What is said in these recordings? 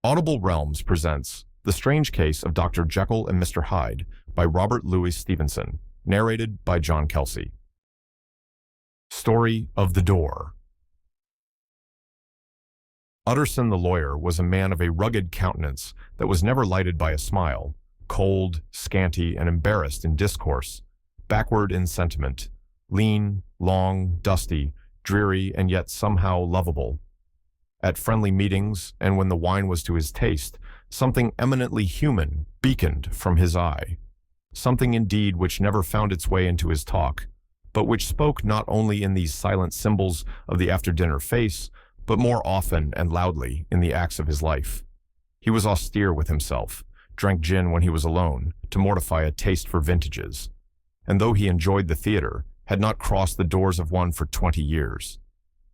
Audible Realms presents The Strange Case of Dr. Jekyll and Mr. Hyde by Robert Louis Stevenson, narrated by John Kelsey. Story of the Door. Utterson the lawyer was a man of a rugged countenance that was never lighted by a smile, cold, scanty, and embarrassed in discourse, backward in sentiment, lean, long, dusty, dreary, and yet somehow lovable. At friendly meetings, and when the wine was to his taste, something eminently human beaconed from his eye, something indeed which never found its way into his talk, but which spoke not only in these silent symbols of the after-dinner face, but more often and loudly in the acts of his life. He was austere with himself, drank gin when he was alone, to mortify a taste for vintages, and though he enjoyed the theater, had not crossed the doors of one for 20 years.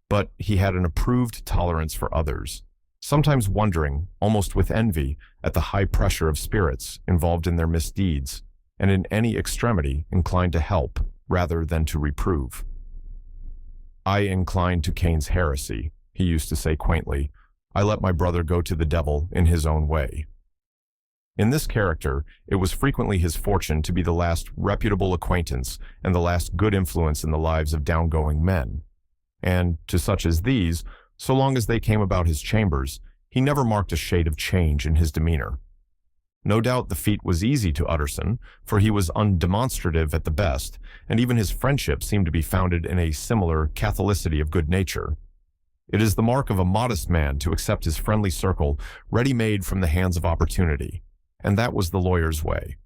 But he had an approved tolerance for others, sometimes wondering, almost with envy, at the high pressure of spirits involved in their misdeeds, and in any extremity inclined to help rather than to reprove. "I incline to Cain's heresy," he used to say quaintly. "I let my brother go to the devil in his own way." In this character, it was frequently his fortune to be the last reputable acquaintance and the last good influence in the lives of downgoing men. And to such as these, so long as they came about his chambers, he never marked a shade of change in his demeanor. No doubt the feat was easy to Utterson, for he was undemonstrative at the best, and even his friendship seemed to be founded in a similar catholicity of good nature. It is the mark of a modest man to accept his friendly circle ready-made from the hands of opportunity, and that was the lawyer's way.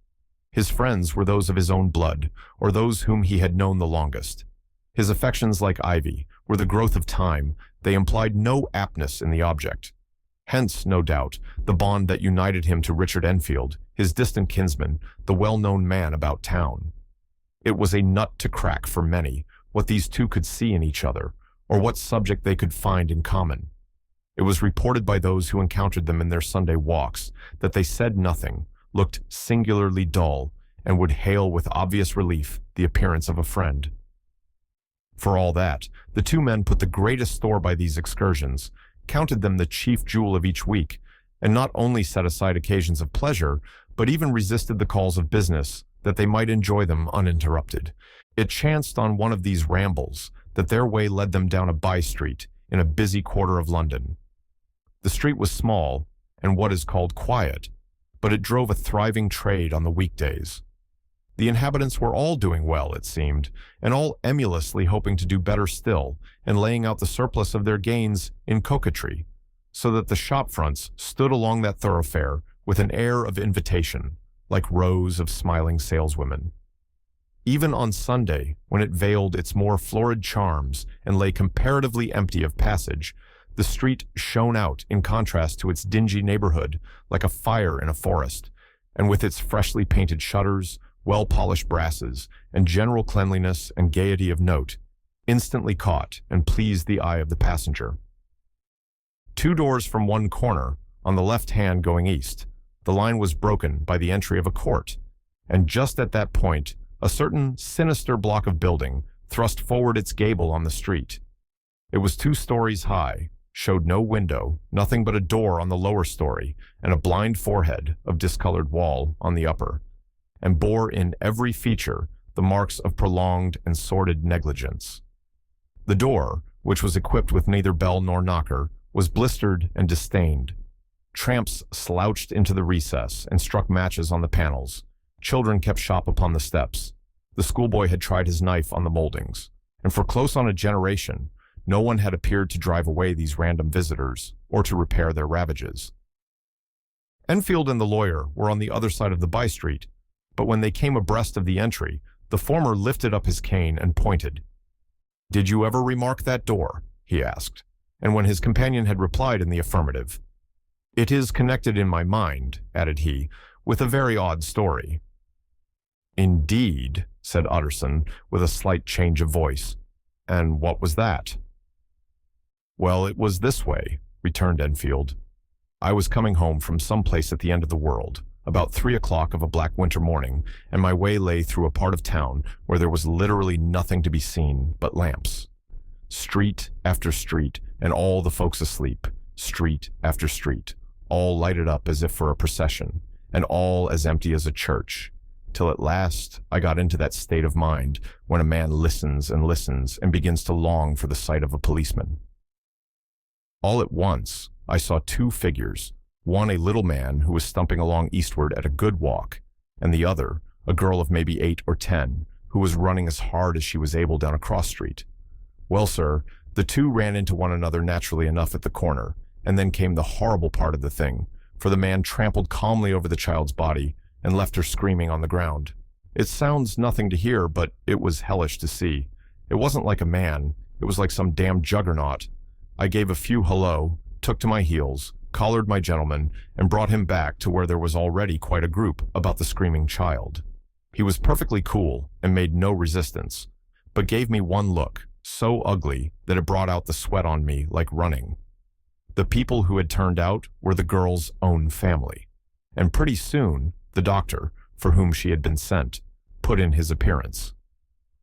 His friends were those of his own blood, or those whom he had known the longest. His affections, like ivy, were the growth of time. They implied no aptness in the object. Hence, no doubt, the bond that united him to Richard Enfield, his distant kinsman, the well-known man about town. It was a nut to crack for many, what these two could see in each other, or what subject they could find in common. It was reported by those who encountered them in their Sunday walks that they said nothing, looked singularly dull, and would hail with obvious relief the appearance of a friend. For all that, the two men put the greatest store by these excursions, counted them the chief jewel of each week, and not only set aside occasions of pleasure, but even resisted the calls of business, that they might enjoy them uninterrupted. It chanced on one of these rambles that their way led them down a by-street in a busy quarter of London. The street was small and what is called quiet, but it drove a thriving trade on the weekdays. The inhabitants were all doing well, it seemed, and all emulously hoping to do better still, and laying out the surplus of their gains in coquetry, so that the shop fronts stood along that thoroughfare with an air of invitation, like rows of smiling saleswomen. Even on Sunday, when it veiled its more florid charms and lay comparatively empty of passage, the street shone out in contrast to its dingy neighborhood like a fire in a forest, and with its freshly painted shutters, well-polished brasses, and general cleanliness and gaiety of note, instantly caught and pleased the eye of the passenger. 2 doors from one corner, on the left hand going east, the line was broken by the entry of a court, and just at that point, a certain sinister block of building thrust forward its gable on the street. It was 2 stories high, showed no window, nothing but a door on the lower story, and a blind forehead of discolored wall on the upper, and bore in every feature the marks of prolonged and sordid negligence. The door, which was equipped with neither bell nor knocker, was blistered and distained. Tramps slouched into the recess and struck matches on the panels. Children kept shop upon the steps. The schoolboy had tried his knife on the moldings, and for close on a generation, no one had appeared to drive away these random visitors or to repair their ravages. Enfield and the lawyer were on the other side of the by-street, but when they came abreast of the entry, the former lifted up his cane and pointed. "Did you ever remark that door?" he asked, and when his companion had replied in the affirmative, "It is connected in my mind," added he, "with a very odd story." "Indeed," said Utterson, with a slight change of voice. "And what was that?" "Well, it was this way," returned Enfield. "I was coming home from some place at the end of the world, about 3 o'clock of a black winter morning, and my way lay through a part of town where there was literally nothing to be seen but lamps. Street after street, and all the folks asleep. Street after street, all lighted up as if for a procession, and all as empty as a church, till at last I got into that state of mind when a man listens and begins to long for the sight of a policeman. All at once, I saw two figures, one a little man who was stumping along eastward at a good walk, and the other, a girl of maybe 8 or 10, who was running as hard as she was able down a cross street. Well, sir, the two ran into one another naturally enough at the corner, and then came the horrible part of the thing, for the man trampled calmly over the child's body and left her screaming on the ground. It sounds nothing to hear, but it was hellish to see. It wasn't like a man, it was like some damn juggernaut. I gave a few hello, took to my heels, collared my gentleman, and brought him back to where there was already quite a group about the screaming child. He was perfectly cool and made no resistance, but gave me one look, so ugly that it brought out the sweat on me like running. The people who had turned out were the girl's own family, and pretty soon the doctor, for whom she had been sent, put in his appearance.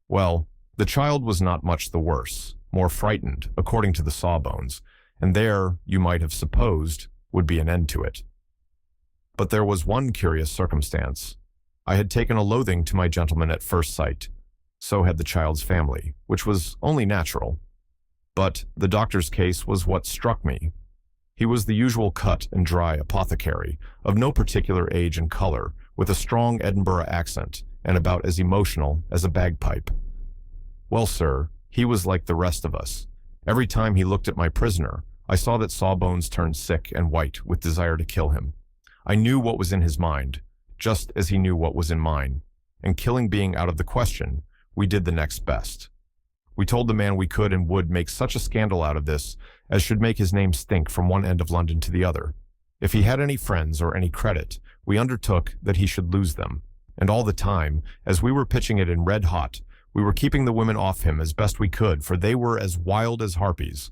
Well, the child was not much the worse, more frightened, according to the sawbones, and there, you might have supposed, would be an end to it. But there was one curious circumstance. I had taken a loathing to my gentleman at first sight. So had the child's family, which was only natural. But the doctor's case was what struck me. He was the usual cut and dry apothecary, of no particular age and color, with a strong Edinburgh accent, and about as emotional as a bagpipe. Well, sir, he was like the rest of us. Every time he looked at my prisoner, I saw that Sawbones turned sick and white with desire to kill him. I knew what was in his mind, just as he knew what was in mine, and killing being out of the question, we did the next best. We told the man we could and would make such a scandal out of this as should make his name stink from one end of London to the other. If he had any friends or any credit, we undertook that he should lose them. And all the time, as we were pitching it in red hot, we were keeping the women off him as best we could, for they were as wild as harpies.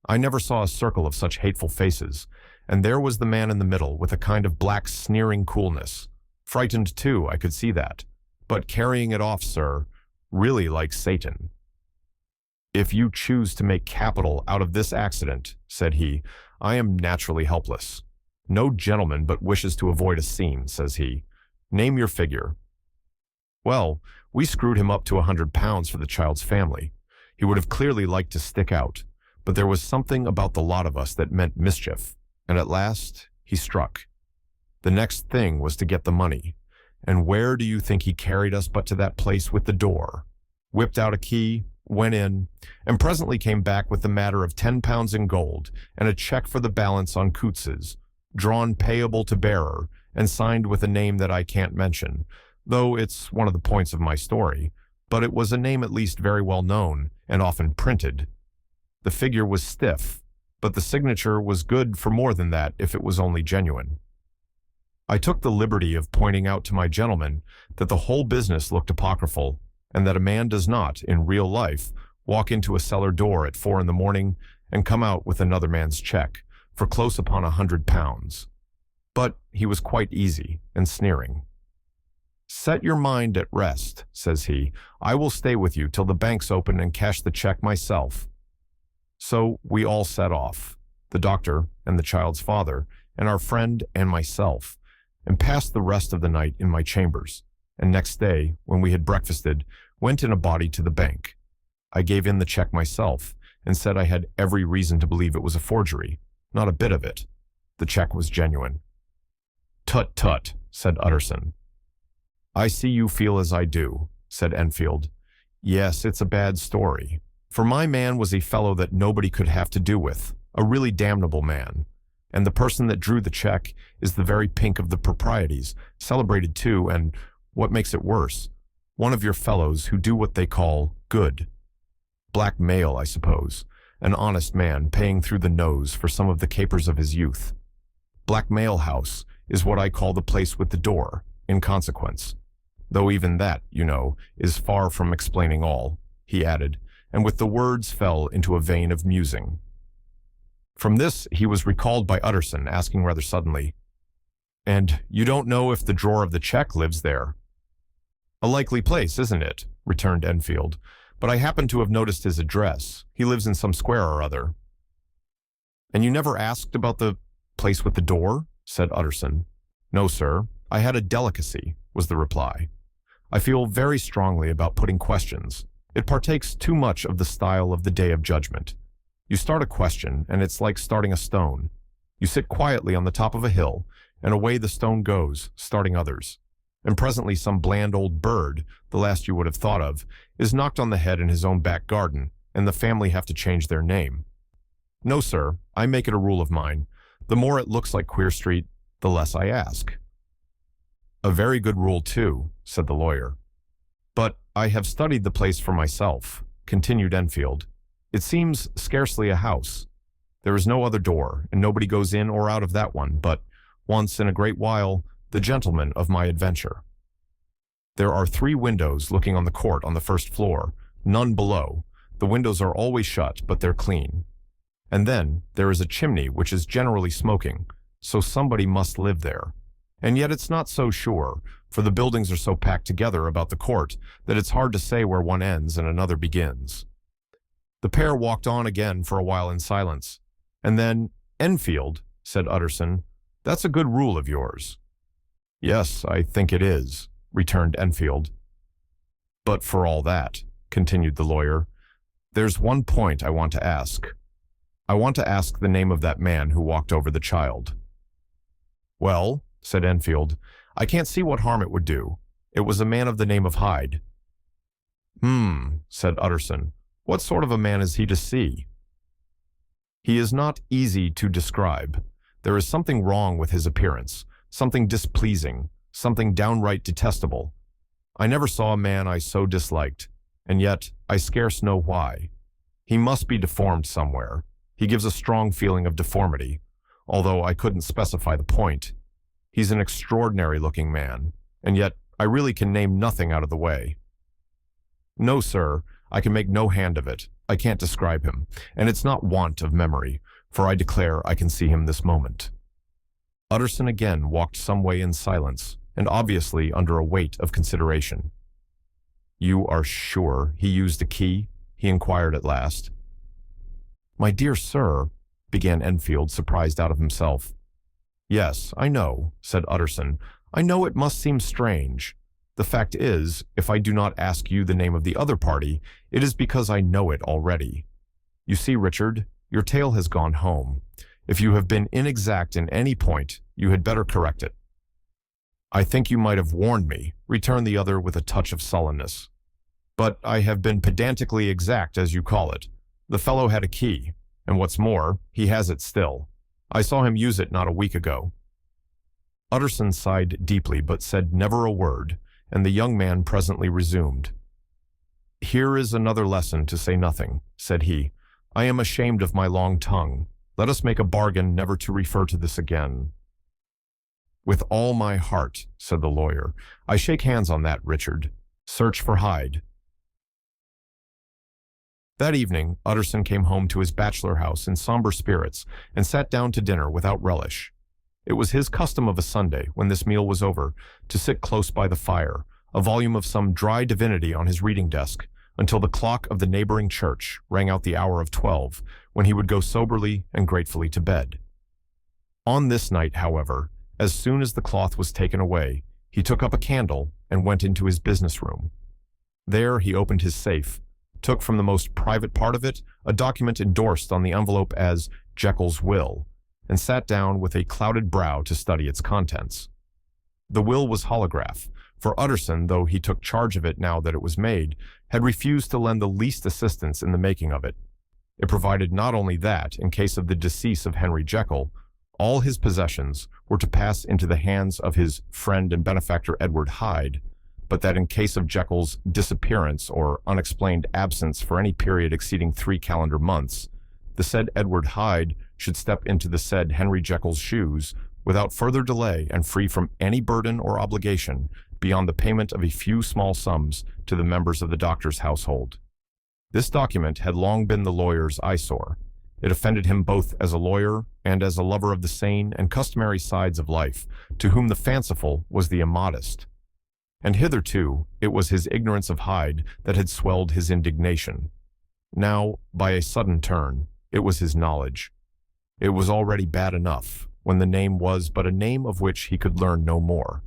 I never saw a circle of such hateful faces, and there was the man in the middle with a kind of black sneering coolness. Frightened too, I could see that, but carrying it off, sir, really like Satan. "If you choose to make capital out of this accident," said he, "I am naturally helpless. No gentleman but wishes to avoid a scene," says he. "Name your figure." Well, we screwed him up to £100 for the child's family. He would have clearly liked to stick out, but there was something about the lot of us that meant mischief, and at last he struck. The next thing was to get the money, and where do you think he carried us but to that place with the door? Whipped out a key, went in, and presently came back with the matter of £10 in gold and a check for the balance on Coutts's, drawn payable to bearer and signed with a name that I can't mention, though it's one of the points of my story, but it was a name at least very well known and often printed. The figure was stiff, but the signature was good for more than that if it was only genuine. I took the liberty of pointing out to my gentleman that the whole business looked apocryphal, and that a man does not, in real life, walk into a cellar door at 4 in the morning and come out with another man's check for close upon £100. But he was quite easy and sneering. "Set your mind at rest," says he. "I will stay with you till the banks open and cash the check myself." So we all set off, the doctor and the child's father, and our friend and myself, and passed the rest of the night in my chambers, and next day, when we had breakfasted, went in a body to the bank. I gave in the check myself, and said I had every reason to believe it was a forgery. Not a bit of it. The check was genuine. "Tut, tut," said Utterson. "I see you feel as I do," said Enfield. "Yes, it's a bad story. For my man was a fellow that nobody could have to do with, a really damnable man. And the person that drew the check is the very pink of the proprieties, celebrated too, and, what makes it worse, one of your fellows who do what they call good. Blackmail, I suppose, an honest man paying through the nose for some of the capers of his youth. Blackmail House is what I call the place with the door, in consequence. Though even that, you know, is far from explaining all," he added, and with the words fell into a vein of musing. From this he was recalled by Utterson, asking rather suddenly, "And you don't know if the drawer of the check lives there?" "A likely place, isn't it?" returned Enfield, "but I happen to have noticed his address. He lives in some square or other." "And you never asked about the place with the door?" said Utterson. "No, sir. I had a delicacy," was the reply. "I feel very strongly about putting questions. It partakes too much of the style of the Day of Judgment. You start a question, and it's like starting a stone. You sit quietly on the top of a hill, and away the stone goes, starting others. And presently some bland old bird, the last you would have thought of, is knocked on the head in his own back garden, and the family have to change their name. No, sir, I make it a rule of mine. The more it looks like Queer Street, the less I ask." "A very good rule, too," said the lawyer. "But I have studied the place for myself," continued Enfield. "It seems scarcely a house. There is no other door, and nobody goes in or out of that one, but, once in a great while, the gentleman of my adventure. There are 3 windows looking on the court on the first floor, none below. The windows are always shut, but they're clean. And then there is a chimney which is generally smoking, so somebody must live there. And yet it's not so sure, for the buildings are so packed together about the court that it's hard to say where one ends and another begins." The pair walked on again for a while in silence. And then, "Enfield," said Utterson, "that's a good rule of yours." "Yes, I think it is," returned Enfield. "But for all that," continued the lawyer, "there's one point I want to ask. I want to ask the name of that man who walked over the child." "Well," said Enfield, "I can't see what harm it would do. It was a man of the name of Hyde." Said Utterson. "What sort of a man is he to see?" "He is not easy to describe. There is something wrong with his appearance, something displeasing, something downright detestable. I never saw a man I so disliked, and yet I scarce know why. He must be deformed somewhere. He gives a strong feeling of deformity, although I couldn't specify the point. He's an extraordinary-looking man, and yet I really can name nothing out of the way. No, sir, I can make no hand of it. I can't describe him, and it's not want of memory, for I declare I can see him this moment." Utterson again walked some way in silence, and obviously under a weight of consideration. "You are sure he used a key?" he inquired at last. "My dear sir," began Enfield, surprised out of himself. "Yes, I know," said Utterson. "I know it must seem strange. The fact is, if I do not ask you the name of the other party, it is because I know it already. You see, Richard, your tale has gone home. If you have been inexact in any point, you had better correct it." "I think you might have warned me," returned the other with a touch of sullenness. "But I have been pedantically exact, as you call it. The fellow had a key, and what's more, he has it still. I saw him use it not a week ago." Utterson sighed deeply, but said never a word, and the young man presently resumed. "Here is another lesson to say nothing," said he. "I am ashamed of my long tongue. Let us make a bargain never to refer to this again." "With all my heart," said the lawyer. "I shake hands on that, Richard. Search for Hyde." That evening, Utterson came home to his bachelor house in somber spirits and sat down to dinner without relish. It was his custom of a Sunday, when this meal was over, to sit close by the fire, a volume of some dry divinity on his reading desk, until the clock of the neighboring church rang out the hour of 12, when he would go soberly and gratefully to bed. On this night, however, as soon as the cloth was taken away, he took up a candle and went into his business room. There he opened his safe, took from the most private part of it a document endorsed on the envelope as Jekyll's will, and sat down with a clouded brow to study its contents. The will was holograph, for Utterson, though he took charge of it now that it was made, had refused to lend the least assistance in the making of it. It provided not only that, in case of the decease of Henry Jekyll, all his possessions were to pass into the hands of his friend and benefactor Edward Hyde, but that in case of Jekyll's disappearance or unexplained absence for any period exceeding 3 calendar months, the said Edward Hyde should step into the said Henry Jekyll's shoes without further delay and free from any burden or obligation beyond the payment of a few small sums to the members of the doctor's household. This document had long been the lawyer's eyesore. It offended him both as a lawyer and as a lover of the sane and customary sides of life, to whom the fanciful was the immodest. And hitherto it was his ignorance of Hyde that had swelled his indignation. Now, by a sudden turn, it was his knowledge. It was already bad enough, when the name was but a name of which he could learn no more.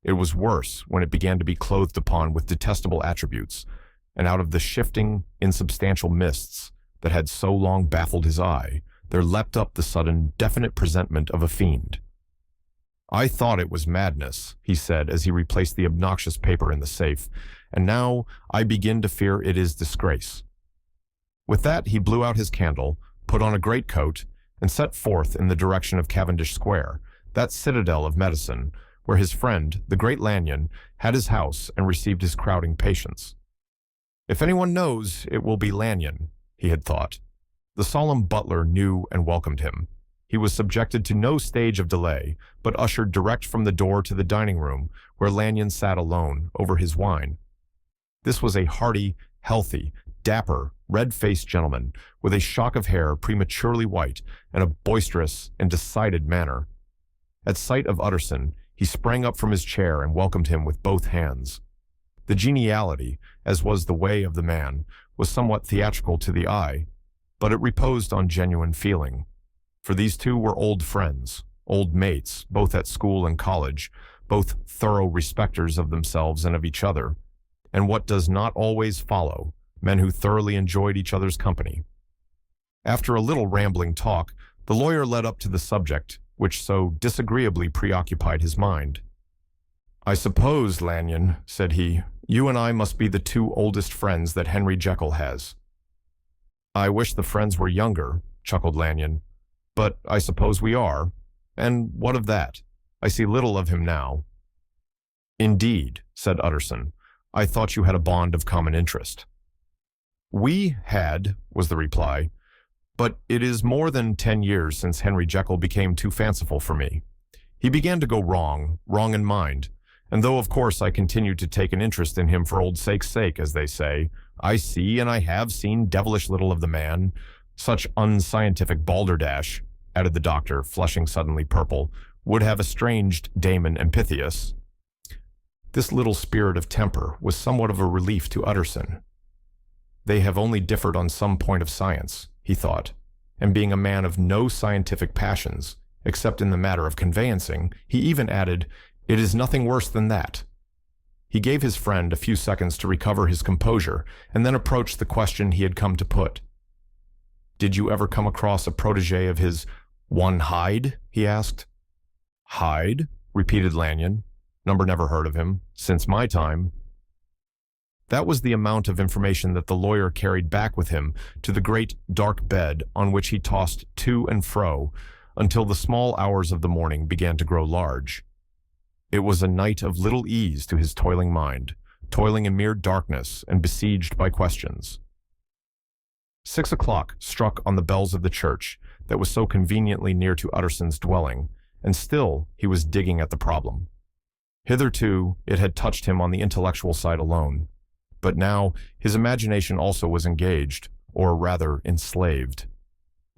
It was worse when it began to be clothed upon with detestable attributes, and out of the shifting, insubstantial mists that had so long baffled his eye, there leapt up the sudden, definite presentment of a fiend. "I thought it was madness," he said as he replaced the obnoxious paper in the safe, "and now I begin to fear it is disgrace." With that he blew out his candle, put on a greatcoat, and set forth in the direction of Cavendish Square, that citadel of medicine, where his friend, the great Lanyon, had his house and received his crowding patients. If anyone knows, it will be Lanyon, he had thought. The solemn butler knew and welcomed him. He was subjected to no stage of delay, but ushered direct from the door to the dining room, where Lanyon sat alone over his wine. This was a hearty, healthy, dapper, red-faced gentleman, with a shock of hair prematurely white and a boisterous and decided manner. At sight of Utterson, he sprang up from his chair and welcomed him with both hands. The geniality, as was the way of the man, was somewhat theatrical to the eye, but it reposed on genuine feeling. For these two were old friends, old mates, both at school and college, both thorough respecters of themselves and of each other, and what does not always follow, men who thoroughly enjoyed each other's company. After a little rambling talk, the lawyer led up to the subject which so disagreeably preoccupied his mind. "I suppose, Lanyon," said he, "you and I must be the two oldest friends that Henry Jekyll has." "I wish the friends were younger," chuckled Lanyon, "but I suppose we are. And what of that? I see little of him now." "Indeed," said Utterson, "I thought you had a bond of common interest." "We had," was the reply, "but it is more than 10 years since Henry Jekyll became too fanciful for me. He began to go wrong in mind, and though of course I continued to take an interest in him for old sake's sake, as they say, I see and I have seen devilish little of the man. Such unscientific balderdash," added the doctor, flushing suddenly purple, "would have estranged Damon and Pythias." This little spirit of temper was somewhat of a relief to Utterson. They have only differed on some point of science, he thought, and being a man of no scientific passions, except in the matter of conveyancing, he even added, "It is nothing worse than that." He gave his friend a few seconds to recover his composure, and then approached the question he had come to put. "Did you ever come across a protege of his, one Hyde?" he asked. "Hyde?" repeated Lanyon. "Number never heard of him. Since my time." That was the amount of information that the lawyer carried back with him to the great dark bed on which he tossed to and fro until the small hours of the morning began to grow large. It was a night of little ease to his toiling mind, toiling in mere darkness and besieged by questions. 6 o'clock struck on the bells of the church that was so conveniently near to Utterson's dwelling, and still he was digging at the problem. Hitherto it had touched him on the intellectual side alone, but now his imagination also was engaged, or rather enslaved.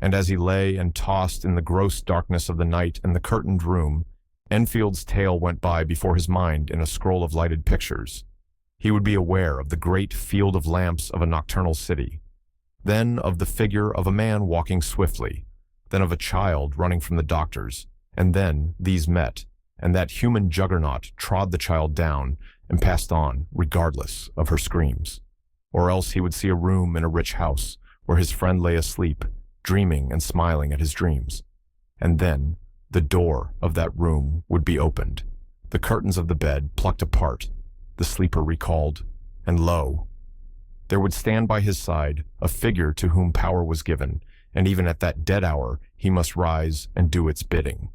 And as he lay and tossed in the gross darkness of the night in the curtained room, Enfield's tale went by before his mind in a scroll of lighted pictures. He would be aware of the great field of lamps of a nocturnal city, then of the figure of a man walking swiftly, then of a child running from the doctors, and then these met, and that human juggernaut trod the child down and passed on, regardless of her screams. Or else he would see a room in a rich house where his friend lay asleep, dreaming and smiling at his dreams. And then the door of that room would be opened, the curtains of the bed plucked apart, the sleeper recalled, and lo, there would stand by his side a figure to whom power was given, and even at that dead hour he must rise and do its bidding.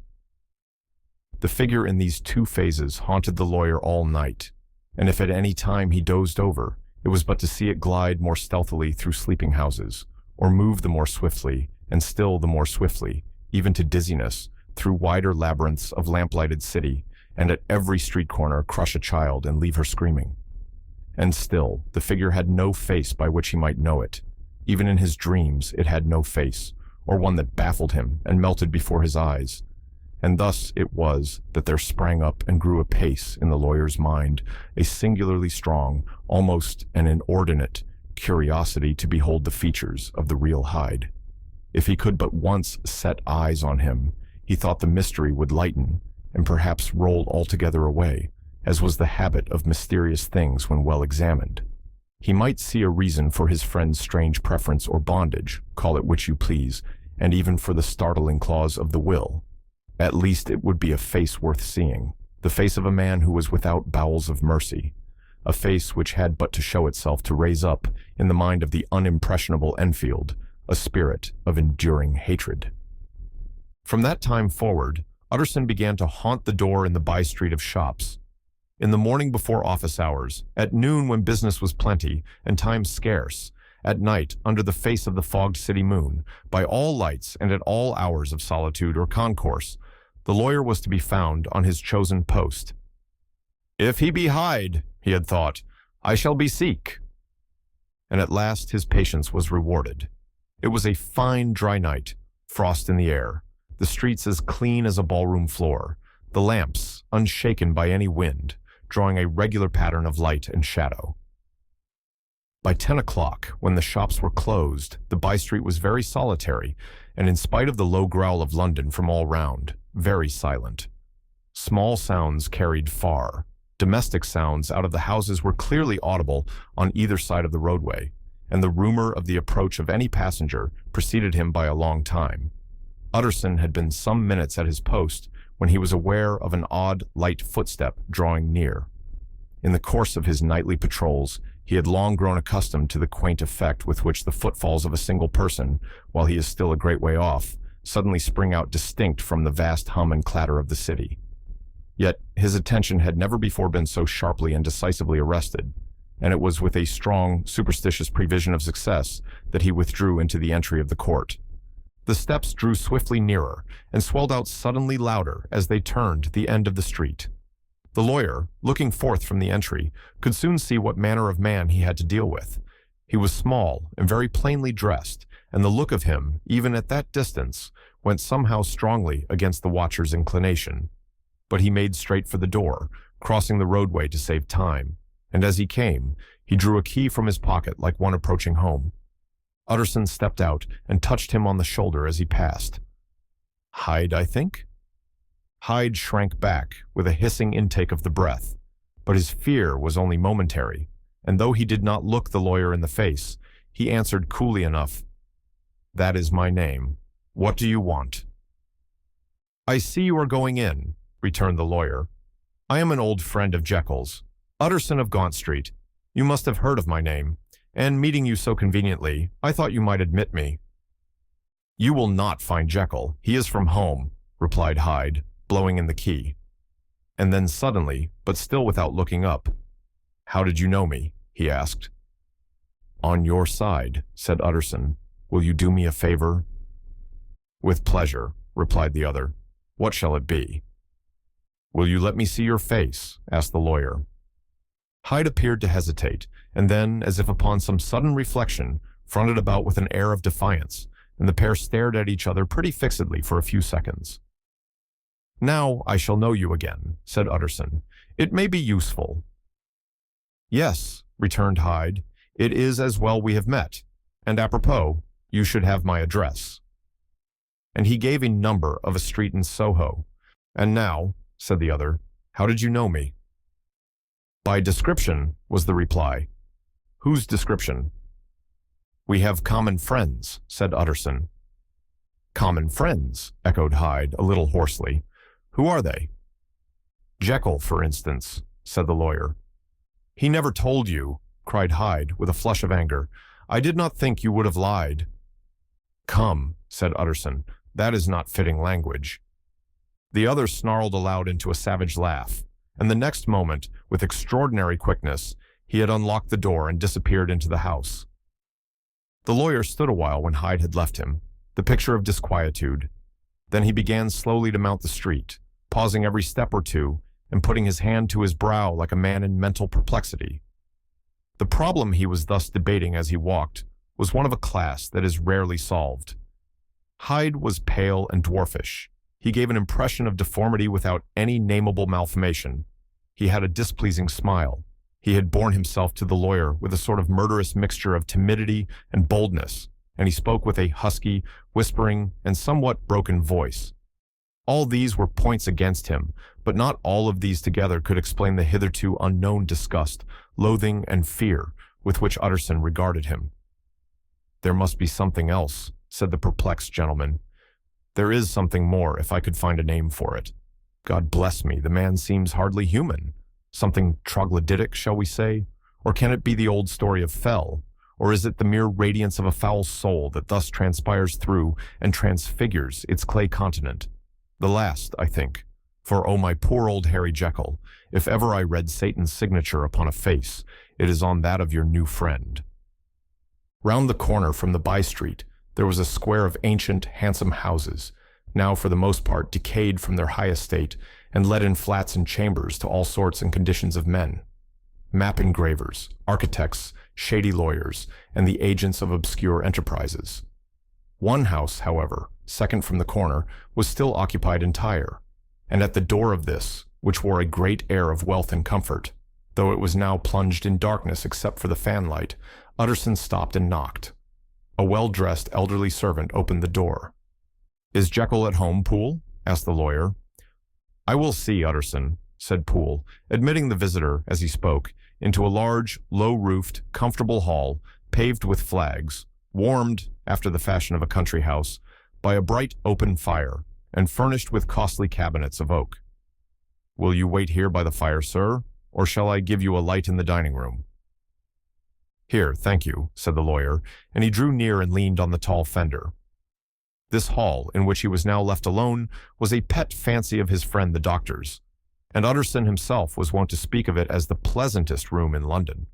The figure in these two phases haunted the lawyer all night, and if at any time he dozed over, it was but to see it glide more stealthily through sleeping houses, or move the more swiftly, and still the more swiftly, even to dizziness, through wider labyrinths of lamplighted city, and at every street corner crush a child and leave her screaming. And still, the figure had no face by which he might know it. Even in his dreams, it had no face, or one that baffled him and melted before his eyes. And thus it was that there sprang up and grew apace in the lawyer's mind a singularly strong, almost an inordinate, curiosity to behold the features of the real Hyde. If he could but once set eyes on him, he thought the mystery would lighten and perhaps roll altogether away, as was the habit of mysterious things when well examined. He might see a reason for his friend's strange preference or bondage, call it which you please, and even for the startling clause of the will. At least it would be a face worth seeing, the face of a man who was without bowels of mercy, a face which had but to show itself to raise up, in the mind of the unimpressionable Enfield, a spirit of enduring hatred. From that time forward, Utterson began to haunt the door in the by-street of shops. In the morning before office hours, at noon when business was plenty and time scarce, at night under the face of the fogged city moon, by all lights and at all hours of solitude or concourse, the lawyer was to be found on his chosen post. "If he be Hyde," he had thought, "I shall be seek." And at last his patience was rewarded. It was a fine dry night, frost in the air, the streets as clean as a ballroom floor, the lamps unshaken by any wind, drawing a regular pattern of light and shadow. By 10 o'clock, when the shops were closed, the by-street was very solitary, and in spite of the low growl of London from all round, very silent. Small sounds carried far. Domestic sounds out of the houses were clearly audible on either side of the roadway, and the rumor of the approach of any passenger preceded him by a long time. Utterson had been some minutes at his post when he was aware of an odd, light footstep drawing near. In the course of his nightly patrols, he had long grown accustomed to the quaint effect with which the footfalls of a single person, while he is still a great way off, suddenly spring out distinct from the vast hum and clatter of the city. Yet his attention had never before been so sharply and decisively arrested, and it was with a strong, superstitious prevision of success that he withdrew into the entry of the court. The steps drew swiftly nearer and swelled out suddenly louder as they turned the end of the street. The lawyer, looking forth from the entry, could soon see what manner of man he had to deal with. He was small and very plainly dressed, and the look of him, even at that distance, went somehow strongly against the watcher's inclination. But he made straight for the door, crossing the roadway to save time, and as he came, he drew a key from his pocket like one approaching home. Utterson stepped out and touched him on the shoulder as he passed. "Hyde, I think?" Hyde shrank back with a hissing intake of the breath, but his fear was only momentary, and though he did not look the lawyer in the face, he answered coolly enough, "That is my name. What do you want?" "I see you are going in," returned the lawyer. "I am an old friend of Jekyll's, Utterson of Gaunt Street. You must have heard of my name, and meeting you so conveniently, I thought you might admit me." "You will not find Jekyll. He is from home," replied Hyde, blowing in the key. And then suddenly, but still without looking up, "How did you know me?" he asked. "On your side," said Utterson. "Will you do me a favor?" "With pleasure," replied the other. "What shall it be?" "Will you let me see your face?" asked the lawyer. Hyde appeared to hesitate, and then, as if upon some sudden reflection, fronted about with an air of defiance, and the pair stared at each other pretty fixedly for a few seconds. "Now I shall know you again," said Utterson. "It may be useful." "Yes," returned Hyde, "it is as well we have met, and apropos, you should have my address." And he gave a number of a street in Soho. "And now," said the other, "how did you know me?" "By description," was the reply. "Whose description?" "We have common friends," said Utterson. "Common friends," echoed Hyde, a little hoarsely. "Who are they?" "Jekyll, for instance," said the lawyer. "He never told you," cried Hyde, with a flush of anger. "I did not think you would have lied." "Come," said Utterson, "that is not fitting language." The other snarled aloud into a savage laugh, and the next moment, with extraordinary quickness, he had unlocked the door and disappeared into the house. The lawyer stood a while when Hyde had left him, the picture of disquietude. Then he began slowly to mount the street, pausing every step or two and putting his hand to his brow like a man in mental perplexity. The problem he was thus debating as he walked was one of a class that is rarely solved. Hyde was pale and dwarfish. He gave an impression of deformity without any nameable malformation. He had a displeasing smile. He had borne himself to the lawyer with a sort of murderous mixture of timidity and boldness, and he spoke with a husky, whispering, and somewhat broken voice. All these were points against him, but not all of these together could explain the hitherto unknown disgust, loathing, and fear with which Utterson regarded him. "There must be something else," said the perplexed gentleman. "There is something more, if I could find a name for it. God bless me, the man seems hardly human. Something troglodytic, shall we say? Or can it be the old story of Fell? Or is it the mere radiance of a foul soul that thus transpires through and transfigures its clay continent? The last, I think. For, oh, my poor old Harry Jekyll, if ever I read Satan's signature upon a face, it is on that of your new friend." Round the corner from the by-street, there was a square of ancient, handsome houses, now for the most part decayed from their high estate and let in flats and chambers to all sorts and conditions of men. Map engravers, architects, shady lawyers, and the agents of obscure enterprises. One house, however, second from the corner, was still occupied entire, and at the door of this, which wore a great air of wealth and comfort, though it was now plunged in darkness except for the fanlight, Utterson stopped and knocked. A well-dressed elderly servant opened the door. "Is Jekyll at home, Poole?" asked the lawyer. "I will see, Utterson," said Poole, admitting the visitor, as he spoke, into a large, low-roofed, comfortable hall, paved with flags, warmed, after the fashion of a country house, by a bright open fire, and furnished with costly cabinets of oak. "Will you wait here by the fire, sir, or shall I give you a light in the dining room?" "Here, thank you," said the lawyer, and he drew near and leaned on the tall fender. This hall, in which he was now left alone, was a pet fancy of his friend the doctor's, and Utterson himself was wont to speak of it as the pleasantest room in London.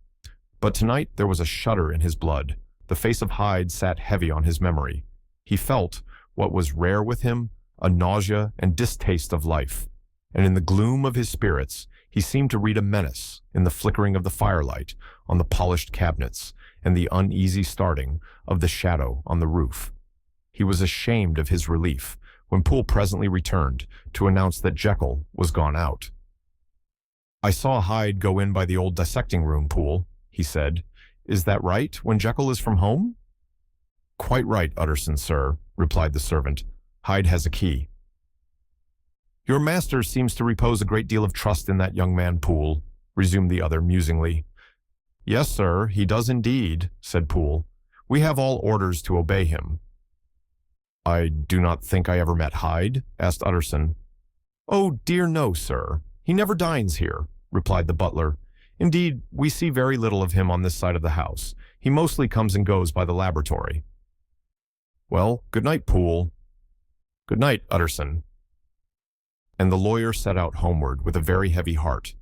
But tonight there was a shudder in his blood. The face of Hyde sat heavy on his memory. He felt, what was rare with him, a nausea and distaste of life, and in the gloom of his spirits he seemed to read a menace in the flickering of the firelight on the polished cabinets and the uneasy starting of the shadow on the roof. He was ashamed of his relief when Poole presently returned to announce that Jekyll was gone out. "I saw Hyde go in by the old dissecting room, Poole," he said. "Is that right, when Jekyll is from home?" "Quite right, Utterson, sir," replied the servant. "Hyde has a key." "Your master seems to repose a great deal of trust in that young man, Poole," resumed the other musingly. "Yes, sir, he does indeed," said Poole. "We have all orders to obey him." "I do not think I ever met Hyde?" asked Utterson. "Oh, dear no, sir. He never dines here," replied the butler. "Indeed, we see very little of him on this side of the house. He mostly comes and goes by the laboratory." "Well, good night, Poole." "Good night, Utterson." And the lawyer set out homeward with a very heavy heart.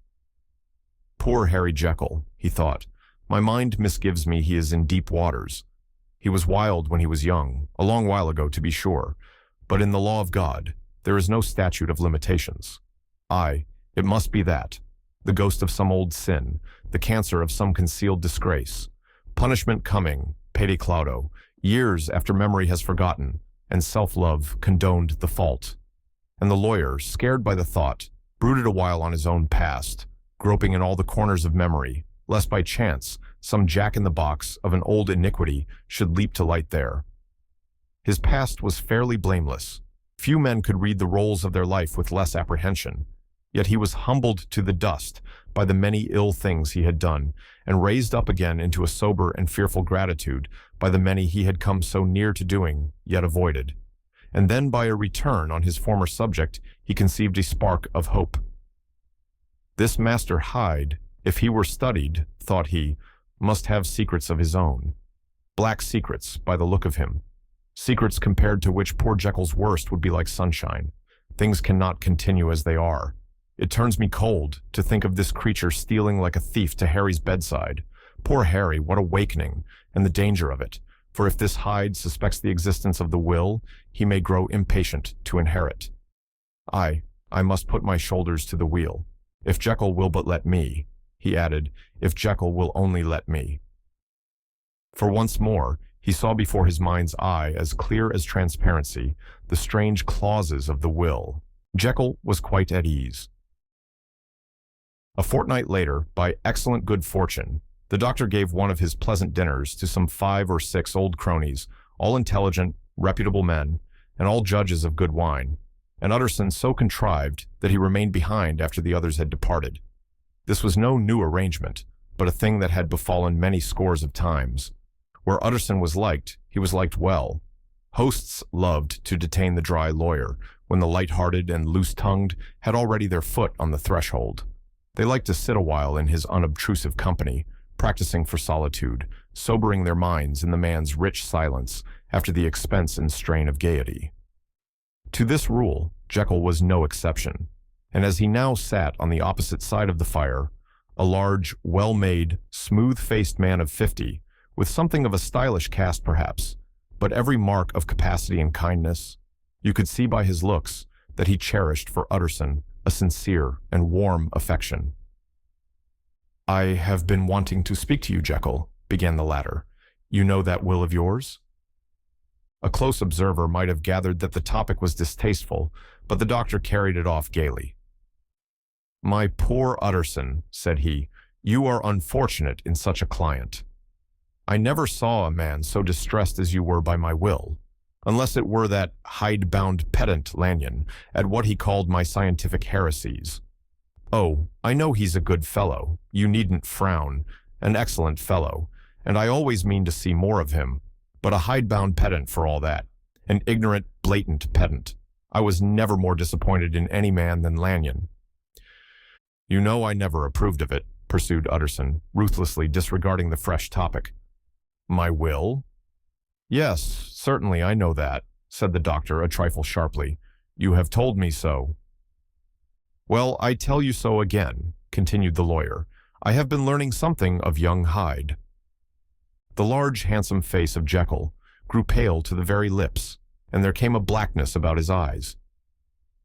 "Poor Harry Jekyll," he thought. "My mind misgives me he is in deep waters. He was wild when he was young, a long while ago to be sure, but in the law of God there is no statute of limitations. Aye, it must be that, the ghost of some old sin, the cancer of some concealed disgrace, punishment coming, pede claudo, years after memory has forgotten, and self-love condoned the fault." And the lawyer, scared by the thought, brooded a while on his own past, groping in all the corners of memory, lest by chance some jack-in-the-box of an old iniquity should leap to light there. His past was fairly blameless. Few men could read the rolls of their life with less apprehension. Yet he was humbled to the dust by the many ill things he had done, and raised up again into a sober and fearful gratitude by the many he had come so near to doing, yet avoided. And then by a return on his former subject, he conceived a spark of hope. This Master Hyde, if he were studied, thought he, must have secrets of his own. Black secrets, by the look of him. Secrets compared to which poor Jekyll's worst would be like sunshine. Things cannot continue as they are. It turns me cold to think of this creature stealing like a thief to Harry's bedside. Poor Harry, what awakening, and the danger of it. For if this Hyde suspects the existence of the will, he may grow impatient to inherit. I must put my shoulders to the wheel. If Jekyll will but let me, he added, if Jekyll will only let me. For once more, he saw before his mind's eye, as clear as transparency, the strange clauses of the will. Jekyll was quite at ease. A fortnight later, by excellent good fortune, the doctor gave one of his pleasant dinners to some 5 or 6 old cronies, all intelligent, reputable men, and all judges of good wine. and Utterson so contrived that he remained behind after the others had departed. This was no new arrangement, but a thing that had befallen many scores of times. Where Utterson was liked, he was liked well. Hosts loved to detain the dry lawyer when the light-hearted and loose-tongued had already their foot on the threshold. They liked to sit a while in his unobtrusive company, practicing for solitude, sobering their minds in the man's rich silence after the expense and strain of gaiety. To this rule, Jekyll was no exception, and as he now sat on the opposite side of the fire, a large, well-made, smooth-faced man of 50, with something of a stylish cast perhaps, but every mark of capacity and kindness, you could see by his looks that he cherished for Utterson a sincere and warm affection. "I have been wanting to speak to you, Jekyll," began the latter. "You know that will of yours?" A close observer might have gathered that the topic was distasteful, but the doctor carried it off gaily. "My poor Utterson," said he, "you are unfortunate in such a client. I never saw a man so distressed as you were by my will, unless it were that Hyde-bound pedant Lanyon at what he called my scientific heresies. Oh, I know he's a good fellow, you needn't frown, an excellent fellow, and I always mean to see more of him, but a hide-bound pedant for all that, an ignorant, blatant pedant. I was never more disappointed in any man than Lanyon." "You know I never approved of it," pursued Utterson, ruthlessly disregarding the fresh topic. "My will?" "Yes, certainly I know that," said the doctor a trifle sharply. "You have told me so." "Well, I tell you so again," continued the lawyer. "I have been learning something of young Hyde." The large, handsome face of Jekyll grew pale to the very lips, and there came a blackness about his eyes.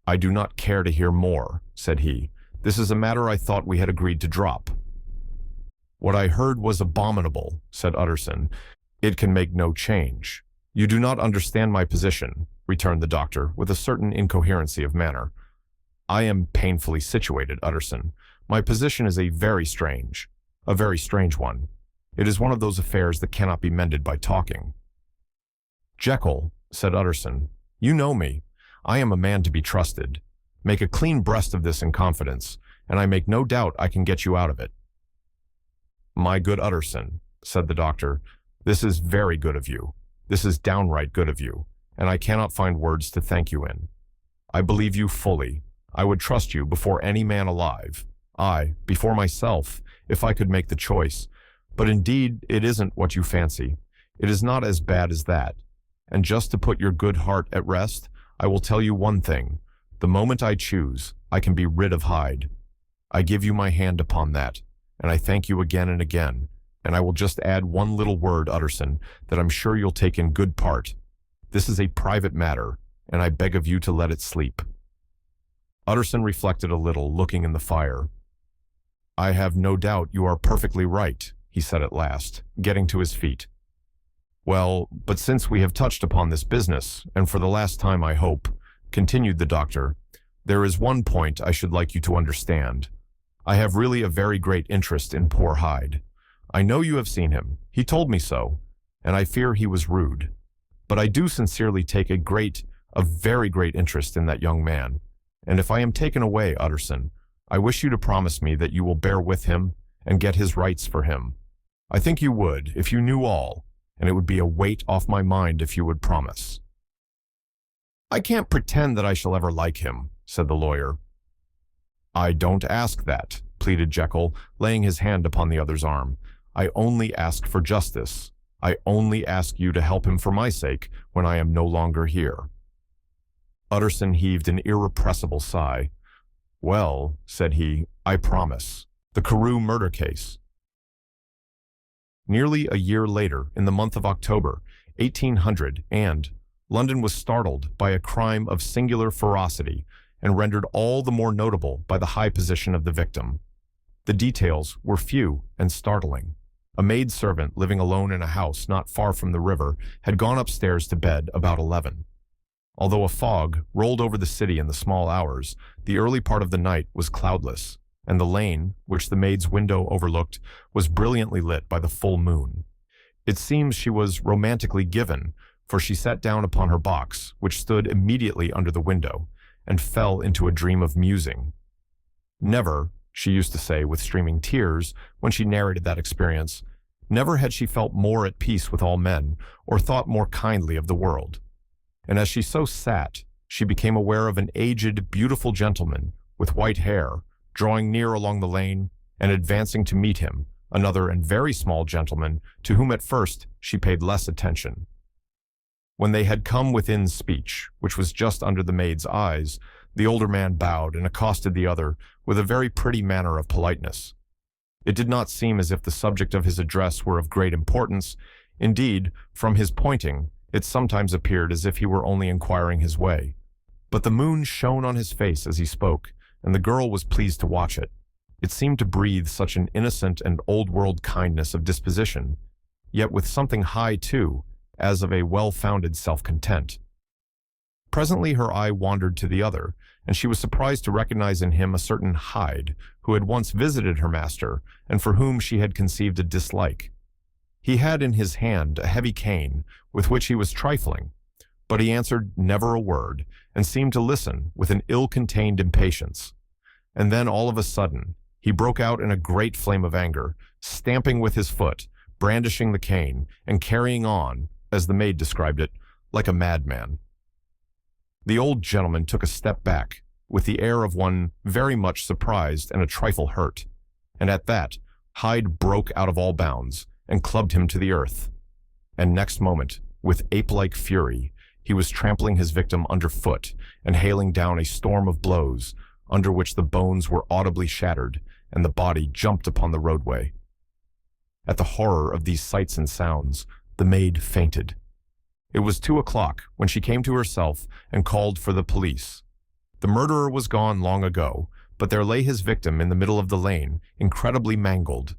"I do not care to hear more," said he. "This is a matter I thought we had agreed to drop." "What I heard was abominable," said Utterson. "It can make no change." "You do not understand my position," returned the doctor with a certain incoherency of manner. "I am painfully situated, Utterson. My position is a very strange one. It is one of those affairs that cannot be mended by talking." "Jekyll," said Utterson, "you know me. I am a man to be trusted. Make a clean breast of this in confidence, and I make no doubt I can get you out of it." "My good Utterson," said the doctor, "this is very good of you. This is downright good of you, and I cannot find words to thank you in. I believe you fully. I would trust you before any man alive. Aye, before myself, if I could make the choice. But indeed, it isn't what you fancy. It is not as bad as that. And just to put your good heart at rest, I will tell you one thing. The moment I choose, I can be rid of Hyde. I give you my hand upon that, and I thank you again and again. And I will just add one little word, Utterson, that I'm sure you'll take in good part. This is a private matter, and I beg of you to let it sleep." Utterson reflected a little, looking in the fire. "I have no doubt you are perfectly right," he said at last, getting to his feet. "Well, but since we have touched upon this business, and for the last time I hope," continued the doctor, "there is one point I should like you to understand. I have really a very great interest in poor Hyde. I know you have seen him. He told me so, and I fear he was rude. But I do sincerely take a very great interest in that young man. And if I am taken away, Utterson, I wish you to promise me that you will bear with him and get his rights for him. I think you would, if you knew all, and it would be a weight off my mind if you would promise." "I can't pretend that I shall ever like him," said the lawyer. "I don't ask that," pleaded Jekyll, laying his hand upon the other's arm. "I only ask for justice. I only ask you to help him for my sake when I am no longer here." Utterson heaved an irrepressible sigh. "Well," said he, "I promise. The Carew murder case." Nearly a year later, in the month of October, 1800, London was startled by a crime of singular ferocity and rendered all the more notable by the high position of the victim. The details were few and startling. A maid-servant living alone in a house not far from the river had gone upstairs to bed about 11. Although a fog rolled over the city in the small hours, the early part of the night was cloudless, and the lane, which the maid's window overlooked, was brilliantly lit by the full moon. It seems she was romantically given, for she sat down upon her box, which stood immediately under the window, and fell into a dream of musing. Never, she used to say with streaming tears when she narrated that experience, never had she felt more at peace with all men or thought more kindly of the world. And as she so sat, she became aware of an aged, beautiful gentleman with white hair drawing near along the lane and advancing to meet him, another and very small gentleman to whom at first she paid less attention. When they had come within speech, which was just under the maid's eyes, the older man bowed and accosted the other with a very pretty manner of politeness. It did not seem as if the subject of his address were of great importance. Indeed, from his pointing, it sometimes appeared as if he were only inquiring his way. But the moon shone on his face as he spoke, and the girl was pleased to watch it. It seemed to breathe such an innocent and old-world kindness of disposition, yet with something high, too, as of a well-founded self-content. Presently her eye wandered to the other, and she was surprised to recognize in him a certain Hyde, who had once visited her master, and for whom she had conceived a dislike. He had in his hand a heavy cane, with which he was trifling, but he answered never a word, and seemed to listen with an ill-contained impatience. And then, all of a sudden, he broke out in a great flame of anger, stamping with his foot, brandishing the cane, and carrying on, as the maid described it, like a madman. The old gentleman took a step back, with the air of one very much surprised and a trifle hurt, and at that, Hyde broke out of all bounds, and clubbed him to the earth. And next moment, with ape-like fury, he was trampling his victim underfoot and hailing down a storm of blows, under which the bones were audibly shattered, and the body jumped upon the roadway. At the horror of these sights and sounds, the maid fainted. It was 2 o'clock when she came to herself and called for the police. The murderer was gone long ago, but there lay his victim in the middle of the lane, incredibly mangled.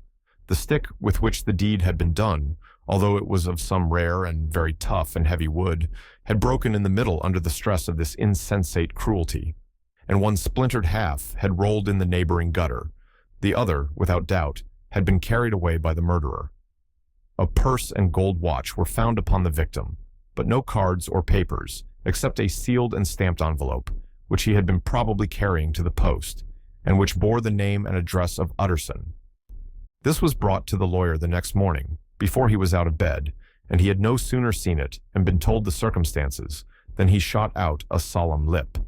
The stick with which the deed had been done, although it was of some rare and very tough and heavy wood, had broken in the middle under the stress of this insensate cruelty, and one splintered half had rolled in the neighboring gutter. The other, without doubt, had been carried away by the murderer. A purse and gold watch were found upon the victim, but no cards or papers, except a sealed and stamped envelope, which he had been probably carrying to the post, and which bore the name and address of Utterson. This was brought to the lawyer the next morning, before he was out of bed, and he had no sooner seen it and been told the circumstances than he shot out a solemn lip.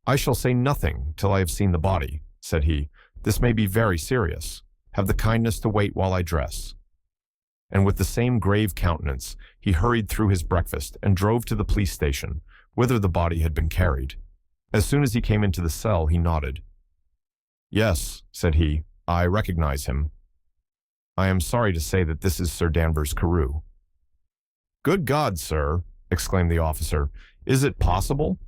"I shall say nothing till I have seen the body," said he. "This may be very serious. Have the kindness to wait while I dress." And with the same grave countenance, he hurried through his breakfast and drove to the police station, whither the body had been carried. As soon as he came into the cell, he nodded. "Yes," said he, "I recognize him. I am sorry to say that this is Sir Danvers Carew." "Good God, sir!" exclaimed the officer. "Is it possible?"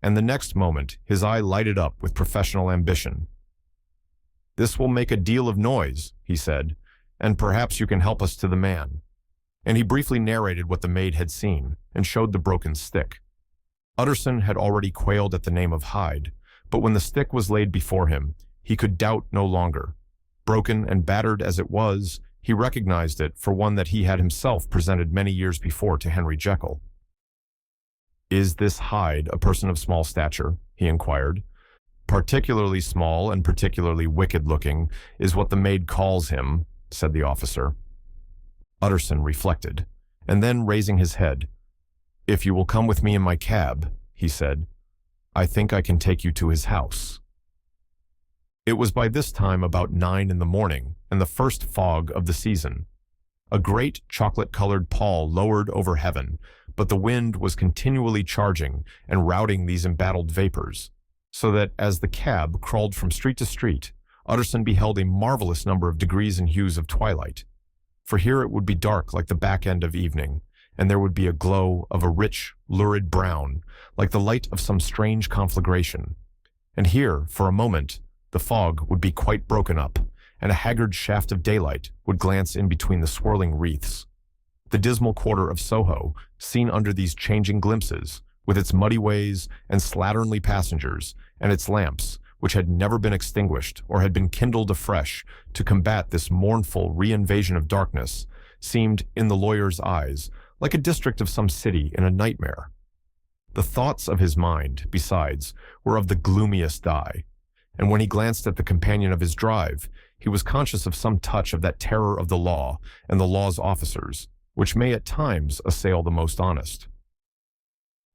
And the next moment his eye lighted up with professional ambition. "This will make a deal of noise," he said, "and perhaps you can help us to the man." And he briefly narrated what the maid had seen, and showed the broken stick. Utterson had already quailed at the name of Hyde, but when the stick was laid before him, he could doubt no longer. Broken and battered as it was, he recognized it for one that he had himself presented many years before to Henry Jekyll. "Is this Hyde a person of small stature?" he inquired. "Particularly small and particularly wicked-looking is what the maid calls him," said the officer. Utterson reflected, and then raising his head, "If you will come with me in my cab," he said, "I think I can take you to his house." It was by this time about 9 in the morning, and the first fog of the season. A great chocolate-colored pall lowered over heaven, but the wind was continually charging and routing these embattled vapors, so that as the cab crawled from street to street, Utterson beheld a marvelous number of degrees and hues of twilight. For here it would be dark like the back end of evening, and there would be a glow of a rich, lurid brown, like the light of some strange conflagration. And here, for a moment, the fog would be quite broken up, and a haggard shaft of daylight would glance in between the swirling wreaths. The dismal quarter of Soho, seen under these changing glimpses, with its muddy ways and slatternly passengers, and its lamps, which had never been extinguished or had been kindled afresh to combat this mournful re-invasion of darkness, seemed, in the lawyer's eyes, like a district of some city in a nightmare. The thoughts of his mind, besides, were of the gloomiest dye, and when he glanced at the companion of his drive, he was conscious of some touch of that terror of the law and the law's officers, which may at times assail the most honest.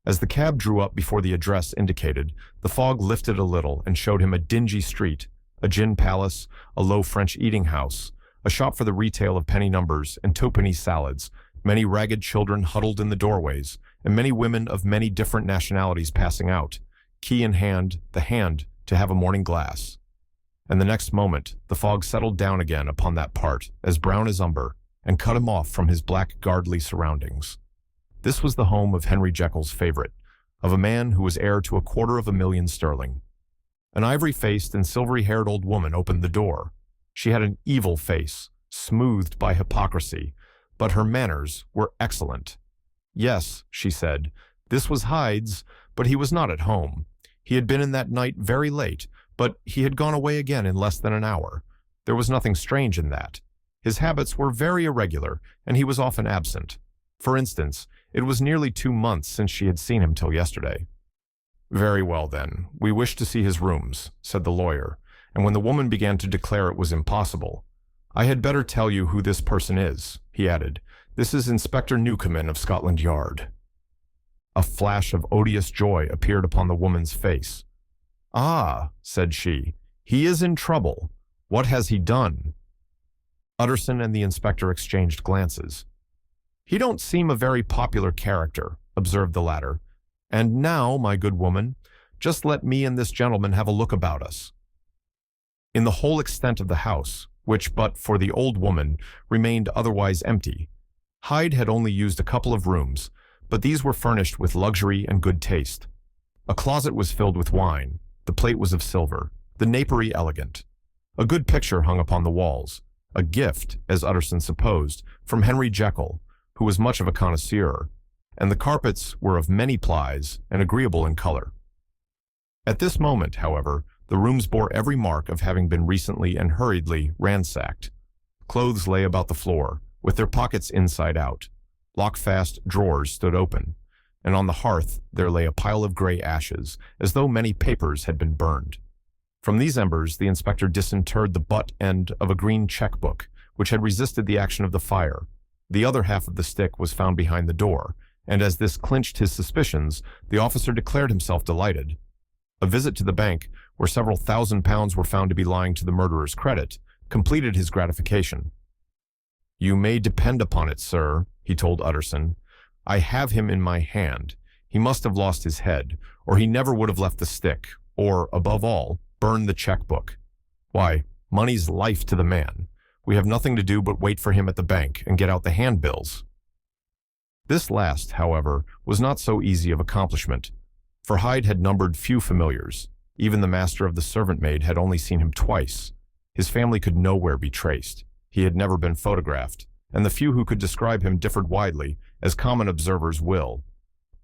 As the cab drew up before the address indicated, the fog lifted a little and showed him a dingy street, a gin palace, a low French eating house, a shop for the retail of penny numbers and twopenny salads, many ragged children huddled in the doorways, and many women of many different nationalities passing out, key in hand, the hand to have a morning glass. And the next moment, the fog settled down again upon that part, as brown as umber, and cut him off from his black guardly surroundings. This was the home of Henry Jekyll's favorite, of a man who was heir to £250,000 sterling. An ivory-faced and silvery-haired old woman opened the door. She had an evil face, smoothed by hypocrisy, but her manners were excellent. Yes, she said, this was Hyde's, but he was not at home. He had been in that night very late, but he had gone away again in less than an hour. There was nothing strange in that. His habits were very irregular, and he was often absent. For instance, it was nearly 2 months since she had seen him till yesterday. Very well, then. We wish to see his rooms, said the lawyer, and when the woman began to declare it was impossible, I had better tell you who this person is, he added. This is Inspector Newcomen of Scotland Yard. A flash of odious joy appeared upon the woman's face. Ah, said she, he is in trouble. What has he done? Utterson and the inspector exchanged glances. He don't seem a very popular character, observed the latter. And now, my good woman, just let me and this gentleman have a look about us. In the whole extent of the house, which but for the old woman remained otherwise empty, Hyde had only used a couple of rooms, but these were furnished with luxury and good taste. A closet was filled with wine, the plate was of silver, the napery elegant. A good picture hung upon the walls, a gift, as Utterson supposed, from Henry Jekyll, who was much of a connoisseur, and the carpets were of many plies and agreeable in color. At this moment, however, the rooms bore every mark of having been recently and hurriedly ransacked. Clothes lay about the floor, with their pockets inside out. Lock-fast drawers stood open, and on the hearth there lay a pile of gray ashes, as though many papers had been burned. From these embers the inspector disinterred the butt end of a green checkbook, which had resisted the action of the fire. The other half of the stick was found behind the door, and as this clinched his suspicions, the officer declared himself delighted. A visit to the bank, where several £1,000s were found to be lying to the murderer's credit, completed his gratification. You may depend upon it, sir, he told Utterson. I have him in my hand. He must have lost his head, or he never would have left the stick, or, above all, burned the checkbook. Why, money's life to the man. We have nothing to do but wait for him at the bank and get out the handbills. This last, however, was not so easy of accomplishment, for Hyde had numbered few familiars. Even the master of the servant maid had only seen him twice. His family could nowhere be traced. He had never been photographed, and the few who could describe him differed widely, as common observers will.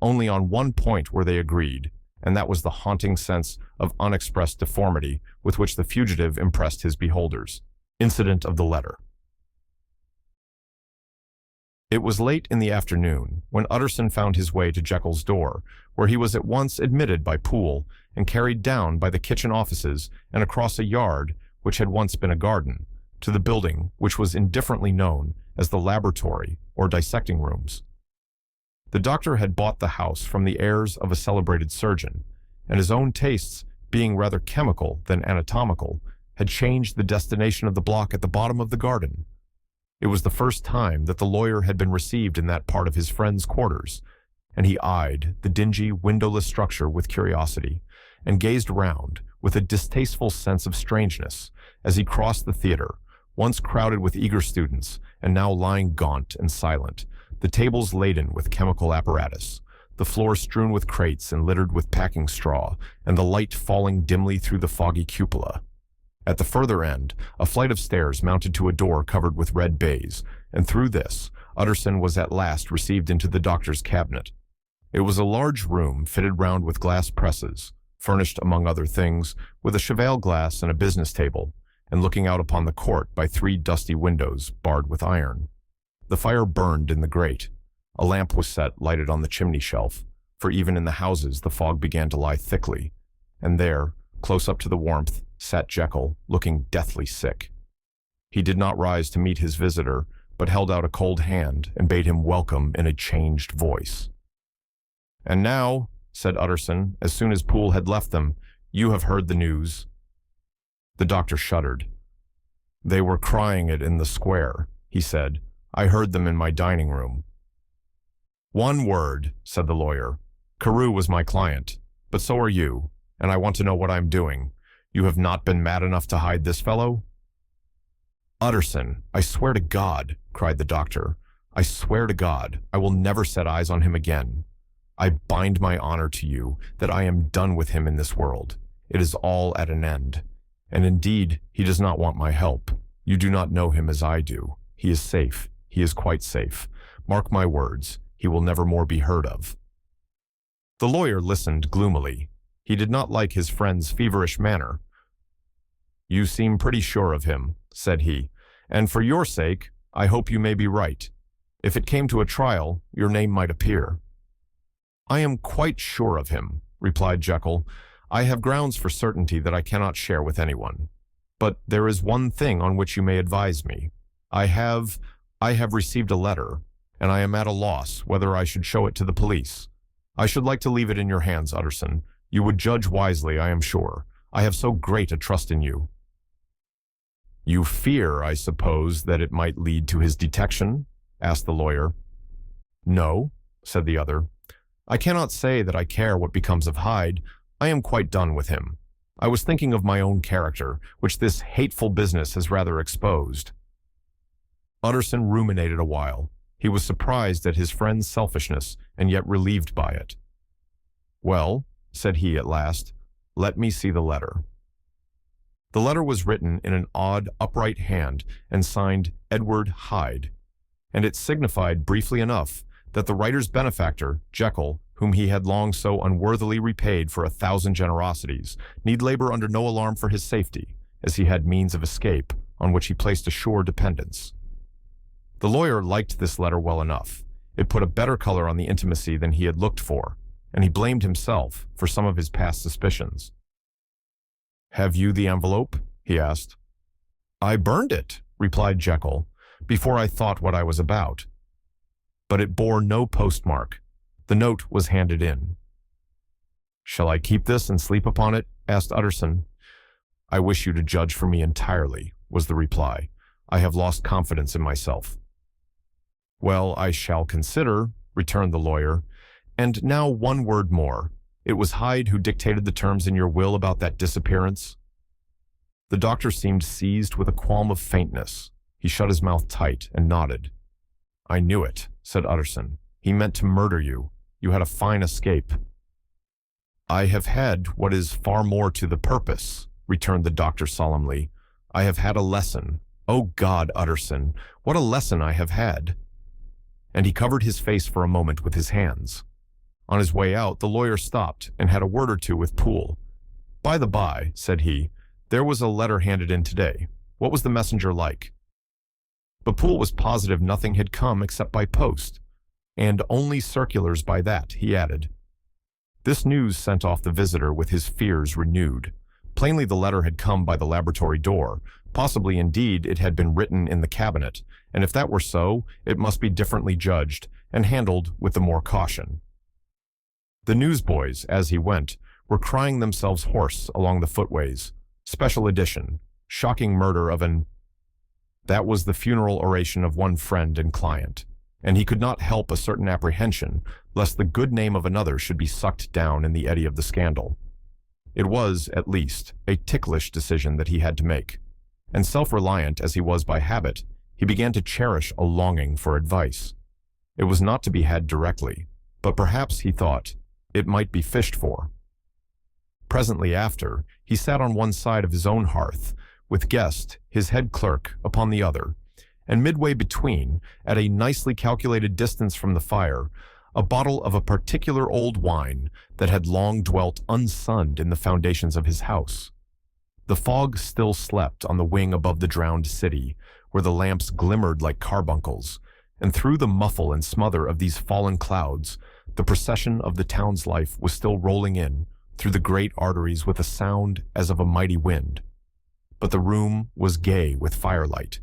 Only on one point were they agreed, and that was the haunting sense of unexpressed deformity with which the fugitive impressed his beholders. Incident of the letter. It was late in the afternoon when Utterson found his way to Jekyll's door, where he was at once admitted by Poole and carried down by the kitchen offices and across a yard, which had once been a garden, to the building which was indifferently known as the laboratory or dissecting rooms. The doctor had bought the house from the heirs of a celebrated surgeon, and his own tastes, being rather chemical than anatomical, had changed the destination of the block at the bottom of the garden. It was the first time that the lawyer had been received in that part of his friend's quarters, and he eyed the dingy, windowless structure with curiosity, and gazed round with a distasteful sense of strangeness as he crossed the theater, once crowded with eager students, and now lying gaunt and silent, the tables laden with chemical apparatus, the floor strewn with crates and littered with packing straw, and the light falling dimly through the foggy cupola. At the further end, a flight of stairs mounted to a door covered with red baize, and through this, Utterson was at last received into the doctor's cabinet. It was a large room fitted round with glass presses, furnished, among other things, with a cheval glass and a business table, and looking out upon the court by 3 dusty windows barred with iron. The fire burned in the grate. A lamp was set, lighted on the chimney shelf. for even in the houses the fog began to lie thickly, and there, close up to the warmth, sat Jekyll, looking deathly sick. He did not rise to meet his visitor, but held out a cold hand and bade him welcome in a changed voice. "And now," said Utterson, as soon as Poole had left them, "you have heard the news." The doctor shuddered. "They were crying it in the square," he said. "I heard them in my dining room." "One word," said the lawyer. "Carew was my client, but so are you, and I want to know what I'm doing. You have not been mad enough to hide this fellow?" "Utterson, I swear to God," cried the doctor. "I swear to God, I will never set eyes on him again. I bind my honor to you that I am done with him in this world. It is all at an end. And indeed, he does not want my help. You do not know him as I do. He is safe. He is quite safe. Mark my words, he will never more be heard of." The lawyer listened gloomily. He did not like his friend's feverish manner. "You seem pretty sure of him," said he, "and for your sake, I hope you may be right. If it came to a trial, your name might appear." "I am quite sure of him," replied Jekyll. "I have grounds for certainty that I cannot share with anyone. But there is one thing on which you may advise me. I have received a letter, and I am at a loss whether I should show it to the police. I should like to leave it in your hands, Utterson. You would judge wisely, I am sure. I have so great a trust in you." "You fear, I suppose, that it might lead to his detection?" asked the lawyer. "No," said the other. "I cannot say that I care what becomes of Hyde. I am quite done with him. I was thinking of my own character, which this hateful business has rather exposed." Utterson ruminated a while. He was surprised at his friend's selfishness, and yet relieved by it. "Well," said he at last, "let me see the letter." The letter was written in an odd, upright hand and signed Edward Hyde, and it signified briefly enough that the writer's benefactor, Jekyll, whom he had long so unworthily repaid for 1,000 generosities, need labor under no alarm for his safety, as he had means of escape on which he placed a sure dependence. The lawyer liked this letter well enough. It put a better color on the intimacy than he had looked for, and he blamed himself for some of his past suspicions. "Have you the envelope?" he asked. "I burned it," replied Jekyll, "before I thought what I was about." But it bore no postmark. The note was handed in. "Shall I keep this and sleep upon it?" asked Utterson. "I wish you to judge for me entirely," was the reply. "I have lost confidence in myself." "Well, I shall consider," returned the lawyer. "And now one word more. It was Hyde who dictated the terms in your will about that disappearance?" The doctor seemed seized with a qualm of faintness. He shut his mouth tight and nodded. "I knew it," said Utterson. "He meant to murder you. You had a fine escape." "I have had what is far more to the purpose," returned the doctor solemnly. "I have had a lesson. Oh God, Utterson, what a lesson I have had!" And he covered his face for a moment with his hands. On his way out, the lawyer stopped and had a word or two with Poole. "By the by," said he, "there was a letter handed in today. What was the messenger like?" But Poole was positive nothing had come except by post, and only circulars by that, he added. This news sent off the visitor with his fears renewed. Plainly the letter had come by the laboratory door. Possibly, indeed, it had been written in the cabinet, and if that were so, it must be differently judged and handled with the more caution. The newsboys, as he went, were crying themselves hoarse along the footways. Special edition. Shocking murder of an... That was the funeral oration of one friend and client, and he could not help a certain apprehension lest the good name of another should be sucked down in the eddy of the scandal. It was, at least, a ticklish decision that he had to make, and self-reliant as he was by habit, he began to cherish a longing for advice. It was not to be had directly, but perhaps, he thought, it might be fished for. Presently after, he sat on one side of his own hearth, with Guest, his head clerk, upon the other, and midway between, at a nicely calculated distance from the fire, a bottle of a particular old wine that had long dwelt unsunned in the foundations of his house. The fog still slept on the wing above the drowned city, where the lamps glimmered like carbuncles, and through the muffle and smother of these fallen clouds, the procession of the town's life was still rolling in through the great arteries with a sound as of a mighty wind. But the room was gay with firelight.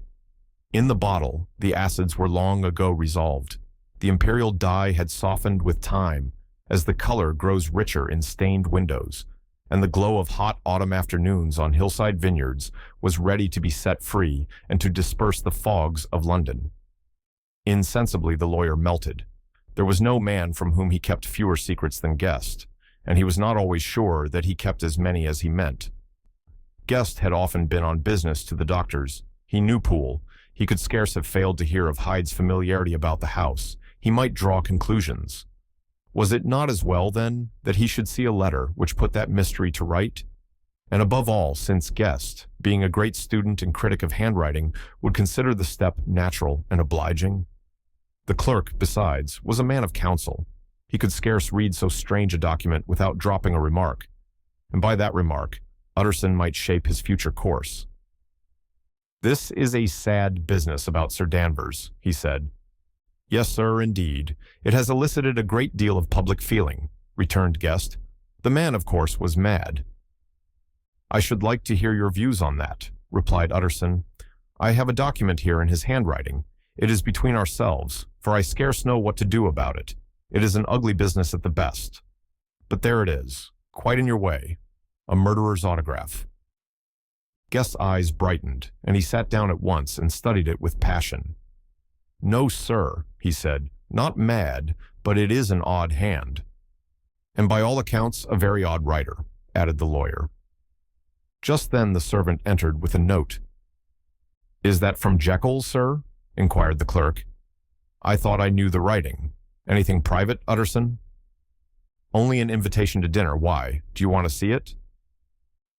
In the bottle, the acids were long ago resolved. The imperial dye had softened with time as the color grows richer in stained windows, and the glow of hot autumn afternoons on hillside vineyards was ready to be set free and to disperse the fogs of London. Insensibly the lawyer melted. There was no man from whom he kept fewer secrets than Guest, and he was not always sure that he kept as many as he meant. Guest had often been on business to the doctors. He knew Poole. He could scarce have failed to hear of Hyde's familiarity about the house. He might draw conclusions. Was it not as well, then, that he should see a letter which put that mystery to right? And above all, since Guest, being a great student and critic of handwriting, would consider the step natural and obliging? The clerk, besides, was a man of counsel. He could scarce read so strange a document without dropping a remark, and by that remark, Utterson might shape his future course. "This is a sad business about Sir Danvers," he said. "Yes, sir, indeed. It has elicited a great deal of public feeling," returned Guest. "The man, of course, was mad." "I should like to hear your views on that," replied Utterson. "I have a document here in his handwriting. It is between ourselves, for I scarce know what to do about it. It is an ugly business at the best. But there it is, quite in your way. A murderer's autograph." Guest's eyes brightened, and he sat down at once and studied it with passion. "No, sir," he said, "not mad, but it is an odd hand." "And by all accounts, a very odd writer," added the lawyer. Just then the servant entered with a note. "Is that from Jekyll, sir?" inquired the clerk. "I thought I knew the writing. Anything private, Utterson?" "Only an invitation to dinner. Why? Do you want to see it?"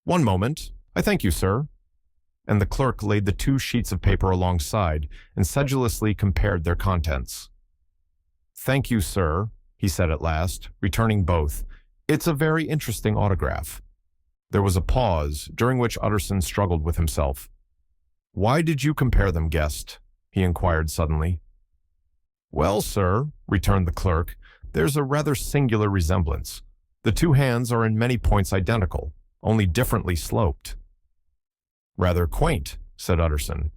"One moment. I thank you, sir." And the clerk laid the 2 sheets of paper alongside and sedulously compared their contents. "Thank you, sir," he said at last, returning both. "It's a very interesting autograph." There was a pause, during which Utterson struggled with himself. "Why did you compare them, Guest?" he inquired suddenly. "Well, sir," returned the clerk, "there's a rather singular resemblance. The 2 hands are in many points identical, only differently sloped." "Rather quaint," said Utterson.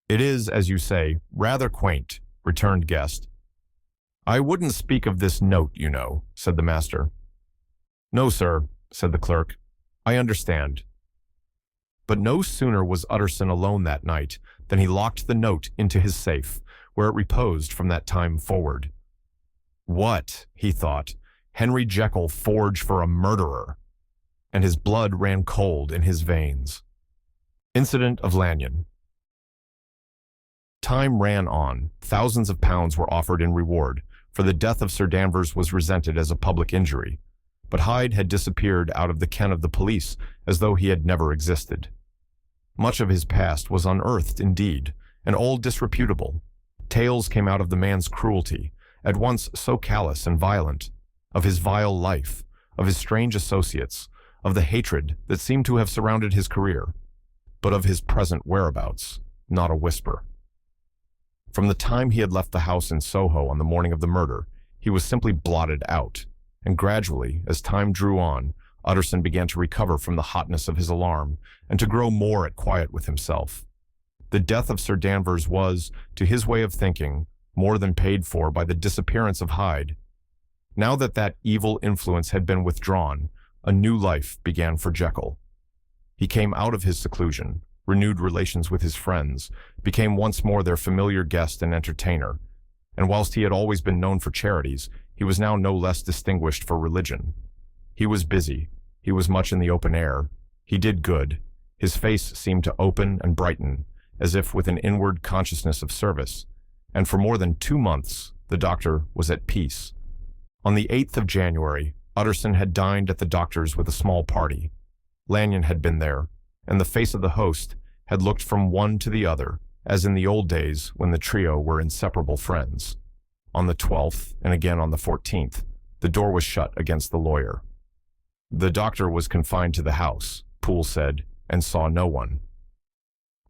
"It is, as you say, rather quaint," returned Guest. "I wouldn't speak of this note, you know," said the master. "No, sir," said the clerk. "I understand." But no sooner was Utterson alone that night than he locked the note into his safe, where it reposed from that time forward. "What," he thought, "Henry Jekyll forged for a murderer?" And his blood ran cold in his veins. Incident of Lanyon. Time ran on. Thousands of pounds were offered in reward, for the death of Sir Danvers was resented as a public injury. But Hyde had disappeared out of the ken of the police as though he had never existed. Much of his past was unearthed indeed, and all disreputable. Tales came out of the man's cruelty, at once so callous and violent, of his vile life, of his strange associates, of the hatred that seemed to have surrounded his career, but of his present whereabouts, not a whisper. From the time he had left the house in Soho on the morning of the murder, he was simply blotted out, and gradually, as time drew on, Utterson began to recover from the hotness of his alarm, and to grow more at quiet with himself. The death of Sir Danvers was, to his way of thinking, more than paid for by the disappearance of Hyde. Now that that evil influence had been withdrawn, a new life began for Jekyll. He came out of his seclusion, renewed relations with his friends, became once more their familiar guest and entertainer, and whilst he had always been known for charities, he was now no less distinguished for religion. He was busy. He was much in the open air. He did good. His face seemed to open and brighten, as if with an inward consciousness of service, and for more than 2 months the doctor was at peace. On the 8th of January, Utterson had dined at the doctor's with a small party. Lanyon had been there, and the face of the host had looked from one to the other, as in the old days when the trio were inseparable friends. On the 12th, and again on the 14th, the door was shut against the lawyer. The doctor was confined to the house, Poole said, and saw no one.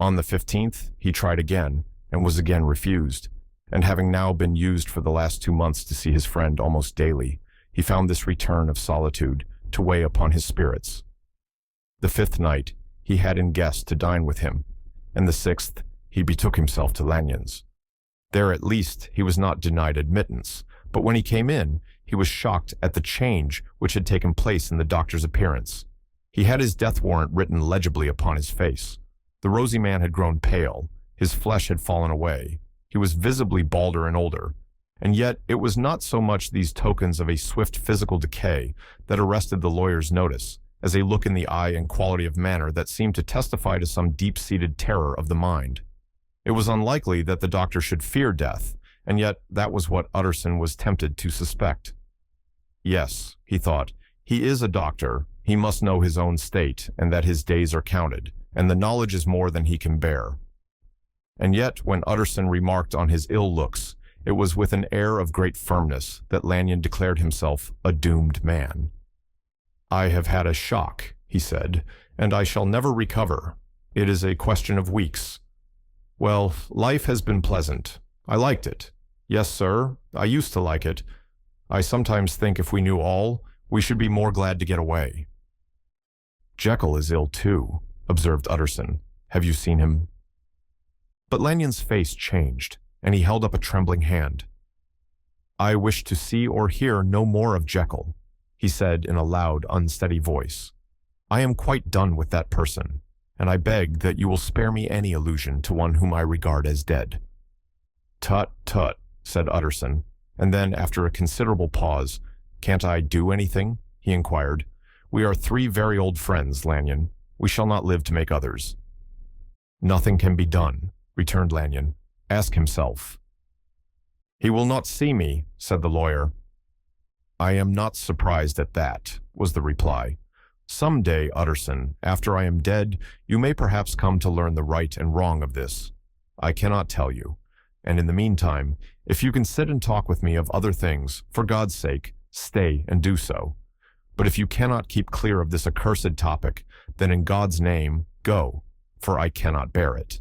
On the 15th, he tried again, and was again refused, and having now been used for the last 2 months to see his friend almost daily, he found this return of solitude to weigh upon his spirits. The 5th night, he had in guest to dine with him, and the 6th, he betook himself to Lanyon's. There at least he was not denied admittance, but when he came in, he was shocked at the change which had taken place in the doctor's appearance. He had his death warrant written legibly upon his face. The rosy man had grown pale, his flesh had fallen away, he was visibly balder and older, and yet it was not so much these tokens of a swift physical decay that arrested the lawyer's notice, as a look in the eye and quality of manner that seemed to testify to some deep-seated terror of the mind. It was unlikely that the doctor should fear death, and yet that was what Utterson was tempted to suspect. Yes, he thought, he is a doctor, he must know his own state, and that his days are counted, and the knowledge is more than he can bear. And yet, when Utterson remarked on his ill looks, it was with an air of great firmness that Lanyon declared himself a doomed man. "I have had a shock," he said, "and I shall never recover. It is a question of weeks. Well, life has been pleasant. I liked it. Yes, sir, I used to like it. I sometimes think if we knew all, we should be more glad to get away." "Jekyll is ill too," observed Utterson. "Have you seen him?" But Lanyon's face changed, and he held up a trembling hand. "I wish to see or hear no more of Jekyll," he said in a loud, unsteady voice. "I am quite done with that person, and I beg that you will spare me any allusion to one whom I regard as dead." "Tut, tut," said Utterson, and then, after a considerable pause, "Can't I do anything?" he inquired. "We are 3 very old friends, Lanyon. We shall not live to make others." "Nothing can be done," returned Lanyon. "Ask himself." "He will not see me," said the lawyer. "I am not surprised at that," was the reply. "Some day, Utterson, after I am dead, you may perhaps come to learn the right and wrong of this. I cannot tell you. And in the meantime, if you can sit and talk with me of other things, for God's sake, stay and do so. But if you cannot keep clear of this accursed topic, then in God's name, go, for I cannot bear it."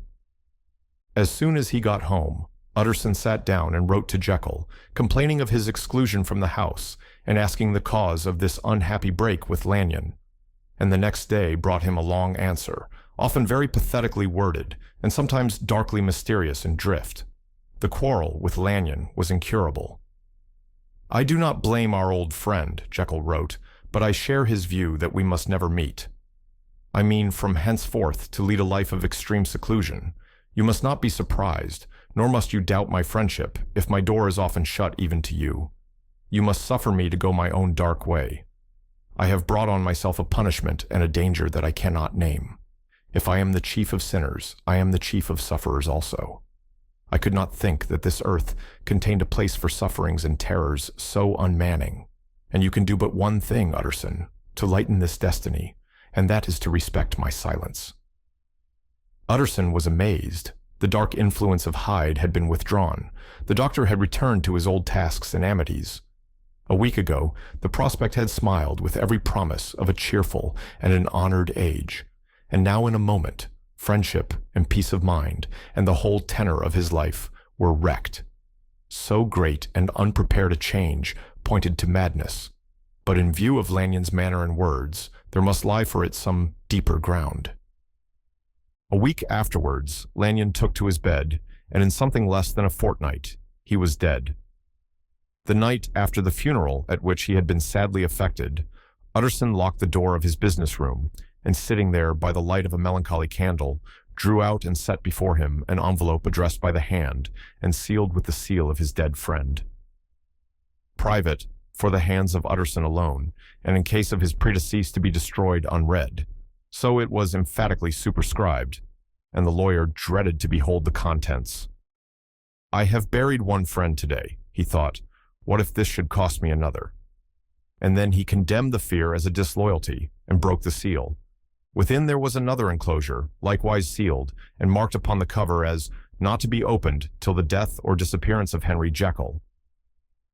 As soon as he got home, Utterson sat down and wrote to Jekyll, complaining of his exclusion from the house and asking the cause of this unhappy break with Lanyon. And the next day brought him a long answer, often very pathetically worded, and sometimes darkly mysterious in drift. The quarrel with Lanyon was incurable. "I do not blame our old friend," Jekyll wrote, "but I share his view that we must never meet. I mean from henceforth to lead a life of extreme seclusion. You must not be surprised, nor must you doubt my friendship, if my door is often shut even to you. You must suffer me to go my own dark way. I have brought on myself a punishment and a danger that I cannot name. If I am the chief of sinners, I am the chief of sufferers also. I could not think that this earth contained a place for sufferings and terrors so unmanning. And you can do but one thing, Utterson, to lighten this destiny, and that is to respect my silence." Utterson was amazed. The dark influence of Hyde had been withdrawn. The doctor had returned to his old tasks and amities. A week ago, the prospect had smiled with every promise of a cheerful and an honored age, and now in a moment, friendship and peace of mind and the whole tenor of his life were wrecked. So great and unprepared a change pointed to madness, but in view of Lanyon's manner and words, there must lie for it some deeper ground. A week afterwards, Lanyon took to his bed, and in something less than a fortnight, he was dead. The night after the funeral at which he had been sadly affected, Utterson locked the door of his business room, and sitting there by the light of a melancholy candle, drew out and set before him an envelope addressed by the hand and sealed with the seal of his dead friend. Private, for the hands of Utterson alone, and in case of his predecease to be destroyed unread. So it was emphatically superscribed, and the lawyer dreaded to behold the contents. "I have buried one friend today," he thought. "What if this should cost me another?" And then he condemned the fear as a disloyalty and broke the seal. Within there was another enclosure, likewise sealed, and marked upon the cover as not to be opened till the death or disappearance of Henry Jekyll.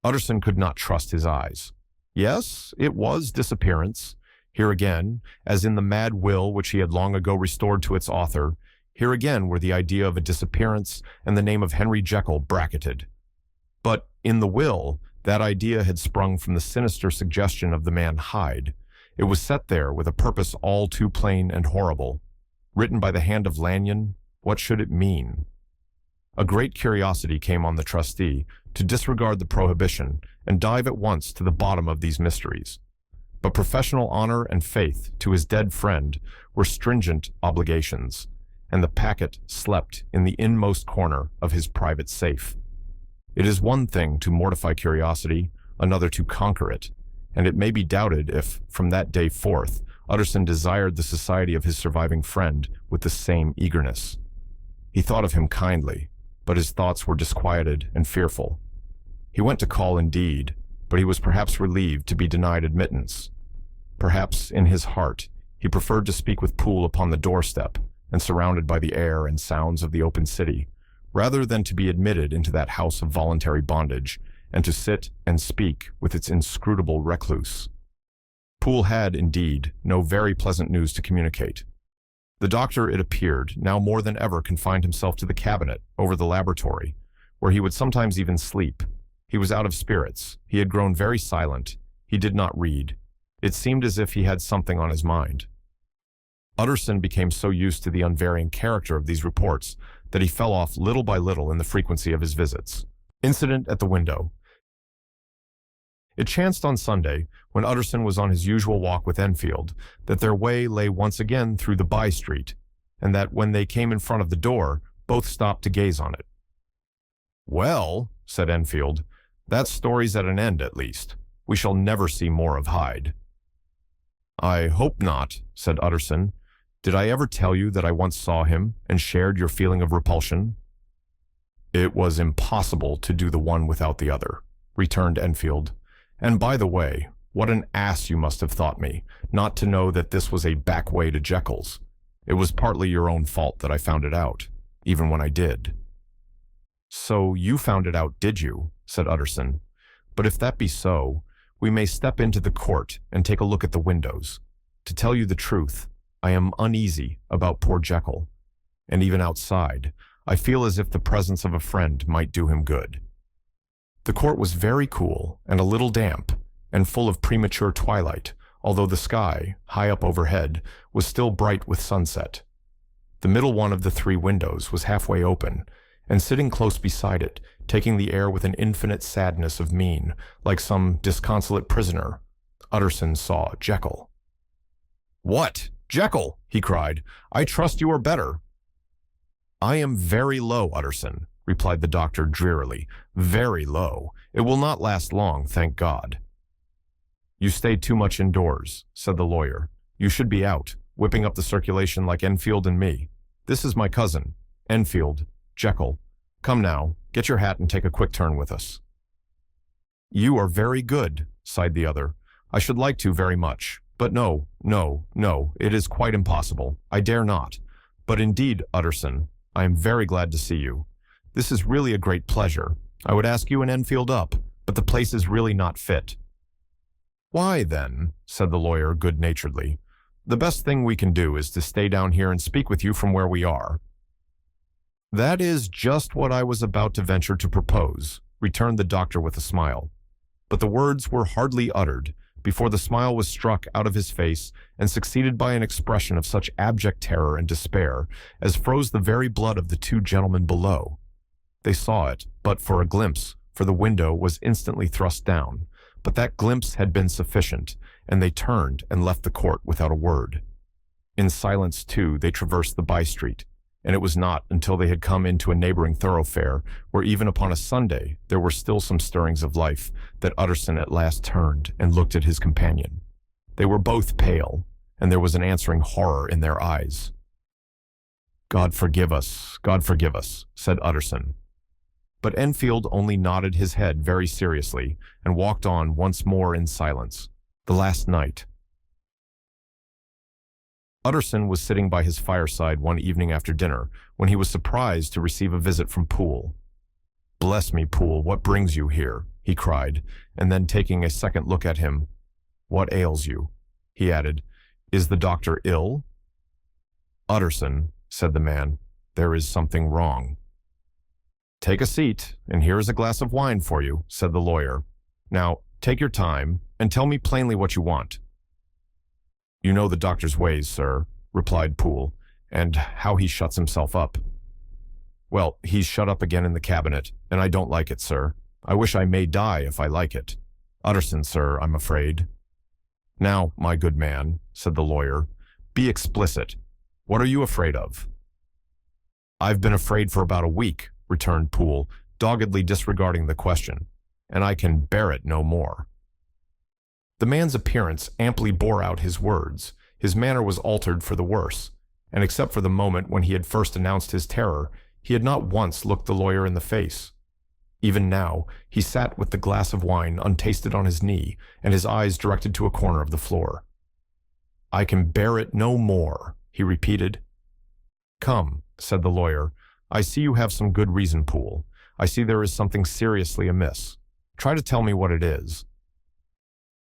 Utterson could not trust his eyes. Yes, it was disappearance. Here again, as in the mad will which he had long ago restored to its author, Here again were the idea of a disappearance and the name of Henry Jekyll bracketed. But in the will, that idea had sprung from the sinister suggestion of the man Hyde. It was set there with a purpose all too plain and horrible. Written by the hand of Lanyon, what should it mean? A great curiosity came on the trustee to disregard the prohibition and dive at once to the bottom of these mysteries. But professional honor and faith to his dead friend were stringent obligations, and the packet slept in the inmost corner of his private safe. It is one thing to mortify curiosity, another to conquer it, and it may be doubted if, from that day forth, Utterson desired the society of his surviving friend with the same eagerness. He thought of him kindly, but his thoughts were disquieted and fearful. He went to call indeed, but he was perhaps relieved to be denied admittance. Perhaps, in his heart, he preferred to speak with Poole upon the doorstep and surrounded by the air and sounds of the open city, rather than to be admitted into that house of voluntary bondage and to sit and speak with its inscrutable recluse. Poole had, indeed, no very pleasant news to communicate. The doctor, it appeared, now more than ever confined himself to the cabinet over the laboratory, where he would sometimes even sleep. He was out of spirits. He had grown very silent. He did not read. It seemed as if he had something on his mind. Utterson became so used to the unvarying character of these reports that he fell off little by little in the frequency of his visits. Incident at the window. It chanced on Sunday, when Utterson was on his usual walk with Enfield, that their way lay once again through the by-street, and that when they came in front of the door, both stopped to gaze on it. "Well," said Enfield, "that story's at an end at least. We shall never see more of Hyde." "I hope not," said Utterson. "Did I ever tell you that I once saw him and shared your feeling of repulsion?" "It was impossible to do the one without the other," returned Enfield. "And by the way, what an ass you must have thought me, not to know that this was a back way to Jekyll's. It was partly your own fault that I found it out, even when I did." "So you found it out, did you?" said Utterson. "But if that be so, we may step into the court and take a look at the windows. To tell you the truth, I am uneasy about poor Jekyll, and even outside, I feel as if the presence of a friend might do him good." The court was very cool and a little damp, and full of premature twilight, although the sky, high up overhead, was still bright with sunset. The middle one of the three windows was halfway open, and sitting close beside it, taking the air with an infinite sadness of mien, like some disconsolate prisoner, Utterson saw Jekyll. "What, Jekyll?" he cried. "I trust you are better." "I am very low, Utterson," replied the doctor drearily. "Very low. It will not last long, thank God." "You stayed too much indoors," said the lawyer. "You should be out, whipping up the circulation like Enfield and me. This is my cousin, Enfield, Jekyll. Come now, get your hat and take a quick turn with us." "You are very good," sighed the other. "I should like to very much, but no, it is quite impossible. I dare not. But indeed, Utterson, I am very glad to see you. This is really a great pleasure. I would ask you and Enfield up, but the place is really not fit." "Why, then," said the lawyer good-naturedly, "the best thing we can do is to stay down here and speak with you from where we are." "That is just what I was about to venture to propose," returned the doctor with a smile. But the words were hardly uttered before the smile was struck out of his face and succeeded by an expression of such abject terror and despair as froze the very blood of the two gentlemen below. They saw it but for a glimpse, for the window was instantly thrust down, but that glimpse had been sufficient, and they turned and left the court without a word. In silence, too, they traversed the by-street, and it was not until they had come into a neighboring thoroughfare, where even upon a Sunday there were still some stirrings of life, that Utterson at last turned and looked at his companion. They were both pale, and there was an answering horror in their eyes. God forgive us," said Utterson. But Enfield only nodded his head very seriously and walked on once more in silence. The last night. Utterson was sitting by his fireside one evening after dinner when he was surprised to receive a visit from Poole. "Bless me, Poole, what brings you here?" he cried, and then taking a second look at him, "What ails you?" he added. "Is the doctor ill?" "Utterson," said the man, There is something wrong. Take a seat, and here is a glass of wine for you, said the lawyer. Now, take your time, and tell me plainly what you want. You know the doctor's ways, sir, replied Poole, and how he shuts himself up. Well, he's shut up again in the cabinet, and I don't like it, sir. I wish I may die if I like it. Utterson, sir, I'm afraid. Now, my good man, said the lawyer, be explicit. What are you afraid of? I've been afraid for about a week, returned Poole, doggedly disregarding the question, and I can bear it no more. The man's appearance amply bore out his words. His manner was altered for the worse, and except for the moment when he had first announced his terror, he had not once looked the lawyer in the face. Even now, he sat with the glass of wine untasted on his knee, and his eyes directed to a corner of the floor. I can bear it no more, he repeated. Come, said the lawyer, I see you have some good reason, Poole. I see there is something seriously amiss. Try to tell me what it is.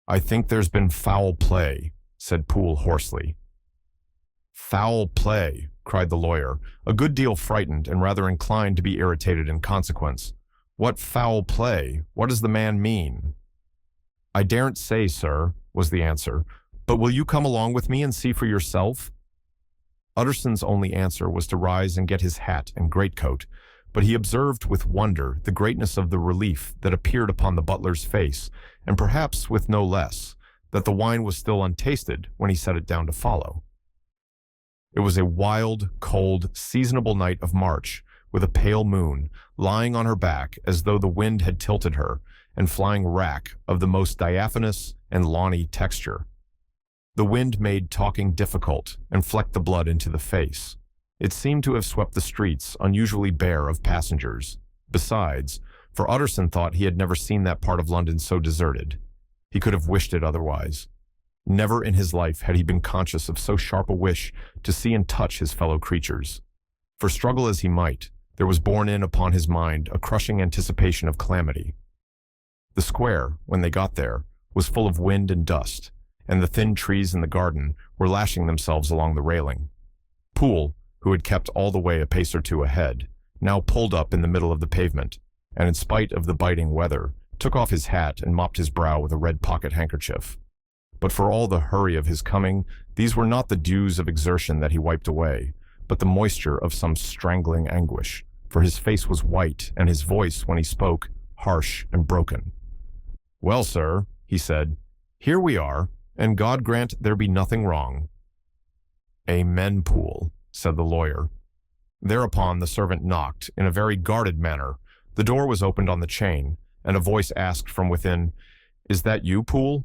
I think there's been foul play, said Poole hoarsely. Foul play, cried the lawyer, a good deal frightened and rather inclined to be irritated in consequence. What foul play? What does the man mean? I daren't say, sir, was the answer, but will you come along with me and see for yourself? Utterson's only answer was to rise and get his hat and greatcoat, but he observed with wonder the greatness of the relief that appeared upon the butler's face, and perhaps with no less, that the wine was still untasted when he set it down to follow. It was a wild, cold, seasonable night of March, with a pale moon, lying on her back as though the wind had tilted her, and flying wrack of the most diaphanous and lawny texture. The wind made talking difficult and flecked the blood into the face. It seemed to have swept the streets unusually bare of passengers. Besides, for Utterson thought he had never seen that part of London so deserted. He could have wished it otherwise. Never in his life had he been conscious of so sharp a wish to see and touch his fellow creatures. For struggle as he might, there was borne in upon his mind a crushing anticipation of calamity. The square, when they got there, was full of wind and dust, and the thin trees in the garden were lashing themselves along the railing. Poole, who had kept all the way a pace or two ahead, now pulled up in the middle of the pavement, and in spite of the biting weather, took off his hat and mopped his brow with a red pocket handkerchief. But for all the hurry of his coming, these were not the dews of exertion that he wiped away, but the moisture of some strangling anguish, for his face was white, and his voice, when he spoke, harsh and broken. Well, sir, he said, here we are, and God grant there be nothing wrong. Amen, Poole, said the lawyer. Thereupon the servant knocked in a very guarded manner. The door was opened on the chain, and a voice asked from within, Is that you, Poole?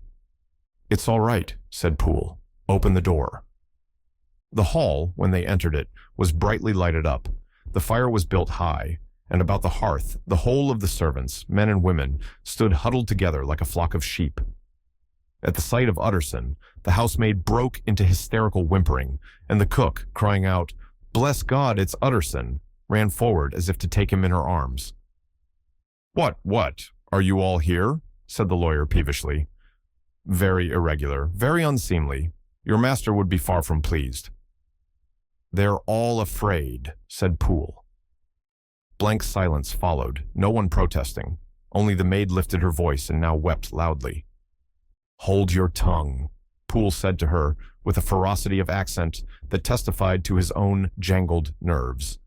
It's all right, said Poole. Open the door. The hall, when they entered it, was brightly lighted up. The fire was built high, and about the hearth the whole of the servants, men and women, stood huddled together like a flock of sheep. At the sight of Utterson, the housemaid broke into hysterical whimpering, and the cook, crying out, Bless God, it's Utterson, ran forward as if to take him in her arms. What, are you all here? Said the lawyer peevishly. Very irregular, very unseemly. Your master would be far from pleased. They're all afraid, said Poole. Blank silence followed, no one protesting. Only the maid lifted her voice and now wept loudly. Hold your tongue, Poole said to her with a ferocity of accent that testified to his own jangled nerves.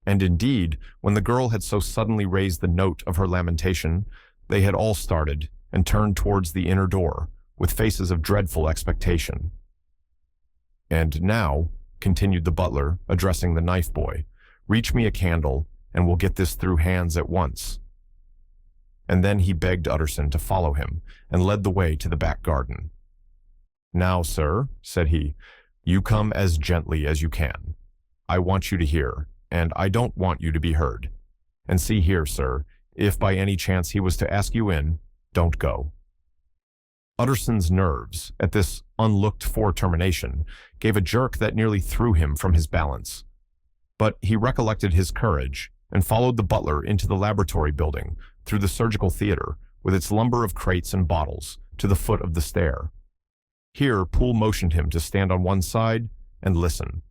And indeed, when the girl had so suddenly raised the note of her lamentation, they had all started and turned towards the inner door with faces of dreadful expectation. And now, continued the butler, addressing the knife boy, reach me a candle, and we'll get this through hands at once. And then he begged Utterson to follow him, and led the way to the back garden. Now, sir, said he, you come as gently as you can. I want you to hear, and I don't want you to be heard. And see here, sir, if by any chance he was to ask you in, don't go. Utterson's nerves, at this unlooked-for termination, gave a jerk that nearly threw him from his balance. But he recollected his courage, and followed the butler into the laboratory building, through the surgical theater, with its lumber of crates and bottles, to the foot of the stair. Here Poole motioned him to stand on one side and listen,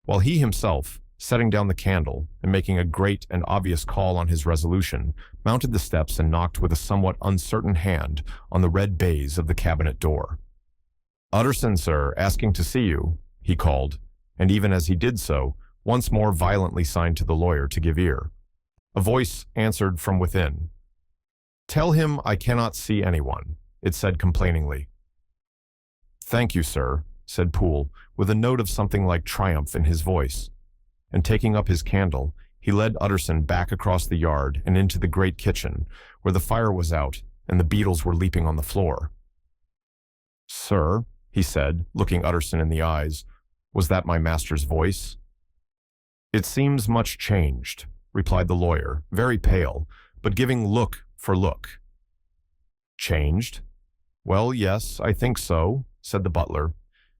while he himself, setting down the candle and making a great and obvious call on his resolution, mounted the steps and knocked with a somewhat uncertain hand on the red baize of the cabinet door. "Utterson, sir, asking to see you," he called, and even as he did so, once more violently signed to the lawyer to give ear. A voice answered from within. "Tell him I cannot see anyone," it said complainingly. "Thank you, sir," said Poole, with a note of something like triumph in his voice. And taking up his candle, he led Utterson back across the yard and into the great kitchen, where the fire was out and the beetles were leaping on the floor. "Sir," he said, looking Utterson in the eyes, "was that my master's voice?" "It seems much changed," replied the lawyer, very pale, but giving look for look. "Changed? Well, yes, I think so," said the butler.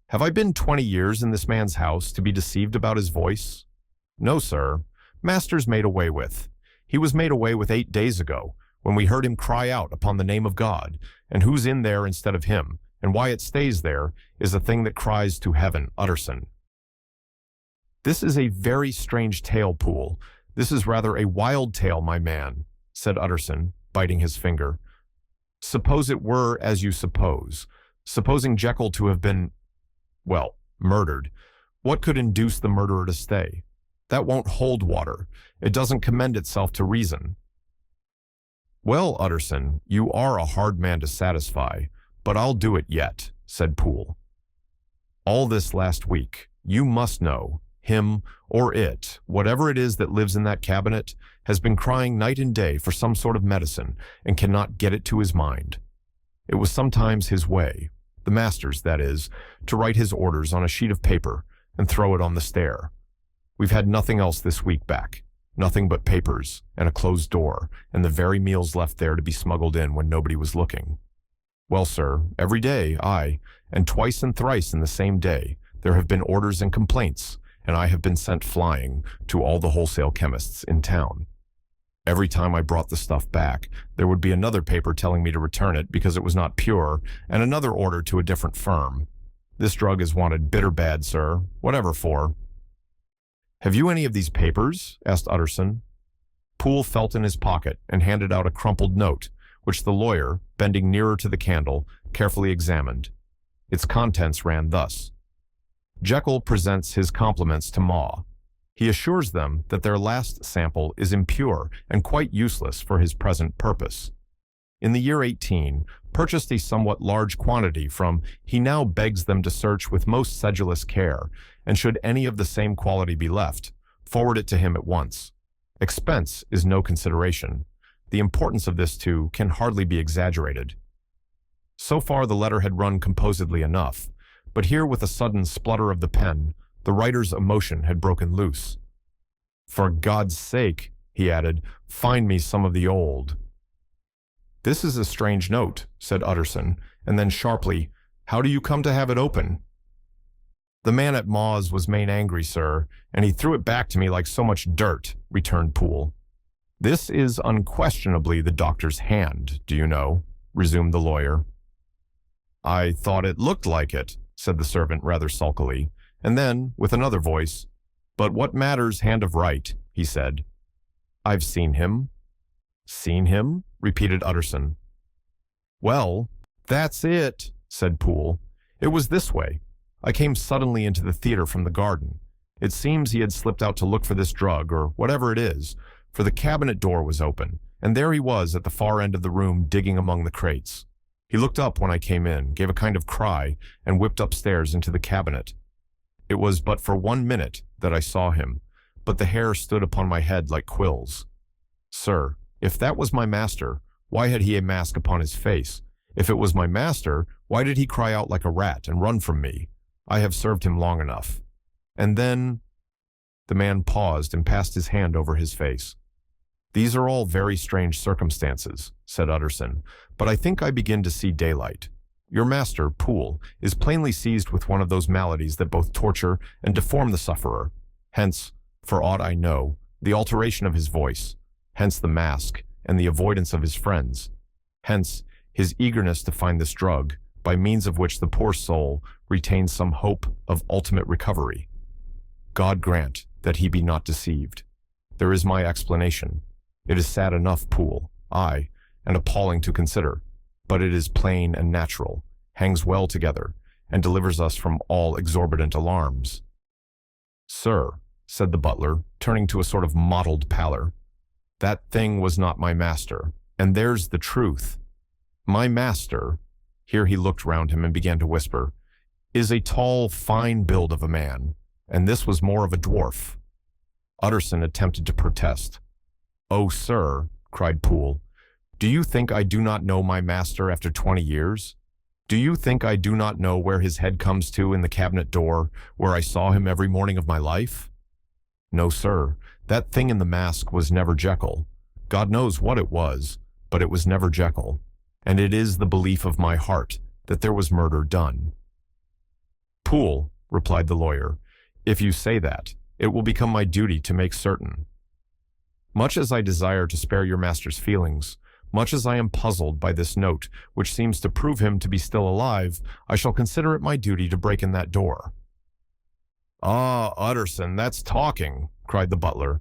"Have I been 20 years in this man's house to be deceived about his voice? No, sir. Master's made away with. He was made away with 8 days ago, when we heard him cry out upon the name of God, and who's in there instead of him, and why it stays there, is a thing that cries to heaven, Utterson." "This is a very strange tale, Poole. This is rather a wild tale, my man," said Utterson, biting his finger. "Suppose it were as you suppose. Supposing Jekyll to have been, well, murdered. What could induce the murderer to stay? That won't hold water. It doesn't commend itself to reason." "Well, Utterson, you are a hard man to satisfy, but I'll do it yet," said Poole. "All this last week, you must know, him or it, whatever it is that lives in that cabinet, has been crying night and day for some sort of medicine and cannot get it to his mind. It was sometimes his way, the master's that is, to write his orders on a sheet of paper and throw it on the stair. We've had nothing else this week back, nothing but papers and a closed door and the very meals left there to be smuggled in when nobody was looking. Well, sir, every day, aye, and twice and thrice in the same day, there have been orders and complaints, and I have been sent flying to all the wholesale chemists in town. Every time I brought the stuff back, there would be another paper telling me to return it because it was not pure, and another order to a different firm. This drug is wanted bitter bad, sir, whatever for." "Have you any of these papers?" asked Utterson. Poole felt in his pocket and handed out a crumpled note, which the lawyer, bending nearer to the candle, carefully examined. Its contents ran thus. "Jekyll presents his compliments to Ma. He assures them that their last sample is impure and quite useless for his present purpose. In the year 18, purchased a somewhat large quantity from, he now begs them to search with most sedulous care, and should any of the same quality be left, forward it to him at once. Expense is no consideration. The importance of this, too, can hardly be exaggerated." So far the letter had run composedly enough, but here with a sudden splutter of the pen, the writer's emotion had broken loose. "For God's sake," he added, "find me some of the old." "This is a strange note," said Utterson, and then sharply, "How do you come to have it open?" "The man at Ma's was main angry, sir, and he threw it back to me like so much dirt," returned Poole. "This is unquestionably the doctor's hand, do you know?" resumed the lawyer. "I thought it looked like it," said the servant rather sulkily, and then, with another voice, "But what matters hand of right?" he said. "I've seen him." "Seen him?" repeated Utterson. "Well, that's it," said Poole. "It was this way. I came suddenly into the theater from the garden. It seems he had slipped out to look for this drug, or whatever it is, for the cabinet door was open, and there he was at the far end of the room digging among the crates. He looked up when I came in, gave a kind of cry, and whipped upstairs into the cabinet. It was but for 1 minute that I saw him, but the hair stood upon my head like quills. Sir, if that was my master, why had he a mask upon his face? If it was my master, why did he cry out like a rat and run from me? I have served him long enough. And then—" The man paused and passed his hand over his face. "These are all very strange circumstances," said Utterson, "but I think I begin to see daylight. Your master, Poole, is plainly seized with one of those maladies that both torture and deform the sufferer. Hence, for aught I know, the alteration of his voice. Hence the mask and the avoidance of his friends. Hence his eagerness to find this drug, by means of which the poor soul retains some hope of ultimate recovery. God grant that he be not deceived. There is my explanation. It is sad enough, Poole, aye, and appalling to consider, but it is plain and natural, hangs well together, and delivers us from all exorbitant alarms. Sir, said the butler, turning to a sort of mottled pallor, that thing was not my master, and there's the truth. My master, here he looked round him and began to whisper, is a tall, fine build of a man, and this was more of a dwarf. Utterson attempted to protest. Oh, sir, cried Poole, do you think I do not know my master after 20 years? Do you think I do not know where his head comes to in the cabinet door, where I saw him every morning of my life? No, sir, that thing in the mask was never Jekyll. God knows what it was, but it was never Jekyll, and it is the belief of my heart that there was murder done. Poole, replied the lawyer, if you say that, it will become my duty to make certain. Much as I desire to spare your master's feelings, much as I am puzzled by this note, which seems to prove him to be still alive, I shall consider it my duty to break in that door. Ah, Utterson, that's talking, cried the butler.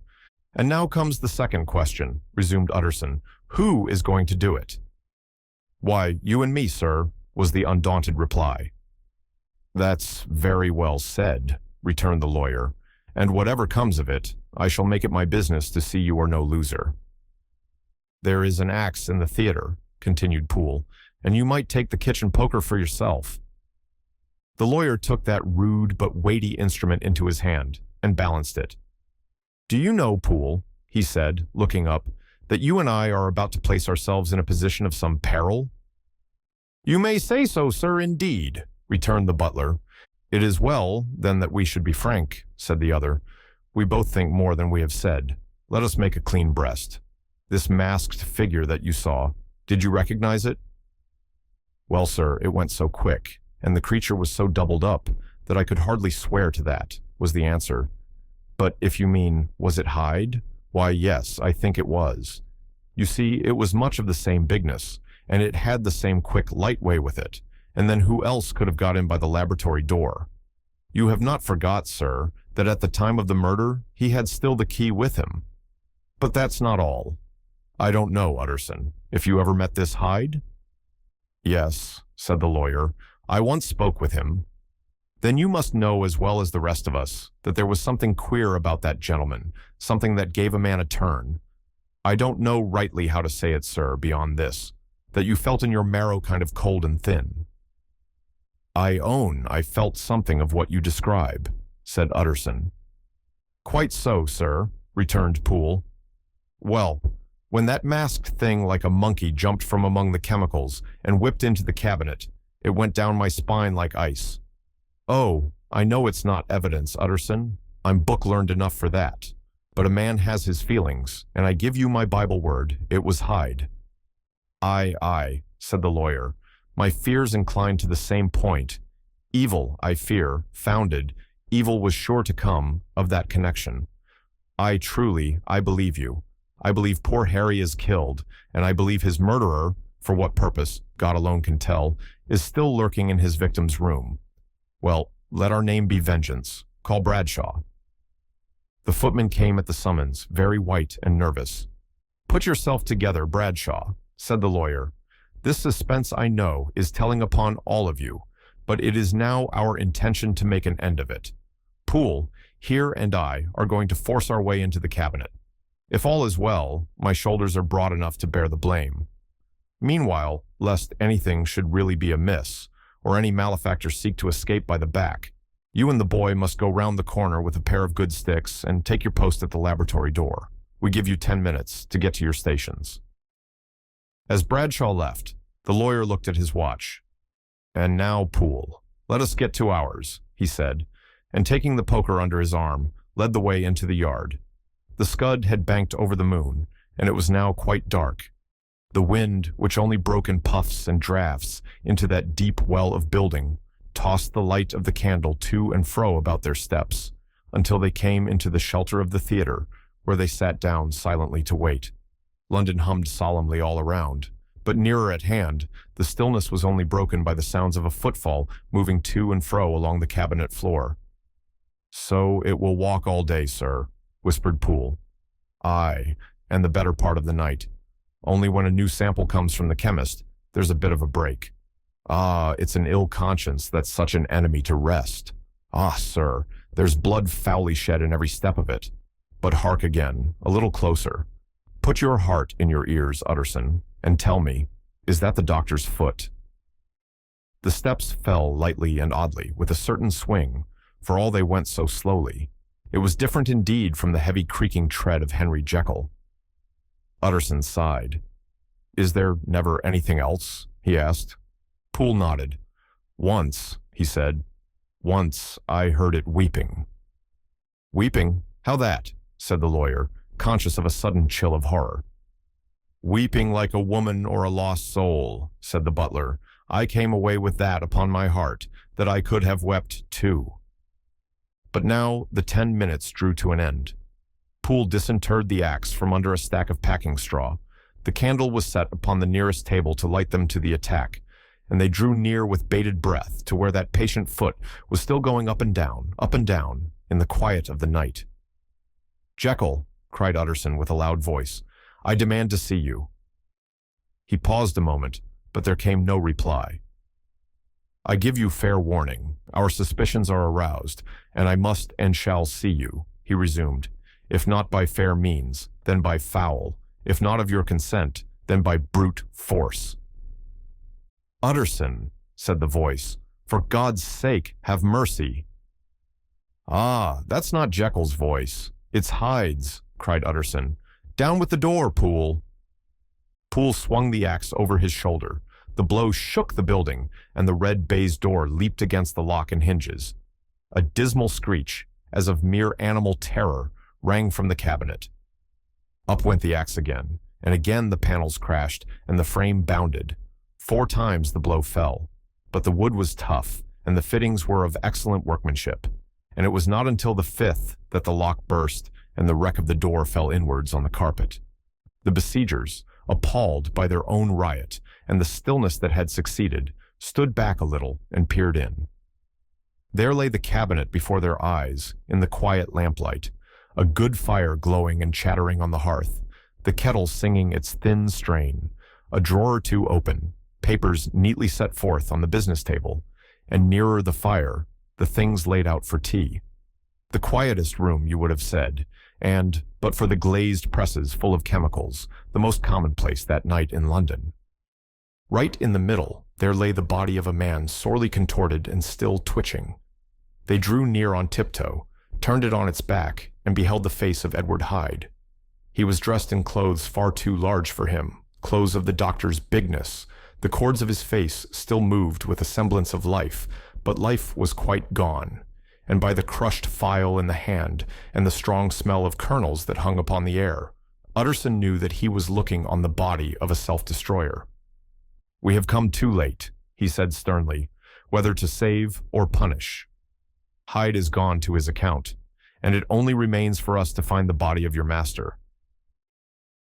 And now comes the second question, resumed Utterson. Who is going to do it? Why, you and me, sir, was the undaunted reply. That's very well said, returned the lawyer, and whatever comes of it, I shall make it my business to see you are no loser. There is an axe in the theater, continued Poole, and you might take the kitchen poker for yourself. The lawyer took that rude but weighty instrument into his hand and balanced it. Do you know, Poole, he said, looking up, that you and I are about to place ourselves in a position of some peril? You may say so, sir, indeed, returned the butler. It is well, then, that we should be frank, said the other. We both think more than we have said. Let us make a clean breast. This masked figure that you saw, did you recognize it? Well, sir, it went so quick, and the creature was so doubled up, that I could hardly swear to that, was the answer. But if you mean, was it Hyde? Why, yes, I think it was. You see, it was much of the same bigness, and it had the same quick, light way with it, and then who else could have got in by the laboratory door? You have not forgot, sir, that at the time of the murder, he had still the key with him. But that's not all. I don't know, Utterson, if you ever met this Hyde? Yes, said the lawyer. I once spoke with him. Then you must know as well as the rest of us that there was something queer about that gentleman, something that gave a man a turn. I don't know rightly how to say it, sir, beyond this, that you felt in your marrow kind of cold and thin. I own I felt something of what you describe, said Utterson. Quite so, sir, returned Poole. Well, when that masked thing like a monkey jumped from among the chemicals and whipped into the cabinet, it went down my spine like ice. Oh, I know it's not evidence, Utterson. I'm book-learned enough for that. But a man has his feelings, and I give you my Bible word, it was Hyde. Aye, said the lawyer. My fears incline to the same point. Evil, I fear, founded, evil was sure to come of that connection. I believe you. I believe poor Harry is killed, and I believe his murderer, for what purpose, God alone can tell, is still lurking in his victim's room. Well, let our name be Vengeance. Call Bradshaw. The footman came at the summons, very white and nervous. Put yourself together, Bradshaw, said the lawyer. This suspense, I know, is telling upon all of you, but it is now our intention to make an end of it. Poole, here and I are going to force our way into the cabinet. If all is well, my shoulders are broad enough to bear the blame. Meanwhile, lest anything should really be amiss, or any malefactor seek to escape by the back, you and the boy must go round the corner with a pair of good sticks and take your post at the laboratory door. We give you 10 minutes to get to your stations. As Bradshaw left, the lawyer looked at his watch. And now, Poole, let us get to ours, he said, and taking the poker under his arm, led the way into the yard. The scud had banked over the moon, and it was now quite dark. The wind, which only broke in puffs and drafts into that deep well of building, tossed the light of the candle to and fro about their steps, until they came into the shelter of the theater, where they sat down silently to wait. London hummed solemnly all around, but nearer at hand, the stillness was only broken by the sounds of a footfall moving to and fro along the cabinet floor. "So it will walk all day, sir," whispered Poole. "Aye, and the better part of the night. Only when a new sample comes from the chemist, there's a bit of a break. Ah, it's an ill conscience that's such an enemy to rest. Ah, sir, there's blood foully shed in every step of it. But hark again, a little closer. Put your heart in your ears, Utterson, and tell me, is that the doctor's foot?" The steps fell lightly and oddly, with a certain swing, for all they went so slowly. It was different indeed from the heavy creaking tread of Henry Jekyll. Utterson sighed. "Is there never anything else?" he asked. Poole nodded. "Once," he said. "Once I heard it weeping." "Weeping? How that?" said the lawyer, conscious of a sudden chill of horror. "Weeping like a woman or a lost soul," said the butler. "I came away with that upon my heart, that I could have wept too." But now the 10 minutes drew to an end. Poole disinterred the axe from under a stack of packing straw. The candle was set upon the nearest table to light them to the attack, and they drew near with bated breath to where that patient foot was still going up and down, in the quiet of the night. "Jekyll," cried Utterson with a loud voice, "I demand to see you." He paused a moment, but there came no reply. "I give you fair warning. Our suspicions are aroused, and I must and shall see you," he resumed. "If not by fair means, then by foul. If not of your consent, then by brute force." "Utterson," said the voice, "for God's sake, have mercy." "Ah, that's not Jekyll's voice. It's Hyde's," cried Utterson. "Down with the door, Poole." Poole swung the axe over his shoulder. The blow shook the building, and the red baize door leaped against the lock and hinges. A dismal screech, as of mere animal terror, rang from the cabinet. Up went the axe again, and again the panels crashed, and the frame bounded. 4 times the blow fell, but the wood was tough, and the fittings were of excellent workmanship, and it was not until the 5th that the lock burst, and the wreck of the door fell inwards on the carpet. The besiegers, appalled by their own riot, and the stillness that had succeeded, stood back a little and peered in. There lay the cabinet before their eyes, in the quiet lamplight, a good fire glowing and chattering on the hearth, the kettle singing its thin strain, a drawer or two open, papers neatly set forth on the business table, and nearer the fire, the things laid out for tea. The quietest room, you would have said, and, but for the glazed presses full of chemicals, the most commonplace that night in London. Right in the middle, there lay the body of a man sorely contorted and still twitching. They drew near on tiptoe, turned it on its back, and beheld the face of Edward Hyde. He was dressed in clothes far too large for him, clothes of the doctor's bigness. The cords of his face still moved with a semblance of life, but life was quite gone, and by the crushed phial in the hand and the strong smell of kernels that hung upon the air, Utterson knew that he was looking on the body of a self-destroyer. "We have come too late," he said sternly, "whether to save or punish. Hyde is gone to his account, and it only remains for us to find the body of your master."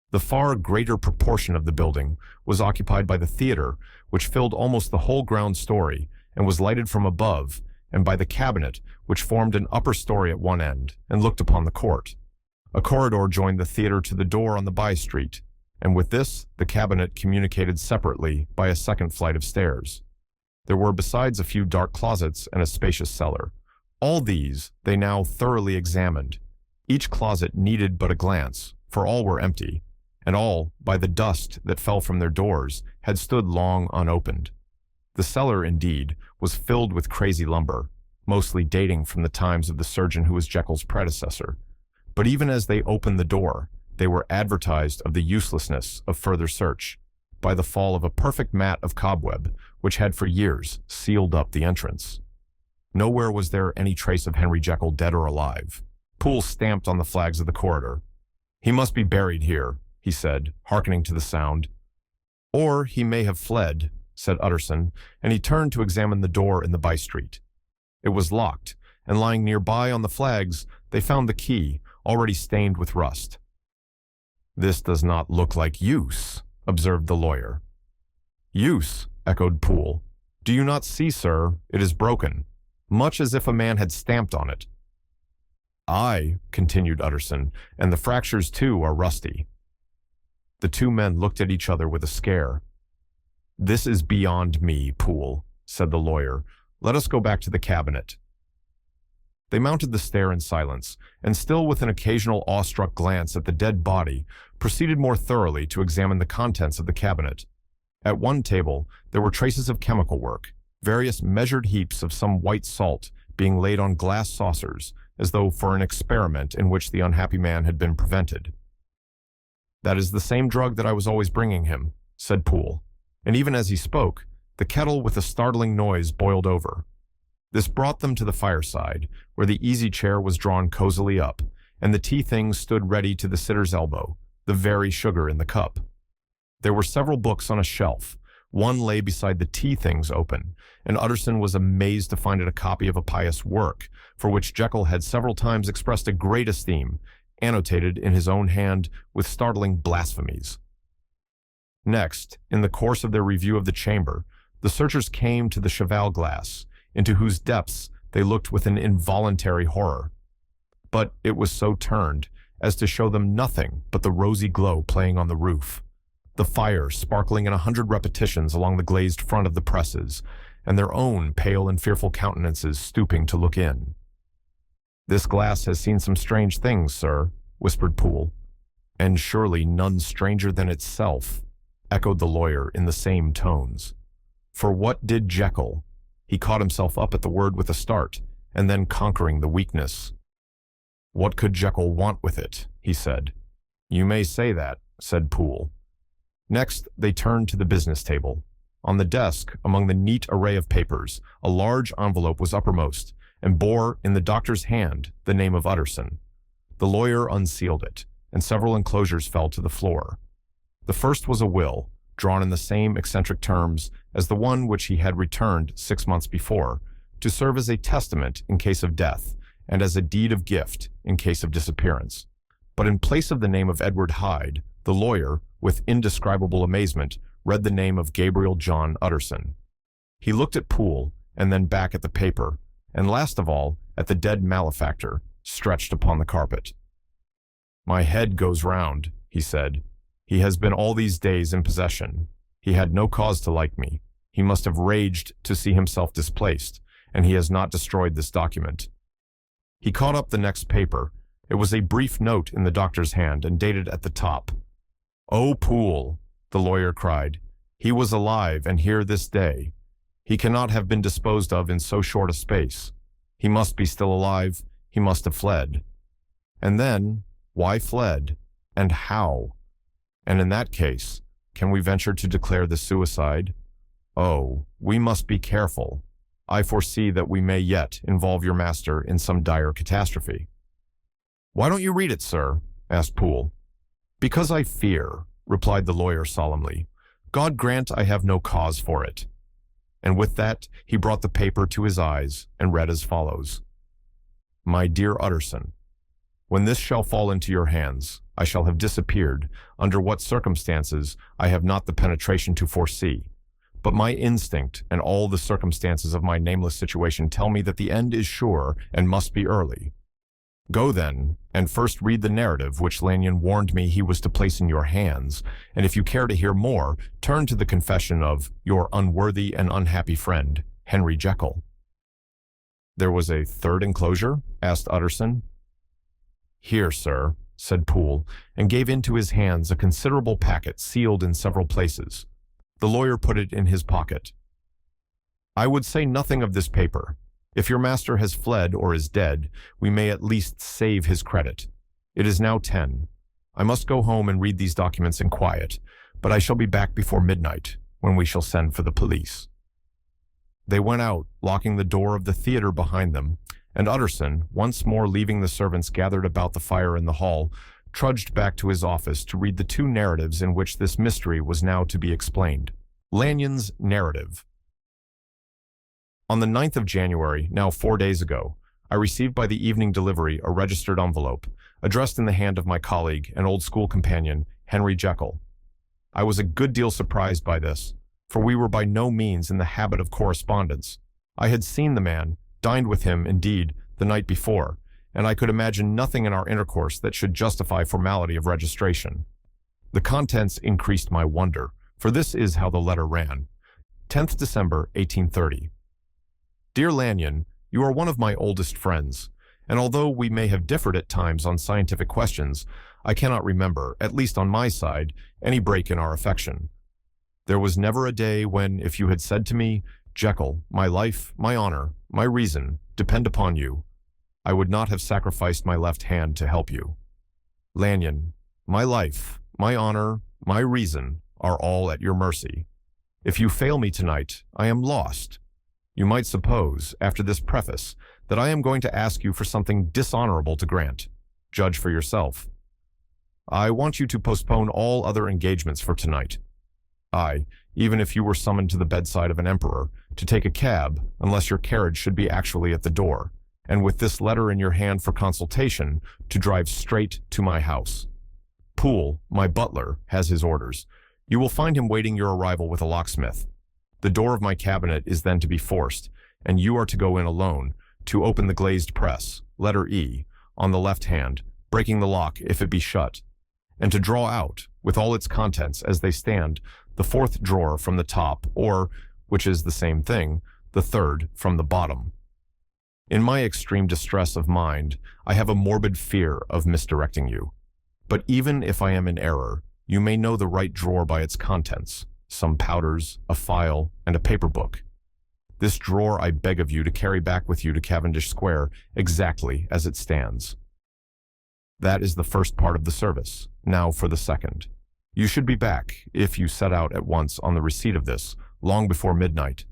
The far greater proportion of the building was occupied by the theater, which filled almost the whole ground story and was lighted from above, and by the cabinet, which formed an upper story at one end and looked upon the court. A corridor joined the theater to the door on the by-street, and with this the cabinet communicated separately by a second flight of stairs. There were besides a few dark closets and a spacious cellar. All these they now thoroughly examined. Each closet needed but a glance, for all were empty, and all, by the dust that fell from their doors, had stood long unopened. The cellar, indeed, was filled with crazy lumber, mostly dating from the times of the surgeon who was Jekyll's predecessor. But even as they opened the door, they were advertised of the uselessness of further search by the fall of a perfect mat of cobweb, which had for years sealed up the entrance. Nowhere was there any trace of Henry Jekyll, dead or alive. Poole stamped on the flags of the corridor. "He must be buried here," he said, hearkening to the sound. "Or he may have fled," said Utterson, and he turned to examine the door in the by-street. It was locked, and lying nearby on the flags, they found the key, already stained with rust. "This does not look like use," observed the lawyer. "Use," echoed Poole. "Do you not see, sir, it is broken, much as if a man had stamped on it." "Aye," continued Utterson, "and the fractures too are rusty." The two men looked at each other with a scare. "This is beyond me, Poole," said the lawyer. "Let us go back to the cabinet." They mounted the stair in silence, and still with an occasional awestruck glance at the dead body, proceeded more thoroughly to examine the contents of the cabinet. At one table, there were traces of chemical work, various measured heaps of some white salt being laid on glass saucers, as though for an experiment in which the unhappy man had been prevented. "That is the same drug that I was always bringing him," said Poole, and even as he spoke, the kettle with a startling noise boiled over. This brought them to the fireside, where the easy chair was drawn cozily up, and the tea things stood ready to the sitter's elbow, the very sugar in the cup. There were several books on a shelf. One lay beside the tea things open, and Utterson was amazed to find it a copy of a pious work, for which Jekyll had several times expressed a great esteem, annotated in his own hand with startling blasphemies. Next, in the course of their review of the chamber, the searchers came to the cheval glass, into whose depths they looked with an involuntary horror. But it was so turned as to show them nothing but the rosy glow playing on the roof, the fire sparkling in 100 repetitions along the glazed front of the presses, and their own pale and fearful countenances stooping to look in. "This glass has seen some strange things, sir," whispered Poole. "And surely none stranger than itself," echoed the lawyer in the same tones. "For what did Jekyll—" He caught himself up at the word with a start, and then conquering the weakness. "What could Jekyll want with it?" he said. "You may say that," said Poole. Next, they turned to the business table. On the desk, among the neat array of papers, a large envelope was uppermost, and bore, in the doctor's hand, the name of Utterson. The lawyer unsealed it, and several enclosures fell to the floor. The first was a will, drawn in the same eccentric terms as the one which he had returned 6 months before, to serve as a testament in case of death, and as a deed of gift in case of disappearance. But in place of the name of Edward Hyde, the lawyer, with indescribable amazement, read the name of Gabriel John Utterson. He looked at Poole, and then back at the paper, and last of all at the dead malefactor, stretched upon the carpet. "My head goes round," he said. "He has been all these days in possession. He had no cause to like me. He must have raged to see himself displaced, and he has not destroyed this document." He caught up the next paper. It was a brief note in the doctor's hand and dated at the top. "Oh, Poole," the lawyer cried, "he was alive and here this day. He cannot have been disposed of in so short a space. He must be still alive. He must have fled. And then, why fled? And how? And in that case, can we venture to declare this suicide? Oh, we must be careful. I foresee that we may yet involve your master in some dire catastrophe." "Why don't you read it, sir?" asked Poole. "Because I fear," replied the lawyer solemnly. "God grant I have no cause for it." And with that, he brought the paper to his eyes and read as follows. "My dear Utterson, when this shall fall into your hands, I shall have disappeared, under what circumstances I have not the penetration to foresee. But my instinct and all the circumstances of my nameless situation tell me that the end is sure and must be early. Go then, and first read the narrative which Lanyon warned me he was to place in your hands, and if you care to hear more, turn to the confession of your unworthy and unhappy friend, Henry Jekyll." "There was a third enclosure?" asked Utterson. "Here, sir," said Poole, and gave into his hands a considerable packet sealed in several places. The lawyer put it in his pocket. "I would say nothing of this paper. If your master has fled or is dead, we may at least save his credit. It is now 10. I must go home and read these documents in quiet, but I shall be back before midnight, when we shall send for the police." They went out, locking the door of the theater behind them, and Utterson, once more leaving the servants gathered about the fire in the hall, trudged back to his office to read the 2 narratives in which this mystery was now to be explained. Lanyon's narrative. On the 9th of January, now 4 days ago, I received by the evening delivery a registered envelope, addressed in the hand of my colleague and old school companion, Henry Jekyll. I was a good deal surprised by this, for we were by no means in the habit of correspondence. I had seen the man, dined with him, indeed, the night before, and I could imagine nothing in our intercourse that should justify formality of registration. The contents increased my wonder, for this is how the letter ran. 10th December, 1830. Dear Lanyon, you are one of my oldest friends, and although we may have differed at times on scientific questions, I cannot remember, at least on my side, any break in our affection. There was never a day when, if you had said to me, Jekyll, my life, my honor, my reason, depend upon you, I would not have sacrificed my left hand to help you. Lanyon, my life, my honor, my reason are all at your mercy. If you fail me tonight, I am lost. You might suppose, after this preface, that I am going to ask you for something dishonorable to grant. Judge for yourself. I want you to postpone all other engagements for tonight. Even if you were summoned to the bedside of an emperor, to take a cab, unless your carriage should be actually at the door, and with this letter in your hand for consultation, to drive straight to my house. Poole, my butler, has his orders. You will find him waiting your arrival with a locksmith. The door of my cabinet is then to be forced, and you are to go in alone, to open the glazed press, letter E, on the left hand, breaking the lock if it be shut, and to draw out, with all its contents as they stand, the fourth drawer from the top, or, which is the same thing, the third from the bottom. In my extreme distress of mind, I have a morbid fear of misdirecting you. But even if I am in error, you may know the right drawer by its contents, some powders, a file, and a paper book. This drawer I beg of you to carry back with you to Cavendish Square exactly as it stands. That is the first part of the service. Now for the second. You should be back, if you set out at once on the receipt of this, long before midnight.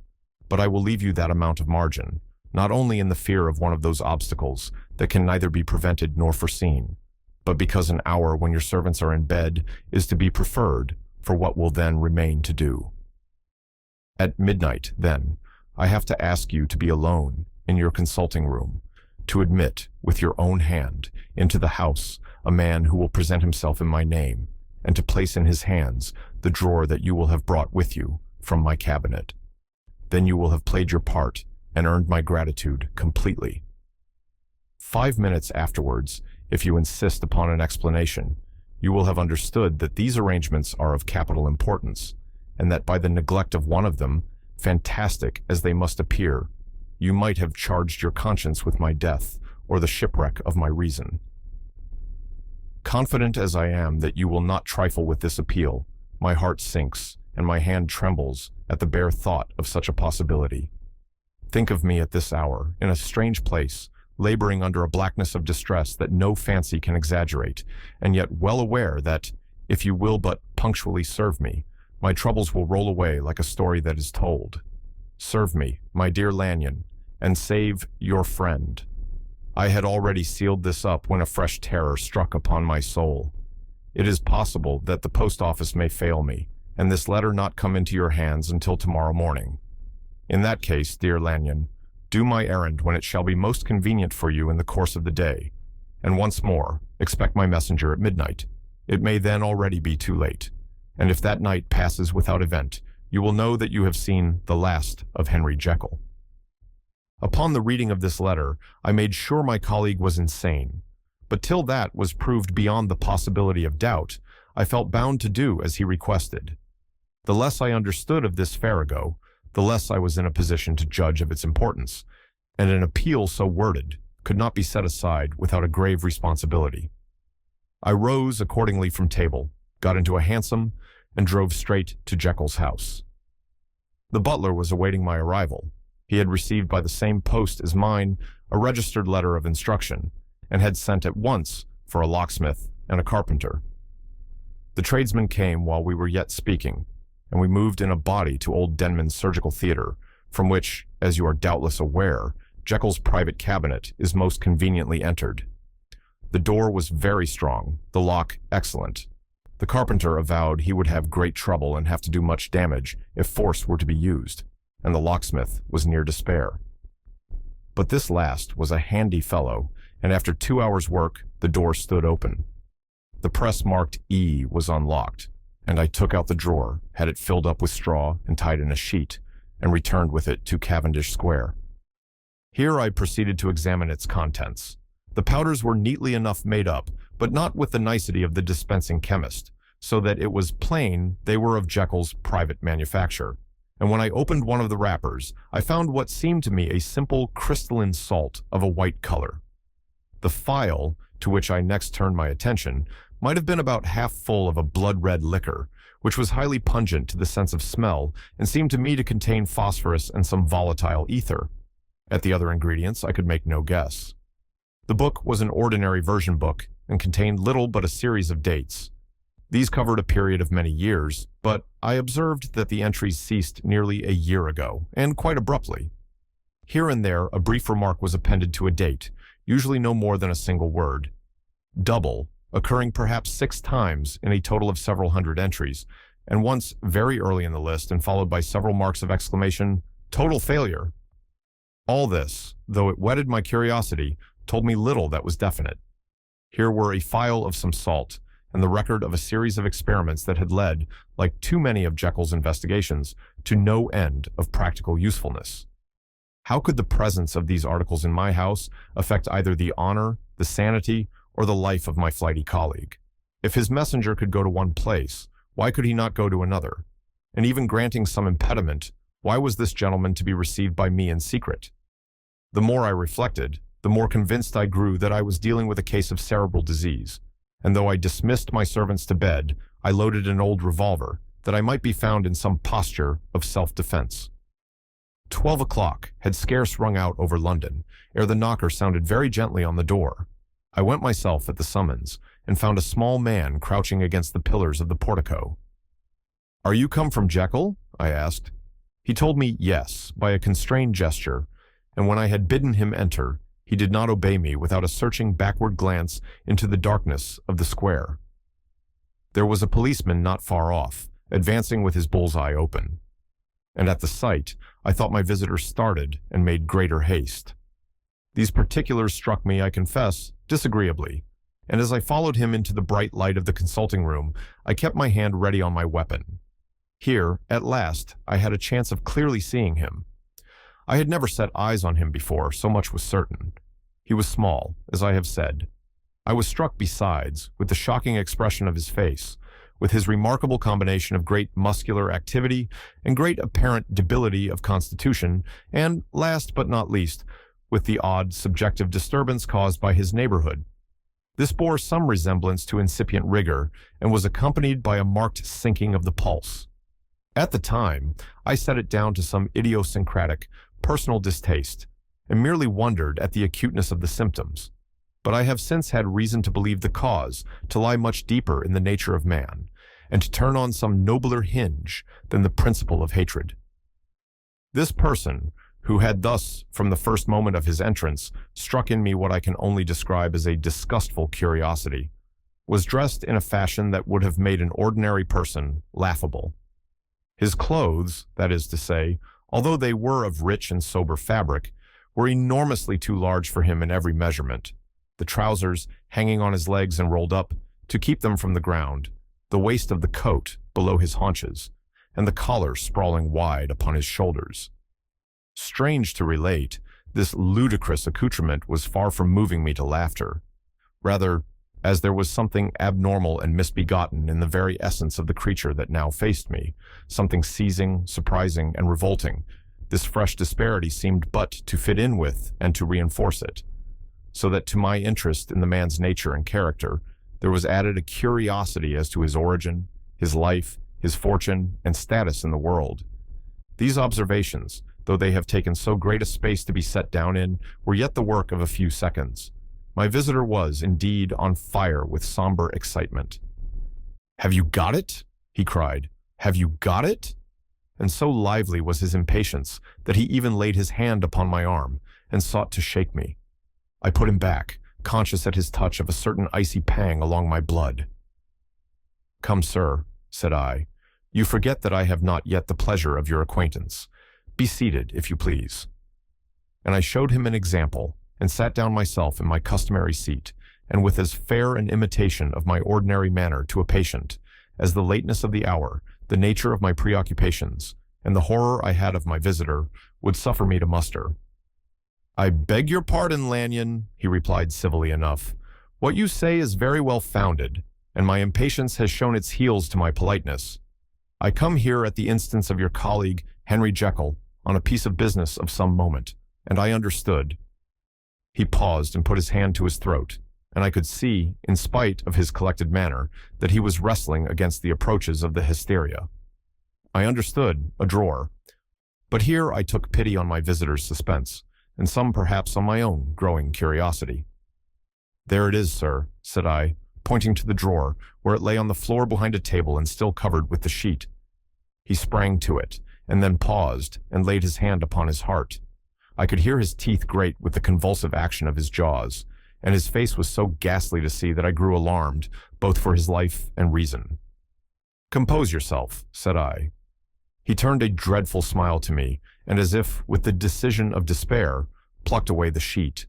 But I will leave you that amount of margin, not only in the fear of one of those obstacles that can neither be prevented nor foreseen, but because an hour when your servants are in bed is to be preferred for what will then remain to do. At midnight, then, I have to ask you to be alone in your consulting room, to admit, with your own hand, into the house a man who will present himself in my name, and to place in his hands the drawer that you will have brought with you from my cabinet. Then you will have played your part and earned my gratitude completely. 5 minutes afterwards, if you insist upon an explanation, you will have understood that these arrangements are of capital importance, and that by the neglect of one of them, fantastic as they must appear, you might have charged your conscience with my death or the shipwreck of my reason. Confident as I am that you will not trifle with this appeal, my heart sinks and my hand trembles at the bare thought of such a possibility. Think of me at this hour, in a strange place, laboring under a blackness of distress that no fancy can exaggerate, and yet well aware that, if you will but punctually serve me, my troubles will roll away like a story that is told. Serve me, my dear Lanyon, and save your friend. I had already sealed this up when a fresh terror struck upon my soul. It is possible that the post office may fail me, and this letter not come into your hands until tomorrow morning. In that case, dear Lanyon, do my errand when it shall be most convenient for you in the course of the day, and once more, expect my messenger at midnight. It may then already be too late, and if that night passes without event, you will know that you have seen the last of Henry Jekyll. Upon the reading of this letter, I made sure my colleague was insane, but till that was proved beyond the possibility of doubt, I felt bound to do as he requested. The less I understood of this farrago, the less I was in a position to judge of its importance, and an appeal so worded could not be set aside without a grave responsibility. I rose accordingly from table, got into a hansom, and drove straight to Jekyll's house. The butler was awaiting my arrival. He had received by the same post as mine a registered letter of instruction, and had sent at once for a locksmith and a carpenter. The tradesmen came while we were yet speaking, and we moved in a body to old Denman's surgical theater, from which, as you are doubtless aware, Jekyll's private cabinet is most conveniently entered. The door was very strong, the lock excellent. The carpenter avowed he would have great trouble and have to do much damage if force were to be used, and the locksmith was near despair. But this last was a handy fellow, and after 2 hours' work, the door stood open. The press marked E was unlocked, and I took out the drawer, had it filled up with straw and tied in a sheet, and returned with it to Cavendish Square. Here I proceeded to examine its contents. The powders were neatly enough made up, but not with the nicety of the dispensing chemist, so that it was plain they were of Jekyll's private manufacture. And when I opened one of the wrappers, I found what seemed to me a simple crystalline salt of a white color. The phial, to which I next turned my attention, might have been about half full of a blood-red liquor, which was highly pungent to the sense of smell and seemed to me to contain phosphorus and some volatile ether. At the other ingredients, I could make no guess. The book was an ordinary version book and contained little but a series of dates. These covered a period of many years, but I observed that the entries ceased nearly a year ago, and quite abruptly. Here and there, a brief remark was appended to a date, usually no more than a single word. Double, occurring perhaps 6 times in a total of several hundred entries, and once very early in the list and followed by several marks of exclamation, total failure. All this, though it whetted my curiosity, told me little that was definite. Here were a phial of some salt, and the record of a series of experiments that had led, like too many of Jekyll's investigations, to no end of practical usefulness. How could the presence of these articles in my house affect either the honor, the sanity, or the life of my flighty colleague? If his messenger could go to one place, why could he not go to another? And even granting some impediment, why was this gentleman to be received by me in secret? The more I reflected, the more convinced I grew that I was dealing with a case of cerebral disease, and though I dismissed my servants to bed, I loaded an old revolver, that I might be found in some posture of self-defense. 12 o'clock had scarce rung out over London, ere the knocker sounded very gently on the door. I went myself at the summons, and found a small man crouching against the pillars of the portico. "Are you come from Jekyll?" I asked. He told me yes, by a constrained gesture, and when I had bidden him enter, he did not obey me without a searching backward glance into the darkness of the square. There was a policeman not far off, advancing with his bull's-eye open. And at the sight, I thought my visitor started and made greater haste. These particulars struck me, I confess, disagreeably, and as I followed him into the bright light of the consulting room, I kept my hand ready on my weapon. Here, at last, I had a chance of clearly seeing him. I had never set eyes on him before, so much was certain. He was small, as I have said. I was struck, besides, with the shocking expression of his face, with his remarkable combination of great muscular activity and great apparent debility of constitution, and, last but not least, with the odd subjective disturbance caused by his neighborhood. This bore some resemblance to incipient rigor, and was accompanied by a marked sinking of the pulse. At the time, I set it down to some idiosyncratic, personal distaste, and merely wondered at the acuteness of the symptoms. But I have since had reason to believe the cause to lie much deeper in the nature of man, and to turn on some nobler hinge than the principle of hatred. This person, who had thus, from the first moment of his entrance, struck in me what I can only describe as a disgustful curiosity, was dressed in a fashion that would have made an ordinary person laughable. His clothes, that is to say, although they were of rich and sober fabric, were enormously too large for him in every measurement, the trousers hanging on his legs and rolled up to keep them from the ground, the waist of the coat below his haunches, and the collar sprawling wide upon his shoulders. Strange to relate, this ludicrous accoutrement was far from moving me to laughter. Rather, as there was something abnormal and misbegotten in the very essence of the creature that now faced me, something seizing, surprising, and revolting, this fresh disparity seemed but to fit in with and to reinforce it, so that to my interest in the man's nature and character, there was added a curiosity as to his origin, his life, his fortune, and status in the world. These observations, though they have taken so great a space to be set down in, were yet the work of a few seconds. My visitor was, indeed, on fire with somber excitement. "Have you got it?" he cried. "Have you got it?" And so lively was his impatience that he even laid his hand upon my arm and sought to shake me. I put him back, conscious at his touch of a certain icy pang along my blood. "Come, sir," said I, "you forget that I have not yet the pleasure of your acquaintance. Be seated, if you please." And I showed him an example, and sat down myself in my customary seat, and with as fair an imitation of my ordinary manner to a patient, as the lateness of the hour, the nature of my preoccupations, and the horror I had of my visitor, would suffer me to muster. "I beg your pardon, Lanyon," he replied civilly enough. "What you say is very well founded, and my impatience has shown its heels to my politeness. I come here at the instance of your colleague, Henry Jekyll, on a piece of business of some moment, and I understood." He paused and put his hand to his throat, and I could see, in spite of his collected manner, that he was wrestling against the approaches of the hysteria. I understood a drawer, but here I took pity on my visitor's suspense, and some perhaps on my own growing curiosity. "There it is, sir," said I, pointing to the drawer, where it lay on the floor behind a table and still covered with the sheet. He sprang to it, and then paused and laid his hand upon his heart. I could hear his teeth grate with the convulsive action of his jaws, and his face was so ghastly to see that I grew alarmed, both for his life and reason. "Compose yourself," said I. He turned a dreadful smile to me, and as if with the decision of despair, plucked away the sheet.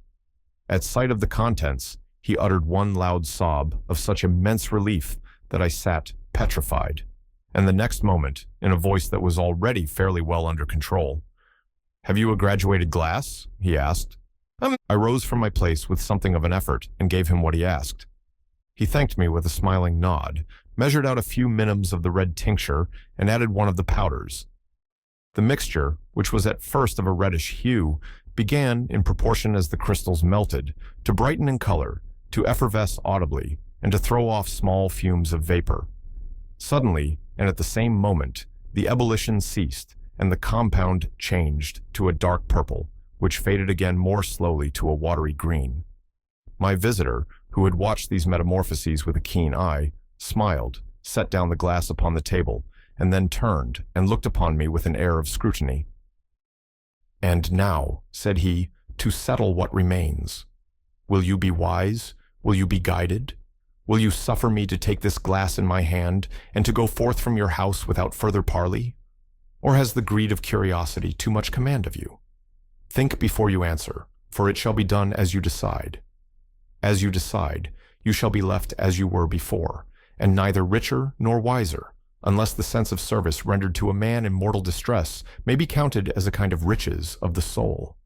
At sight of the contents, he uttered one loud sob of such immense relief that I sat petrified, and the next moment, in a voice that was already fairly well under control, "Have you a graduated glass?" he asked. I rose from my place with something of an effort and gave him what he asked. He thanked me with a smiling nod, measured out a few minims of the red tincture, and added one of the powders. The mixture, which was at first of a reddish hue, began, in proportion as the crystals melted, to brighten in color, to effervesce audibly, and to throw off small fumes of vapor. Suddenly, and at the same moment, the ebullition ceased, and the compound changed to a dark purple, which faded again more slowly to a watery green. My visitor, who had watched these metamorphoses with a keen eye, smiled, set down the glass upon the table, and then turned and looked upon me with an air of scrutiny. "And now," said he, "to settle what remains. Will you be wise? Will you be guided? Will you suffer me to take this glass in my hand and to go forth from your house without further parley? Or has the greed of curiosity too much command of you? Think before you answer, for it shall be done as you decide. As you decide, you shall be left as you were before, and neither richer nor wiser, unless the sense of service rendered to a man in mortal distress may be counted as a kind of riches of the soul.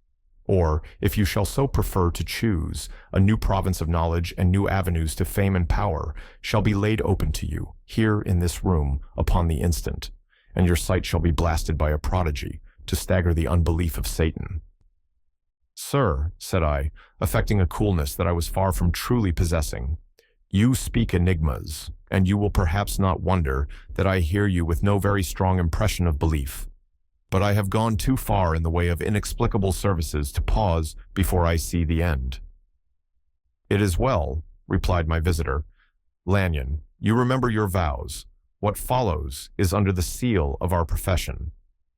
Or, if you shall so prefer to choose, a new province of knowledge and new avenues to fame and power shall be laid open to you, here in this room, upon the instant, and your sight shall be blasted by a prodigy, to stagger the unbelief of Satan." "Sir," said I, affecting a coolness that I was far from truly possessing, "you speak enigmas, and you will perhaps not wonder that I hear you with no very strong impression of belief. But I have gone too far in the way of inexplicable services to pause before I see the end." "It is well," replied my visitor. "Lanyon, you remember your vows. What follows is under the seal of our profession.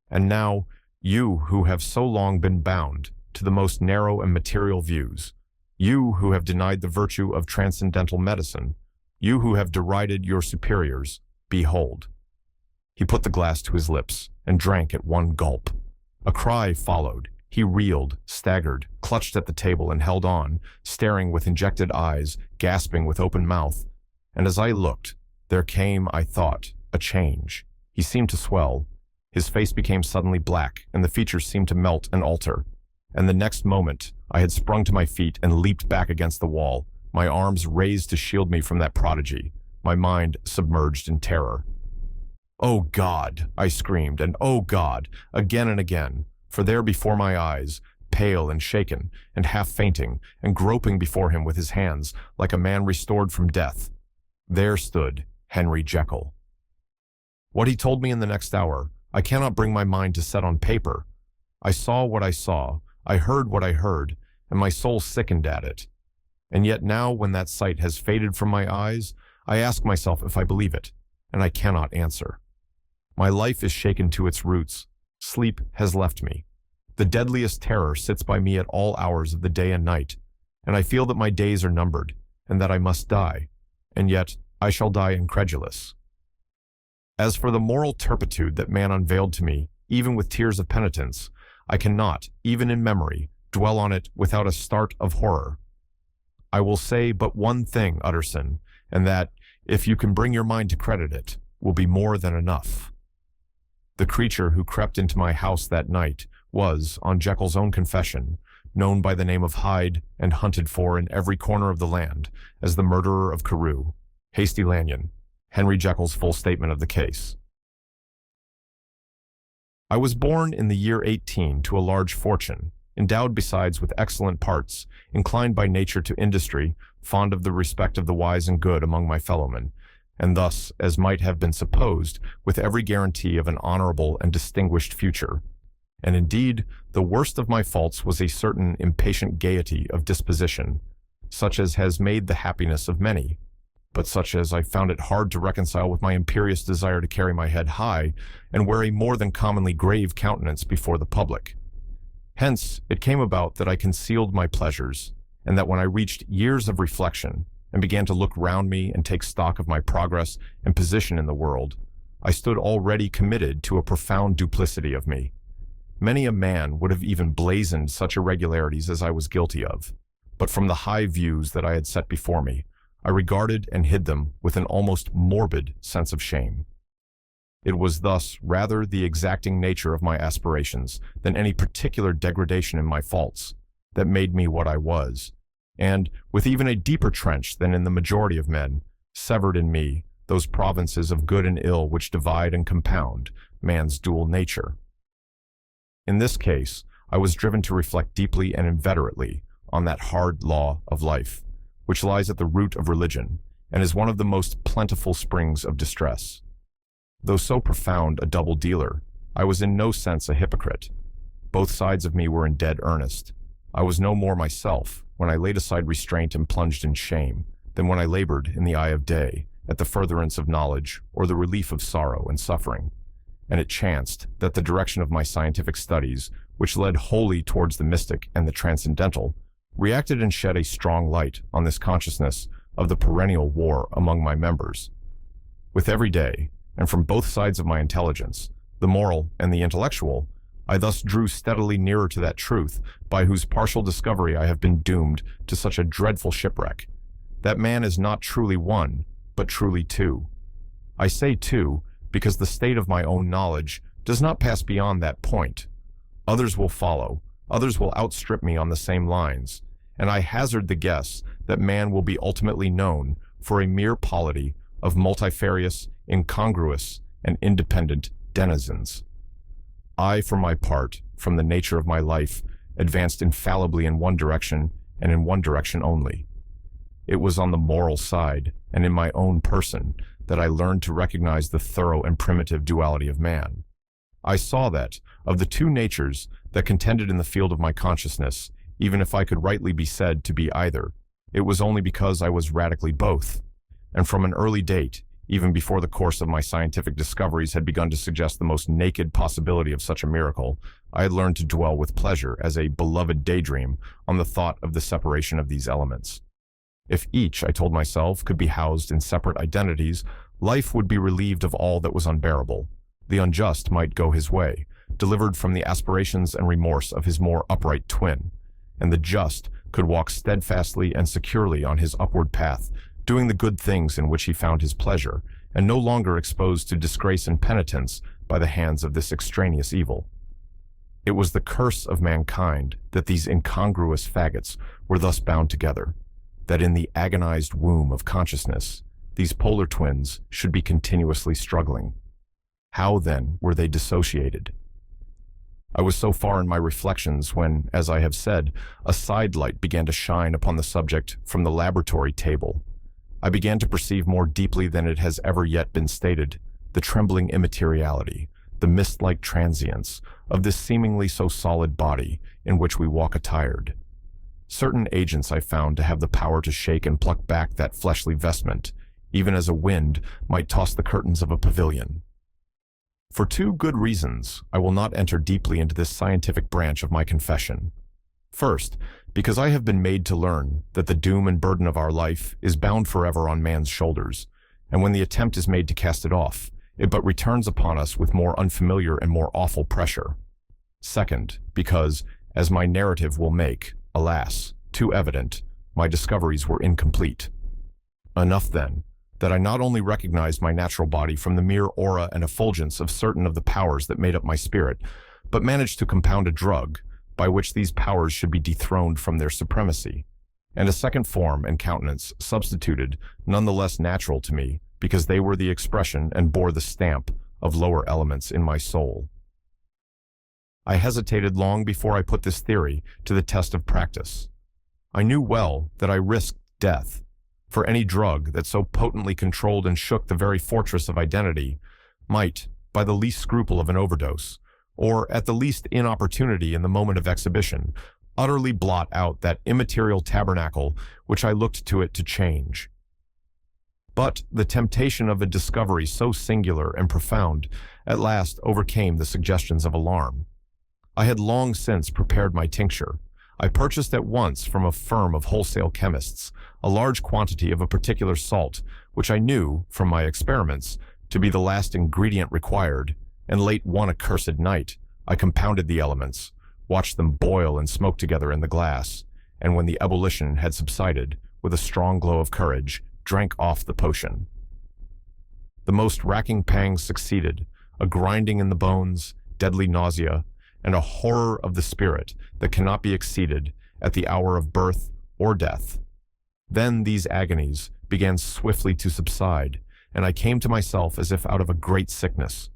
And now, you who have so long been bound to the most narrow and material views, you who have denied the virtue of transcendental medicine, you who have derided your superiors, behold." He put the glass to his lips and drank at one gulp. A cry followed. He reeled, staggered, clutched at the table and held on, staring with injected eyes, gasping with open mouth. And as I looked, there came, I thought, a change. He seemed to swell. His face became suddenly black, and the features seemed to melt and alter. And the next moment, I had sprung to my feet and leaped back against the wall, my arms raised to shield me from that prodigy, my mind submerged in terror. "Oh God!" I screamed, and "Oh God!" again and again, for there before my eyes, pale and shaken, and half fainting, and groping before him with his hands, like a man restored from death, there stood Henry Jekyll. What he told me in the next hour, I cannot bring my mind to set on paper. I saw what I saw, I heard what I heard, and my soul sickened at it. And yet now, when that sight has faded from my eyes, I ask myself if I believe it, and I cannot answer. My life is shaken to its roots. Sleep has left me. The deadliest terror sits by me at all hours of the day and night, and I feel that my days are numbered, and that I must die, and yet I shall die incredulous. As for the moral turpitude that man unveiled to me, even with tears of penitence, I cannot, even in memory, dwell on it without a start of horror. I will say but one thing, Utterson, and that, if you can bring your mind to credit it, will be more than enough. The creature who crept into my house that night was, on Jekyll's own confession, known by the name of Hyde and hunted for in every corner of the land as the murderer of Carew. Hasty Lanyon, Henry Jekyll's full statement of the case. I was born in the year 18 to a large fortune, endowed besides with excellent parts, inclined by nature to industry, fond of the respect of the wise and good among my fellowmen, and thus, as might have been supposed, with every guarantee of an honorable and distinguished future. And indeed, the worst of my faults was a certain impatient gaiety of disposition, such as has made the happiness of many, but such as I found it hard to reconcile with my imperious desire to carry my head high and wear a more than commonly grave countenance before the public. Hence, it came about that I concealed my pleasures, and that when I reached years of reflection and began to look round me and take stock of my progress and position in the world, I stood already committed to a profound duplicity of me. Many a man would have even blazoned such irregularities as I was guilty of, but from the high views that I had set before me, I regarded and hid them with an almost morbid sense of shame. It was thus rather the exacting nature of my aspirations than any particular degradation in my faults that made me what I was, and, with even a deeper trench than in the majority of men, severed in me those provinces of good and ill which divide and compound man's dual nature. In this case, I was driven to reflect deeply and inveterately on that hard law of life, which lies at the root of religion, and is one of the most plentiful springs of distress. Though so profound a double dealer, I was in no sense a hypocrite. Both sides of me were in dead earnest. I was no more myself when I laid aside restraint and plunged in shame than when I labored in the eye of day at the furtherance of knowledge or the relief of sorrow and suffering. And it chanced that the direction of my scientific studies, which led wholly towards the mystic and the transcendental, reacted and shed a strong light on this consciousness of the perennial war among my members. With every day, and from both sides of my intelligence, the moral and the intellectual, I thus drew steadily nearer to that truth by whose partial discovery I have been doomed to such a dreadful shipwreck, that man is not truly one, but truly two. I say two, because the state of my own knowledge does not pass beyond that point. Others will follow, others will outstrip me on the same lines, and I hazard the guess that man will be ultimately known for a mere polity of multifarious, incongruous, and independent denizens. I, for my part, from the nature of my life, advanced infallibly in one direction and in one direction only. It was on the moral side and in my own person that I learned to recognize the thorough and primitive duality of man. I saw that, of the two natures that contended in the field of my consciousness, even if I could rightly be said to be either, it was only because I was radically both. And from an early date, even before the course of my scientific discoveries had begun to suggest the most naked possibility of such a miracle, I had learned to dwell with pleasure as a beloved daydream on the thought of the separation of these elements. If each, I told myself, could be housed in separate identities, life would be relieved of all that was unbearable. The unjust might go his way, delivered from the aspirations and remorse of his more upright twin, and the just could walk steadfastly and securely on his upward path, doing the good things in which he found his pleasure, and no longer exposed to disgrace and penitence by the hands of this extraneous evil. It was the curse of mankind that these incongruous faggots were thus bound together, that in the agonized womb of consciousness, these polar twins should be continuously struggling. How, then, were they dissociated? I was so far in my reflections when, as I have said, a sidelight began to shine upon the subject from the laboratory table. I began to perceive more deeply than it has ever yet been stated the trembling immateriality, the mist-like transience of this seemingly so solid body in which we walk attired. Certain agents I found to have the power to shake and pluck back that fleshly vestment, even as a wind might toss the curtains of a pavilion. For two good reasons, I will not enter deeply into this scientific branch of my confession. First, because I have been made to learn that the doom and burden of our life is bound forever on man's shoulders, and when the attempt is made to cast it off, it but returns upon us with more unfamiliar and more awful pressure. Second, because, as my narrative will make, alas, too evident, my discoveries were incomplete. Enough, then, that I not only recognized my natural body from the mere aura and effulgence of certain of the powers that made up my spirit, but managed to compound a drug by which these powers should be dethroned from their supremacy, and a second form and countenance substituted, none the less natural to me, because they were the expression and bore the stamp of lower elements in my soul. I hesitated long before I put this theory to the test of practice. I knew well that I risked death, for any drug that so potently controlled and shook the very fortress of identity might, by the least scruple of an overdose, or at the least inopportunity in the moment of exhibition, utterly blot out that immaterial tabernacle which I looked to it to change. But the temptation of a discovery so singular and profound at last overcame the suggestions of alarm. I had long since prepared my tincture. I purchased at once from a firm of wholesale chemists a large quantity of a particular salt, which I knew, from my experiments, to be the last ingredient required, and late one accursed night I compounded the elements, watched them boil and smoke together in the glass, and when the ebullition had subsided, with a strong glow of courage, drank off the potion. The most racking pangs succeeded, a grinding in the bones, deadly nausea, and a horror of the spirit that cannot be exceeded at the hour of birth or death. Then these agonies began swiftly to subside, and I came to myself as if out of a great sickness.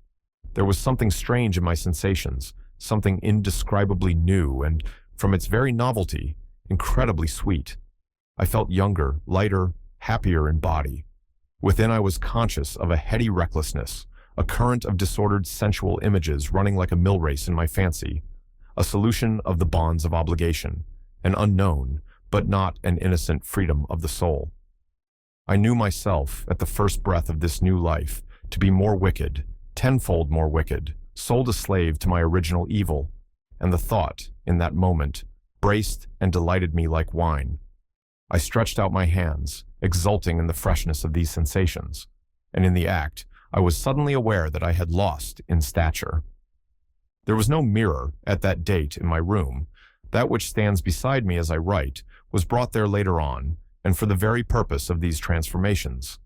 There was something strange in my sensations, something indescribably new, and, from its very novelty, incredibly sweet. I felt younger, lighter, happier in body. Within I was conscious of a heady recklessness, a current of disordered sensual images running like a mill race in my fancy, a solution of the bonds of obligation, an unknown, but not an innocent freedom of the soul. I knew myself, at the first breath of this new life, to be more wicked, tenfold more wicked, sold a slave to my original evil, and the thought, in that moment, braced and delighted me like wine. I stretched out my hands, exulting in the freshness of these sensations, and in the act, I was suddenly aware that I had lost in stature. There was no mirror at that date in my room. That which stands beside me as I write was brought there later on, and for the very purpose of these transformations.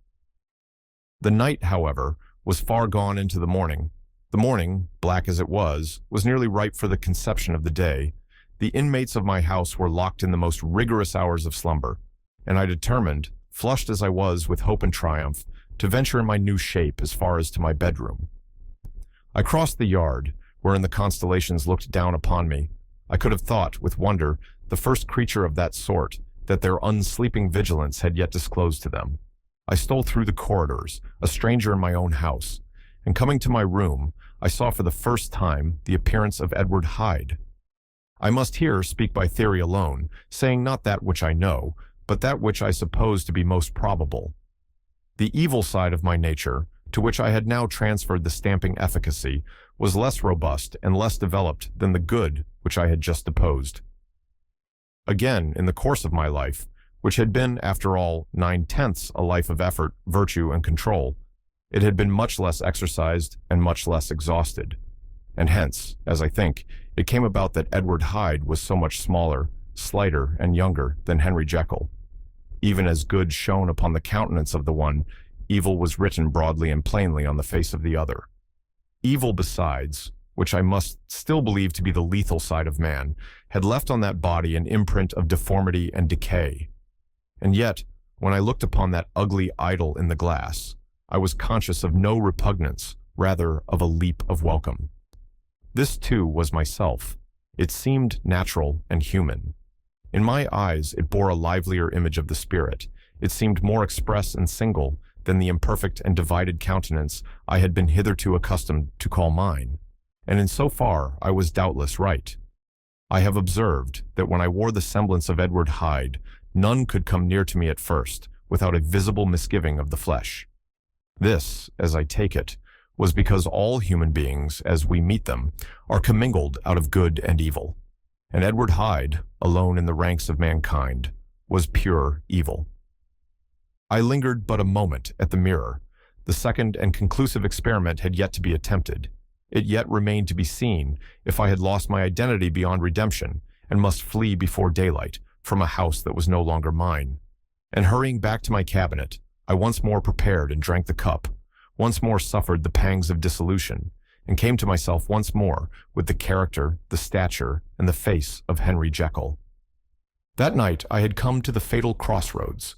The night, however, was far gone into the morning. The morning, black as it was nearly ripe for the conception of the day. The inmates of my house were locked in the most rigorous hours of slumber, and I determined, flushed as I was with hope and triumph, to venture in my new shape as far as to my bedroom. I crossed the yard, wherein the constellations looked down upon me. I could have thought, with wonder, the first creature of that sort, that their unsleeping vigilance had yet disclosed to them. I stole through the corridors, a stranger in my own house, and coming to my room, I saw for the first time the appearance of Edward Hyde. I must here speak by theory alone, saying not that which I know, but that which I suppose to be most probable. The evil side of my nature, to which I had now transferred the stamping efficacy, was less robust and less developed than the good which I had just deposed. Again, in the course of my life, which had been, after all, 9/10 a life of effort, virtue, and control, it had been much less exercised and much less exhausted. And hence, as I think, it came about that Edward Hyde was so much smaller, slighter, and younger than Henry Jekyll. Even as good shone upon the countenance of the one, evil was written broadly and plainly on the face of the other. Evil besides, which I must still believe to be the lethal side of man, had left on that body an imprint of deformity and decay. And yet, when I looked upon that ugly idol in the glass, I was conscious of no repugnance, rather of a leap of welcome. This, too, was myself. It seemed natural and human. In my eyes, it bore a livelier image of the spirit. It seemed more express and single than the imperfect and divided countenance I had been hitherto accustomed to call mine. And in so far, I was doubtless right. I have observed that when I wore the semblance of Edward Hyde, none could come near to me at first without a visible misgiving of the flesh. This, as I take it, was because all human beings, as we meet them, are commingled out of good and evil. And Edward Hyde, alone in the ranks of mankind, was pure evil. I lingered but a moment at the mirror. The second and conclusive experiment had yet to be attempted. It yet remained to be seen if I had lost my identity beyond redemption and must flee before daylight from a house that was no longer mine. And hurrying back to my cabinet, I once more prepared and drank the cup, once more suffered the pangs of dissolution, and came to myself once more with the character, the stature, and the face of Henry Jekyll. That night I had come to the fatal crossroads.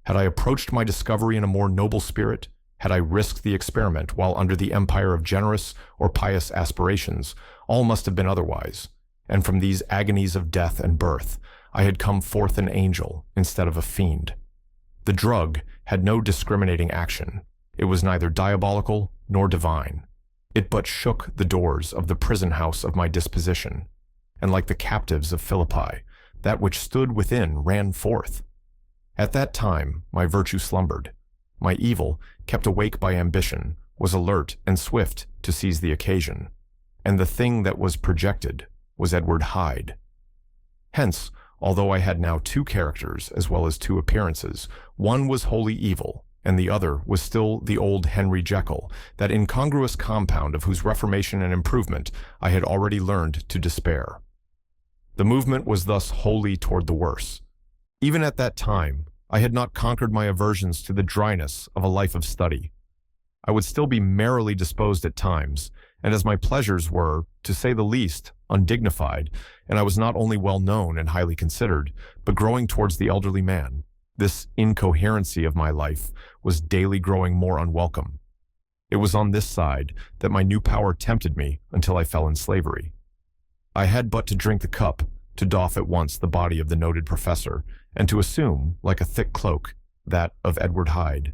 Had I approached my discovery in a more noble spirit? Had I risked the experiment while under the empire of generous or pious aspirations? All must have been otherwise, and from these agonies of death and birth, I had come forth an angel instead of a fiend. The drug had no discriminating action. It was neither diabolical nor divine. It but shook the doors of the prison house of my disposition, and like the captives of Philippi, that which stood within ran forth. At that time my virtue slumbered. My evil, kept awake by ambition, was alert and swift to seize the occasion, and the thing that was projected was Edward Hyde. Hence, although I had now two characters as well as two appearances, one was wholly evil, and the other was still the old Henry Jekyll, that incongruous compound of whose reformation and improvement I had already learned to despair. The movement was thus wholly toward the worse. Even at that time, I had not conquered my aversions to the dryness of a life of study. I would still be merrily disposed at times, and as my pleasures were, to say the least, undignified, and I was not only well known and highly considered, but growing towards the elderly man, this incoherency of my life was daily growing more unwelcome. It was on this side that my new power tempted me until I fell in slavery. I had but to drink the cup, to doff at once the body of the noted professor, and to assume, like a thick cloak, that of Edward Hyde.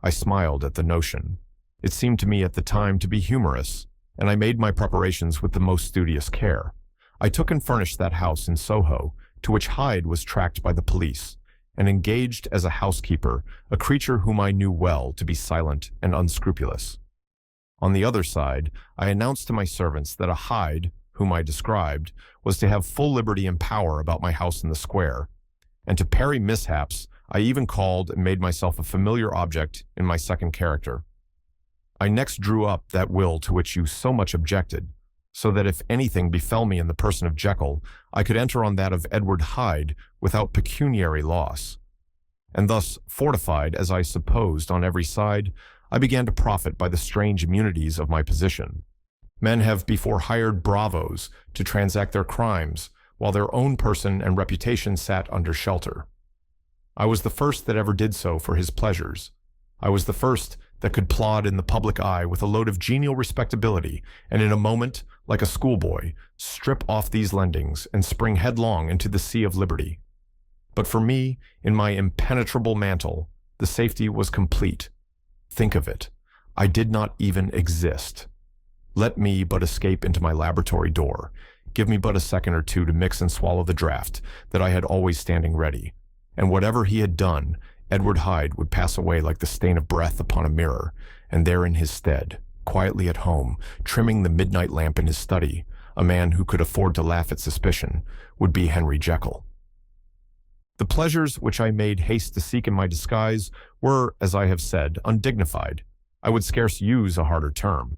I smiled at the notion. It seemed to me at the time to be humorous, and I made my preparations with the most studious care. I took and furnished that house in Soho, to which Hyde was tracked by the police, and engaged as a housekeeper a creature whom I knew well to be silent and unscrupulous. On the other side, I announced to my servants that a Hyde, whom I described, was to have full liberty and power about my house in the square, and to parry mishaps, I even called and made myself a familiar object in my second character. I next drew up that will to which you so much objected, so that if anything befell me in the person of Jekyll, I could enter on that of Edward Hyde without pecuniary loss. And thus, fortified as I supposed on every side, I began to profit by the strange immunities of my position. Men have before hired bravos to transact their crimes, while their own person and reputation sat under shelter. I was the first that ever did so for his pleasures. I was the first that could plod in the public eye with a load of genial respectability, and in a moment, like a schoolboy, strip off these lendings and spring headlong into the sea of liberty. But for me, in my impenetrable mantle, the safety was complete. Think of it. I did not even exist. Let me but escape into my laboratory door. Give me but a second or two to mix and swallow the draught that I had always standing ready, and whatever he had done, Edward Hyde would pass away like the stain of breath upon a mirror, and there in his stead, quietly at home, trimming the midnight lamp in his study, a man who could afford to laugh at suspicion, would be Henry Jekyll. The pleasures which I made haste to seek in my disguise were, as I have said, undignified. I would scarce use a harder term.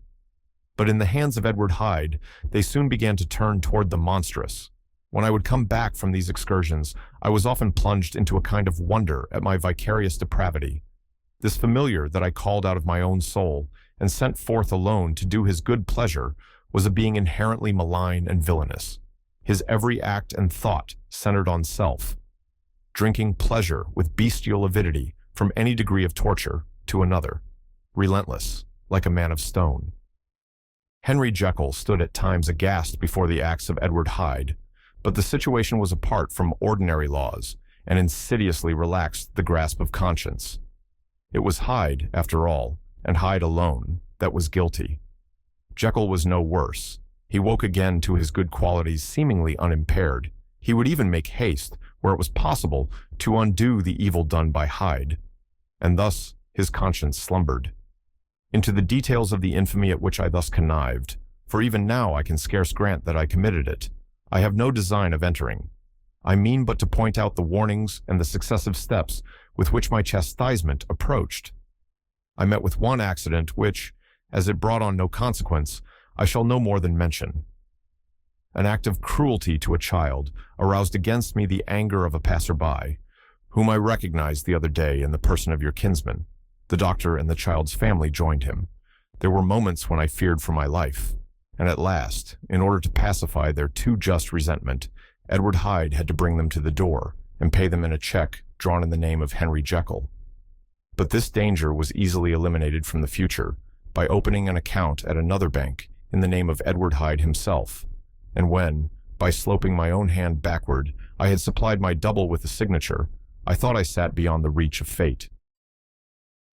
But in the hands of Edward Hyde, they soon began to turn toward the monstrous. When I would come back from these excursions, I was often plunged into a kind of wonder at my vicarious depravity. This familiar that I called out of my own soul and sent forth alone to do his good pleasure was a being inherently malign and villainous. His every act and thought centered on self, drinking pleasure with bestial avidity from any degree of torture to another, relentless, like a man of stone. Henry Jekyll stood at times aghast before the acts of Edward Hyde, but the situation was apart from ordinary laws and insidiously relaxed the grasp of conscience. It was Hyde, after all, and Hyde alone, that was guilty. Jekyll was no worse. He woke again to his good qualities seemingly unimpaired. He would even make haste, where it was possible, to undo the evil done by Hyde, and thus his conscience slumbered. Into the details of the infamy at which I thus connived, for even now I can scarce grant that I committed it, I have no design of entering. I mean but to point out the warnings and the successive steps with which my chastisement approached. I met with one accident which, as it brought on no consequence, I shall no more than mention. An act of cruelty to a child aroused against me the anger of a passer-by, whom I recognized the other day in the person of your kinsman. The doctor and the child's family joined him. There were moments when I feared for my life, and at last, in order to pacify their too just resentment, Edward Hyde had to bring them to the door and pay them in a check drawn in the name of Henry Jekyll. But this danger was easily eliminated from the future by opening an account at another bank in the name of Edward Hyde himself, and when, by sloping my own hand backward, I had supplied my double with a signature, I thought I sat beyond the reach of fate.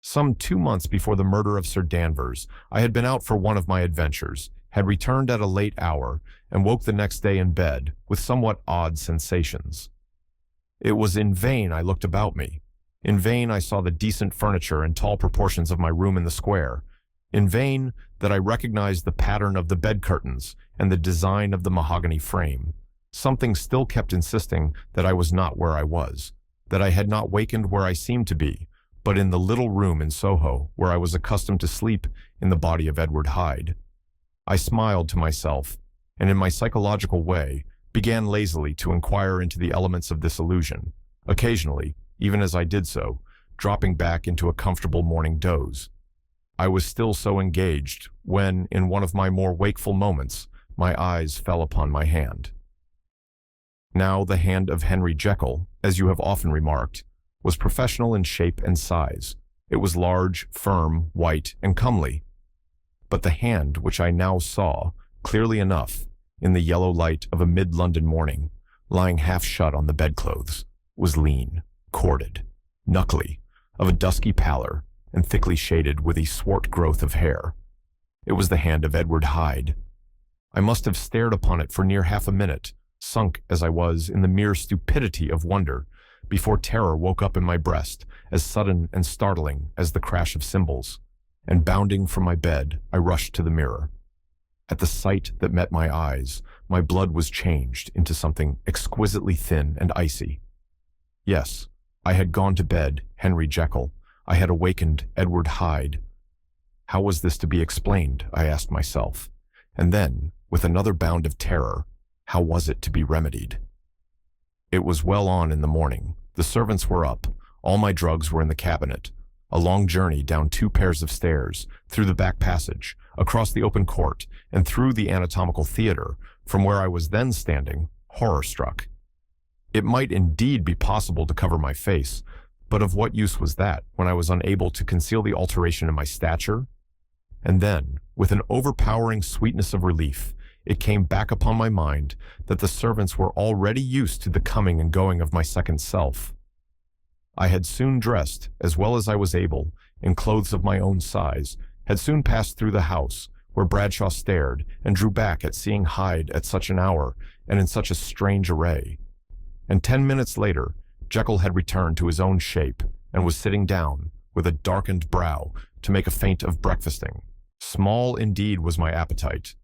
Some 2 months before the murder of Sir Danvers, I had been out for one of my adventures, had returned at a late hour, and woke the next day in bed with somewhat odd sensations. It was in vain I looked about me. In vain I saw the decent furniture and tall proportions of my room in the square. In vain that I recognized the pattern of the bed curtains and the design of the mahogany frame. Something still kept insisting that I was not where I was, that I had not wakened where I seemed to be, but in the little room in Soho where I was accustomed to sleep in the body of Edward Hyde. I smiled to myself, and in my psychological way, began lazily to inquire into the elements of this illusion, occasionally, even as I did so, dropping back into a comfortable morning doze. I was still so engaged when, in one of my more wakeful moments, my eyes fell upon my hand. Now the hand of Henry Jekyll, as you have often remarked, was professional in shape and size. It was large, firm, white, and comely. But the hand which I now saw, clearly enough, in the yellow light of a mid-London morning, lying half shut on the bedclothes, was lean, corded, knuckly, of a dusky pallor, and thickly shaded with a swart growth of hair. It was the hand of Edward Hyde. I must have stared upon it for near half a minute, sunk as I was in the mere stupidity of wonder, before terror woke up in my breast, as sudden and startling as the crash of cymbals, and bounding from my bed, I rushed to the mirror. At the sight that met my eyes, my blood was changed into something exquisitely thin and icy. Yes, I had gone to bed Henry Jekyll. I had awakened Edward Hyde. How was this to be explained, I asked myself, and then, with another bound of terror, how was it to be remedied? It was well on in the morning. The servants were up. All my drugs were in the cabinet. A long journey down 2 pairs of stairs, through the back passage, across the open court, and through the anatomical theater, from where I was then standing, horror-struck. It might indeed be possible to cover my face, but of what use was that when I was unable to conceal the alteration in my stature? And then, with an overpowering sweetness of relief, it came back upon my mind that the servants were already used to the coming and going of my second self. I had soon dressed, as well as I was able, in clothes of my own size, had soon passed through the house, where Bradshaw stared and drew back at seeing Hyde at such an hour and in such a strange array. And 10 minutes later, Jekyll had returned to his own shape and was sitting down, with a darkened brow, to make a feint of breakfasting. Small indeed was my appetite.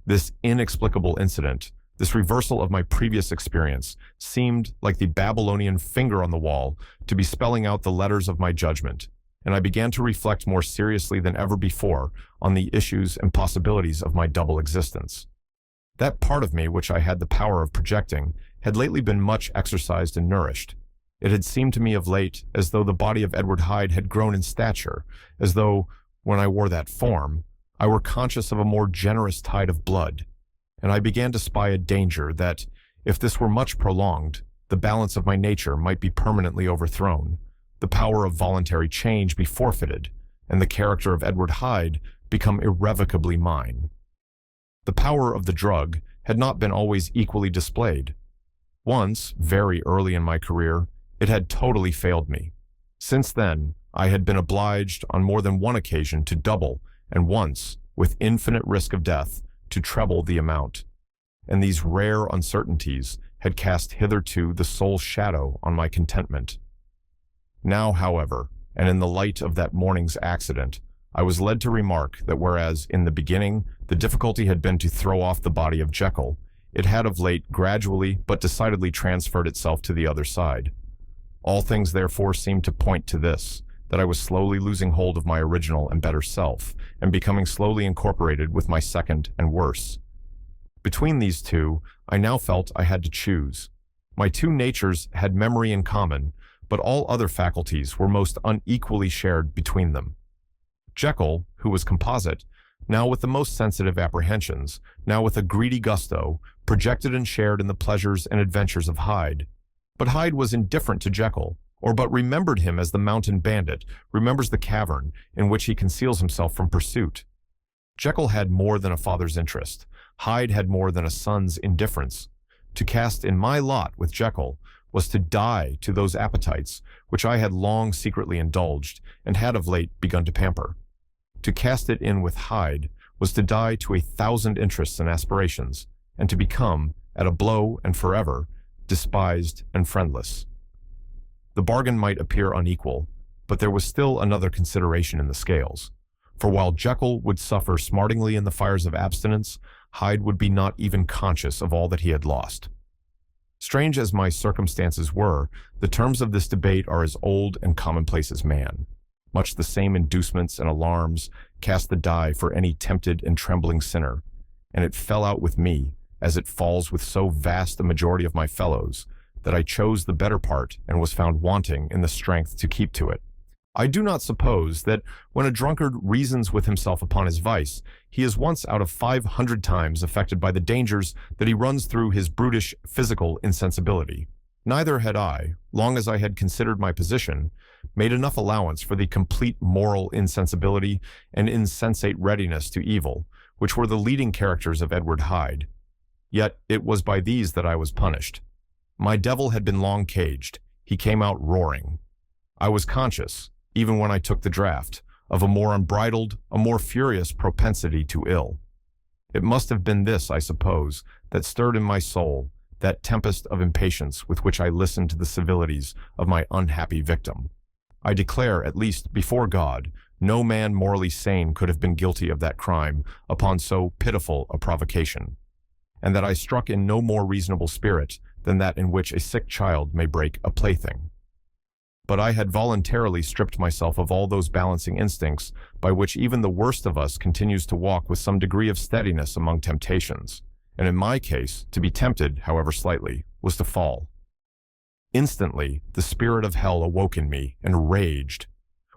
This inexplicable incident, this reversal of my previous experience, seemed, like the Babylonian finger on the wall, to be spelling out the letters of my judgment, and I began to reflect more seriously than ever before on the issues and possibilities of my double existence. That part of me which I had the power of projecting had lately been much exercised and nourished. It had seemed to me of late as though the body of Edward Hyde had grown in stature, as though, when I wore that form, I were conscious of a more generous tide of blood, and I began to spy a danger that, if this were much prolonged, the balance of my nature might be permanently overthrown, the power of voluntary change be forfeited, and the character of Edward Hyde become irrevocably mine. The power of the drug had not been always equally displayed. Once, very early in my career, it had totally failed me. Since then, I had been obliged on more than one occasion to double, and once, with infinite risk of death, to treble the amount. And these rare uncertainties had cast hitherto the sole shadow on my contentment. Now, however, and in the light of that morning's accident, I was led to remark that whereas, in the beginning, the difficulty had been to throw off the body of Jekyll, it had of late gradually but decidedly transferred itself to the other side. All things therefore seemed to point to this, that I was slowly losing hold of my original and better self, and becoming slowly incorporated with my second and worse. Between these two, I now felt I had to choose. My two natures had memory in common, but all other faculties were most unequally shared between them. Jekyll, who was composite, now with the most sensitive apprehensions, now with a greedy gusto, projected and shared in the pleasures and adventures of Hyde. But Hyde was indifferent to Jekyll, or but remembered him as the mountain bandit remembers the cavern in which he conceals himself from pursuit. Jekyll had more than a father's interest. Hyde had more than a son's indifference. To cast in my lot with Jekyll was to die to those appetites which I had long secretly indulged and had of late begun to pamper. To cast it in with Hyde was to die to 1,000 interests and aspirations, and to become, at a blow and forever, despised and friendless. The bargain might appear unequal, but there was still another consideration in the scales. For while Jekyll would suffer smartingly in the fires of abstinence, Hyde would be not even conscious of all that he had lost. Strange as my circumstances were, the terms of this debate are as old and commonplace as man. Much the same inducements and alarms cast the die for any tempted and trembling sinner, and it fell out with me, as it falls with so vast a majority of my fellows, that I chose the better part and was found wanting in the strength to keep to it. I do not suppose that when a drunkard reasons with himself upon his vice, he is once out of 500 times affected by the dangers that he runs through his brutish physical insensibility. Neither had I, long as I had considered my position, made enough allowance for the complete moral insensibility and insensate readiness to evil, which were the leading characters of Edward Hyde. Yet it was by these that I was punished. My devil had been long caged. He came out roaring. I was conscious, even when I took the draught, of a more unbridled, a more furious propensity to ill. It must have been this, I suppose, that stirred in my soul that tempest of impatience with which I listened to the civilities of my unhappy victim. I declare, at least before God, no man morally sane could have been guilty of that crime upon so pitiful a provocation, and that I struck in no more reasonable spirit than that in which a sick child may break a plaything. But I had voluntarily stripped myself of all those balancing instincts by which even the worst of us continues to walk with some degree of steadiness among temptations, and in my case, to be tempted, however slightly, was to fall. Instantly, the spirit of hell awoke in me and raged.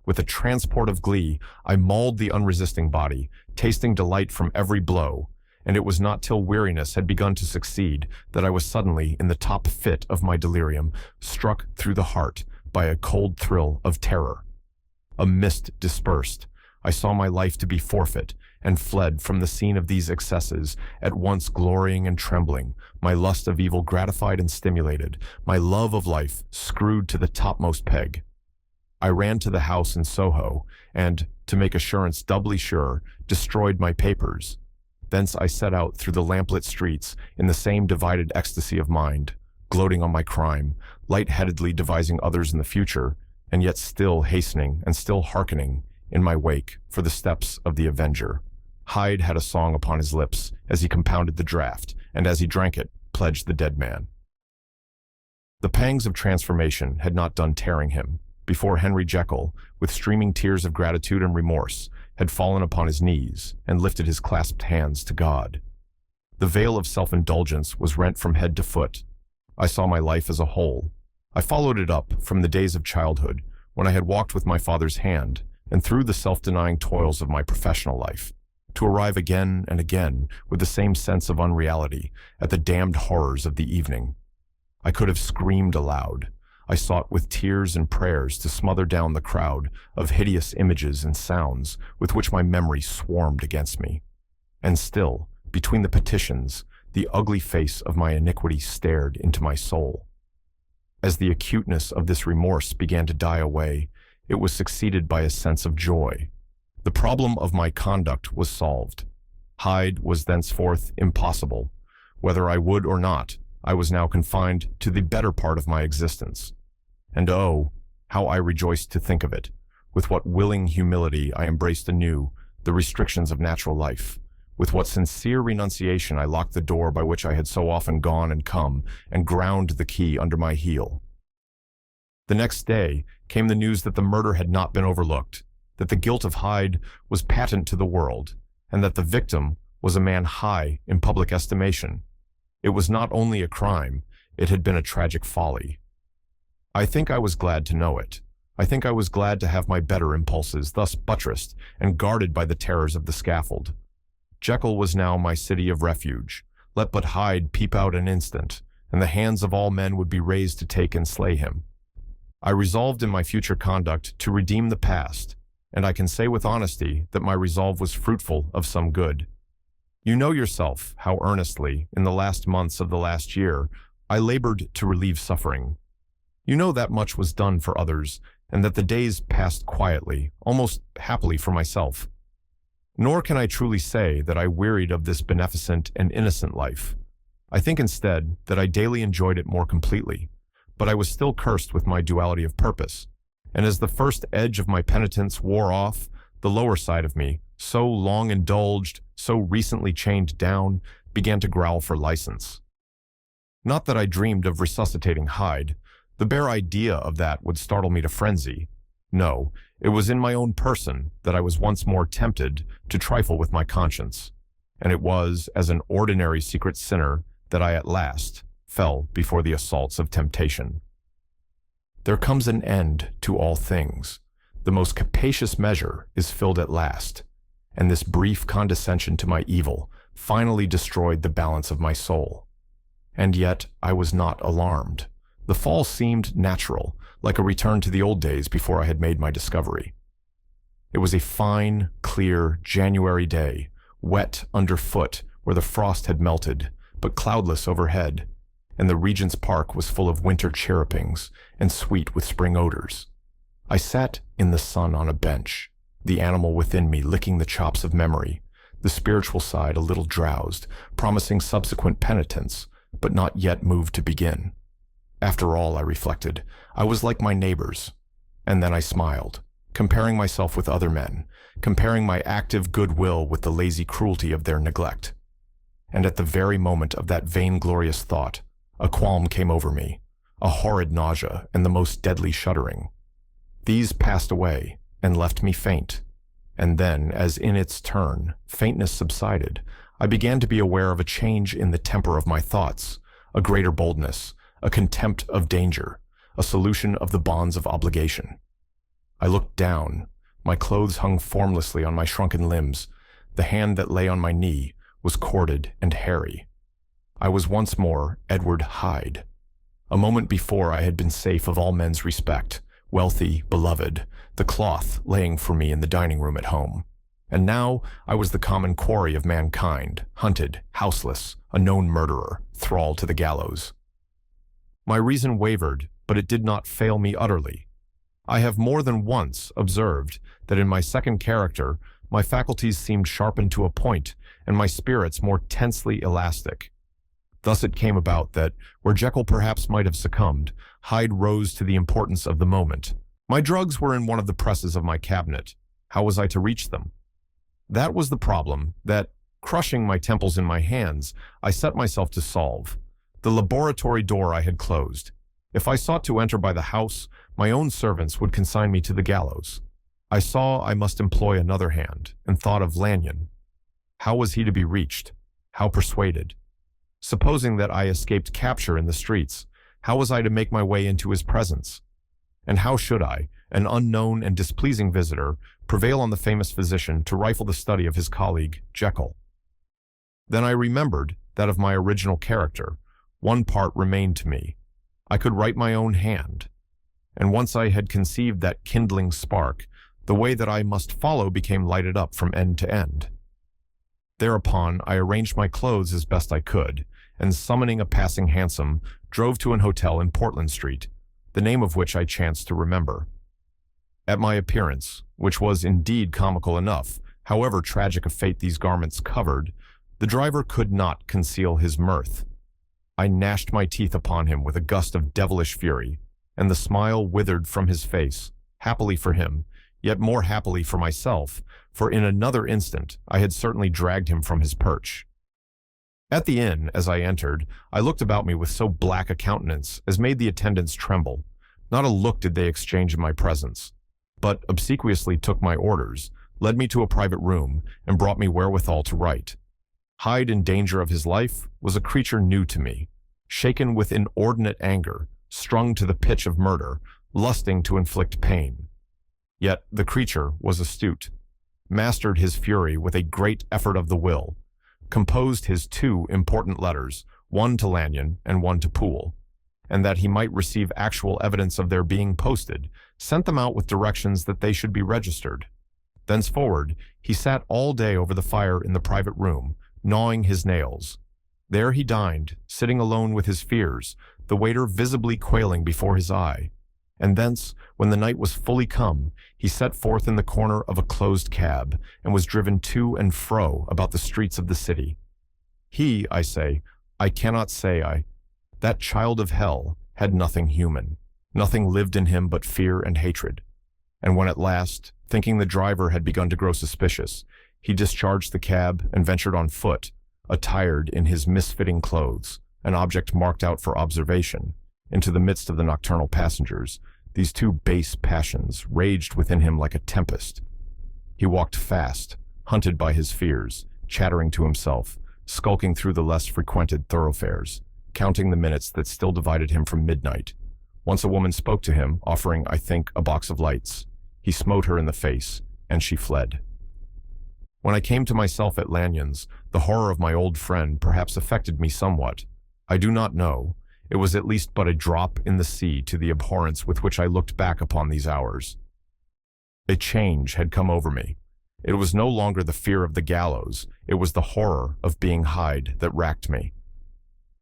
With a transport of glee, I mauled the unresisting body, tasting delight from every blow, and it was not till weariness had begun to succeed that I was suddenly, in the top fit of my delirium, struck through the heart by a cold thrill of terror. A mist dispersed. I saw my life to be forfeit, and fled from the scene of these excesses, at once glorying and trembling, my lust of evil gratified and stimulated, my love of life screwed to the topmost peg. I ran to the house in Soho, and, to make assurance doubly sure, destroyed my papers. Thence I set out through the lamplit streets in the same divided ecstasy of mind, gloating on my crime, light-headedly devising others in the future, and yet still hastening and still hearkening in my wake for the steps of the avenger. Hyde had a song upon his lips as he compounded the draught, and as he drank it, pledged the dead man. The pangs of transformation had not done tearing him, before Henry Jekyll, with streaming tears of gratitude and remorse, had fallen upon his knees and lifted his clasped hands to God. The veil of self-indulgence was rent from head to foot. I saw my life as a whole. I followed it up from the days of childhood, when I had walked with my father's hand, and through the self-denying toils of my professional life, to arrive again and again with the same sense of unreality at the damned horrors of the evening. I could have screamed aloud. I sought with tears and prayers to smother down the crowd of hideous images and sounds with which my memory swarmed against me. And still, between the petitions, the ugly face of my iniquity stared into my soul. As the acuteness of this remorse began to die away, it was succeeded by a sense of joy. The problem of my conduct was solved. Hyde was thenceforth impossible. Whether I would or not, I was now confined to the better part of my existence. And oh, how I rejoiced to think of it! With what willing humility I embraced anew the restrictions of natural life. With what sincere renunciation I locked the door by which I had so often gone and come, and ground the key under my heel. The next day came the news that the murder had not been overlooked, that the guilt of Hyde was patent to the world, and that the victim was a man high in public estimation. It was not only a crime, it had been a tragic folly. I think I was glad to know it. I think I was glad to have my better impulses thus buttressed and guarded by the terrors of the scaffold. Jekyll was now my city of refuge. Let but Hyde peep out an instant, and the hands of all men would be raised to take and slay him. I resolved in my future conduct to redeem the past, and I can say with honesty that my resolve was fruitful of some good. You know yourself how earnestly, in the last months of the last year, I labored to relieve suffering. You know that much was done for others, and that the days passed quietly, almost happily for myself. Nor can I truly say that I wearied of this beneficent and innocent life. I think instead that I daily enjoyed it more completely, but I was still cursed with my duality of purpose, and as the first edge of my penitence wore off, the lower side of me, so long indulged, so recently chained down, began to growl for license. Not that I dreamed of resuscitating Hyde. The bare idea of that would startle me to frenzy. No, it was in my own person that I was once more tempted to trifle with my conscience, and it was as an ordinary secret sinner that I at last fell before the assaults of temptation. There comes an end to all things. The most capacious measure is filled at last, and this brief condescension to my evil finally destroyed the balance of my soul. And yet I was not alarmed. The fall seemed natural, like a return to the old days before I had made my discovery. It was a fine, clear January day, wet underfoot where the frost had melted, but cloudless overhead, and the Regent's Park was full of winter chirrupings and sweet with spring odors. I sat in the sun on a bench, the animal within me licking the chops of memory, the spiritual side a little drowsed, promising subsequent penitence, but not yet moved to begin. After all, I reflected, I was like my neighbors. And then I smiled, comparing myself with other men, comparing my active goodwill with the lazy cruelty of their neglect. And at the very moment of that vainglorious thought, a qualm came over me, a horrid nausea and the most deadly shuddering. These passed away and left me faint. And then, as in its turn, faintness subsided, I began to be aware of a change in the temper of my thoughts, a greater boldness, a contempt of danger, a solution of the bonds of obligation. I looked down. My clothes hung formlessly on my shrunken limbs. The hand that lay on my knee was corded and hairy. I was once more Edward Hyde. A moment before I had been safe of all men's respect, wealthy, beloved, the cloth laying for me in the dining room at home. And now I was the common quarry of mankind, hunted, houseless, a known murderer, thrall to the gallows. My reason wavered, but it did not fail me utterly. I have more than once observed that in my second character, my faculties seemed sharpened to a point, and my spirits more tensely elastic. Thus it came about that, where Jekyll perhaps might have succumbed, Hyde rose to the importance of the moment. My drugs were in one of the presses of my cabinet. How was I to reach them? That was the problem that, crushing my temples in my hands, I set myself to solve. The laboratory door I had closed. If I sought to enter by the house, my own servants would consign me to the gallows. I saw I must employ another hand, and thought of Lanyon. How was he to be reached? How persuaded? Supposing that I escaped capture in the streets, how was I to make my way into his presence? And how should I, an unknown and displeasing visitor, prevail on the famous physician to rifle the study of his colleague, Jekyll? Then I remembered that of my original character. One part remained to me. I could write my own hand. And once I had conceived that kindling spark, the way that I must follow became lighted up from end to end. Thereupon, I arranged my clothes as best I could, and summoning a passing hansom, drove to an hotel in Portland Street, the name of which I chanced to remember. At my appearance, which was indeed comical enough, however tragic a fate these garments covered, the driver could not conceal his mirth. I gnashed my teeth upon him with a gust of devilish fury, and the smile withered from his face, happily for him, yet more happily for myself, for in another instant I had certainly dragged him from his perch. At the inn, as I entered, I looked about me with so black a countenance as made the attendants tremble. Not a look did they exchange in my presence, but obsequiously took my orders, led me to a private room, and brought me wherewithal to write. Hyde, in danger of his life, was a creature new to me. Shaken with inordinate anger, strung to the pitch of murder, lusting to inflict pain. Yet the creature was astute, mastered his fury with a great effort of the will, composed his two important letters, one to Lanyon and one to Poole, and that he might receive actual evidence of their being posted, sent them out with directions that they should be registered. Thenceforward, he sat all day over the fire in the private room, gnawing his nails. There he dined, sitting alone with his fears, the waiter visibly quailing before his eye. And thence, when the night was fully come, he set forth in the corner of a closed cab, and was driven to and fro about the streets of the city. He, I say, I cannot say that child of hell had nothing human. Nothing lived in him but fear and hatred. And when at last, thinking the driver had begun to grow suspicious, he discharged the cab and ventured on foot, attired in his misfitting clothes, an object marked out for observation, into the midst of the nocturnal passengers, these two base passions raged within him like a tempest. He walked fast, hunted by his fears, chattering to himself, skulking through the less frequented thoroughfares, counting the minutes that still divided him from midnight. Once a woman spoke to him, offering, I think, a box of lights. He smote her in the face, and she fled. When I came to myself at Lanyon's, the horror of my old friend perhaps affected me somewhat. I do not know. It was at least but a drop in the sea to the abhorrence with which I looked back upon these hours. A change had come over me. It was no longer the fear of the gallows, it was the horror of being Hyde that racked me.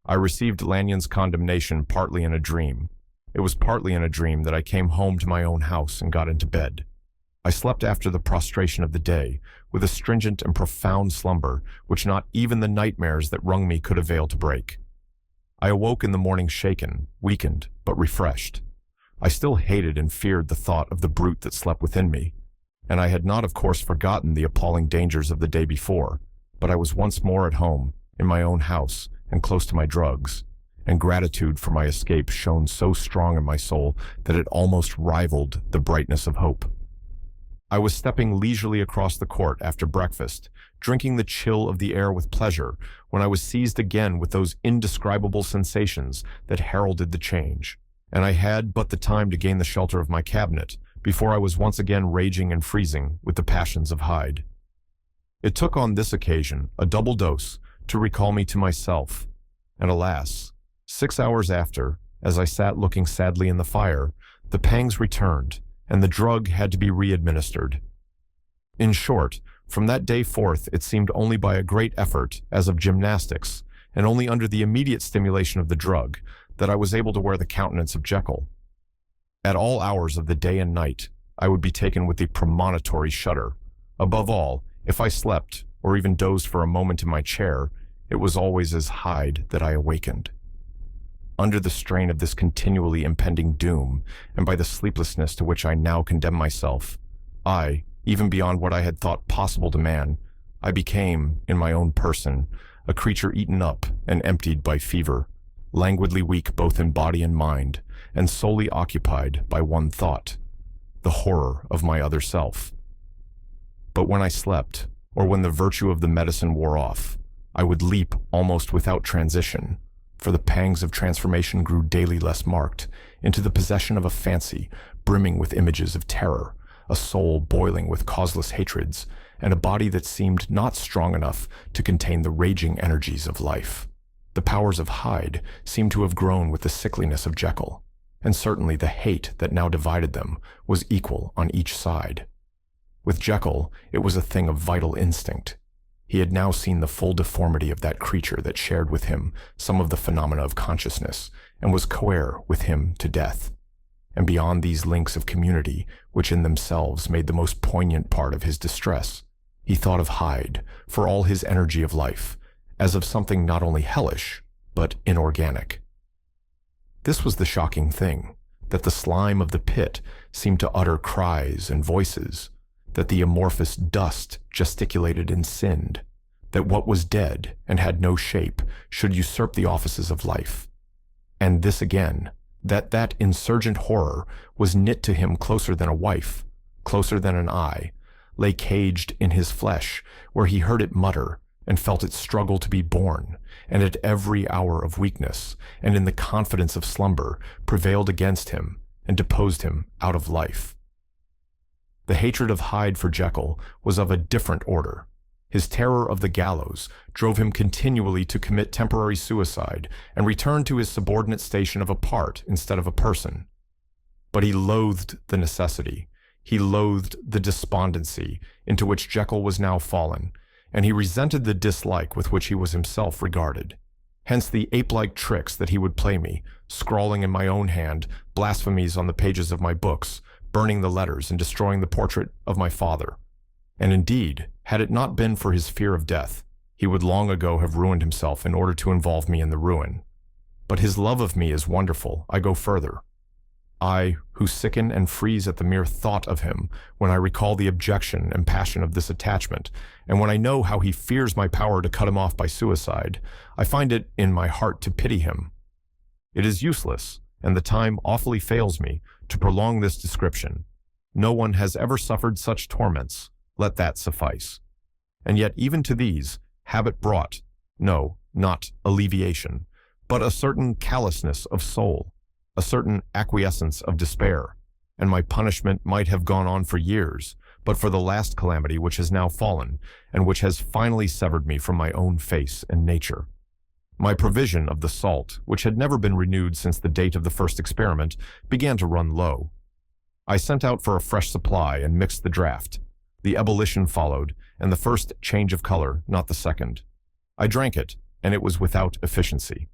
I received Lanyon's condemnation partly in a dream. It was partly in a dream that I came home to my own house and got into bed. I slept after the prostration of the day, with a stringent and profound slumber which not even the nightmares that wrung me could avail to break. I awoke in the morning shaken, weakened, but refreshed. I still hated and feared the thought of the brute that slept within me, and I had not, of course, forgotten the appalling dangers of the day before, but I was once more at home, in my own house, and close to my drugs, and gratitude for my escape shone so strong in my soul that it almost rivaled the brightness of hope. I was stepping leisurely across the court after breakfast, drinking the chill of the air with pleasure, when I was seized again with those indescribable sensations that heralded the change, and I had but the time to gain the shelter of my cabinet before I was once again raging and freezing with the passions of Hyde. It took on this occasion a double dose to recall me to myself, and alas, 6 hours after, as I sat looking sadly in the fire, the pangs returned, and the drug had to be re-administered. In short, from that day forth it seemed only by a great effort, as of gymnastics, and only under the immediate stimulation of the drug, that I was able to wear the countenance of Jekyll. At all hours of the day and night, I would be taken with the premonitory shudder. Above all, if I slept, or even dozed for a moment in my chair, it was always as Hyde that I awakened. Under the strain of this continually impending doom, and by the sleeplessness to which I now condemn myself, I, even beyond what I had thought possible to man, I became, in my own person, a creature eaten up and emptied by fever, languidly weak both in body and mind, and solely occupied by one thought, the horror of my other self. But when I slept, or when the virtue of the medicine wore off, I would leap almost without transition, for the pangs of transformation grew daily less marked, into the possession of a fancy brimming with images of terror, a soul boiling with causeless hatreds, and a body that seemed not strong enough to contain the raging energies of life. The powers of Hyde seemed to have grown with the sickliness of Jekyll, and certainly the hate that now divided them was equal on each side. With Jekyll, it was a thing of vital instinct. He had now seen the full deformity of that creature that shared with him some of the phenomena of consciousness, and was coere with him to death. And beyond these links of community, which in themselves made the most poignant part of his distress, he thought of Hyde, for all his energy of life, as of something not only hellish, but inorganic. This was the shocking thing, that the slime of the pit seemed to utter cries and voices, that the amorphous dust gesticulated and sinned, that what was dead and had no shape should usurp the offices of life. And this again, that insurgent horror was knit to him closer than a wife, closer than an eye, lay caged in his flesh, where he heard it mutter and felt it struggle to be born, and at every hour of weakness, and in the confidence of slumber, prevailed against him, and deposed him out of life. The hatred of Hyde for Jekyll was of a different order. His terror of the gallows drove him continually to commit temporary suicide and return to his subordinate station of a part instead of a person. But he loathed the necessity. He loathed the despondency into which Jekyll was now fallen, and he resented the dislike with which he was himself regarded. Hence the ape-like tricks that he would play me, scrawling in my own hand blasphemies on the pages of my books, burning the letters and destroying the portrait of my father. And indeed, had it not been for his fear of death, he would long ago have ruined himself in order to involve me in the ruin. But his love of me is wonderful. I go further. I, who sicken and freeze at the mere thought of him, when I recall the objection and passion of this attachment, and when I know how he fears my power to cut him off by suicide, I find it in my heart to pity him. It is useless, and the time awfully fails me, to prolong this description. No one has ever suffered such torments. Let that suffice. And yet even to these, habit brought, no, not alleviation, but a certain callousness of soul, a certain acquiescence of despair, and my punishment might have gone on for years, but for the last calamity which has now fallen, and which has finally severed me from my own face and nature. My provision of the salt, which had never been renewed since the date of the first experiment, began to run low. I sent out for a fresh supply and mixed the draught. The ebullition followed, and the first change of color, not the second. I drank it, and it was without efficiency.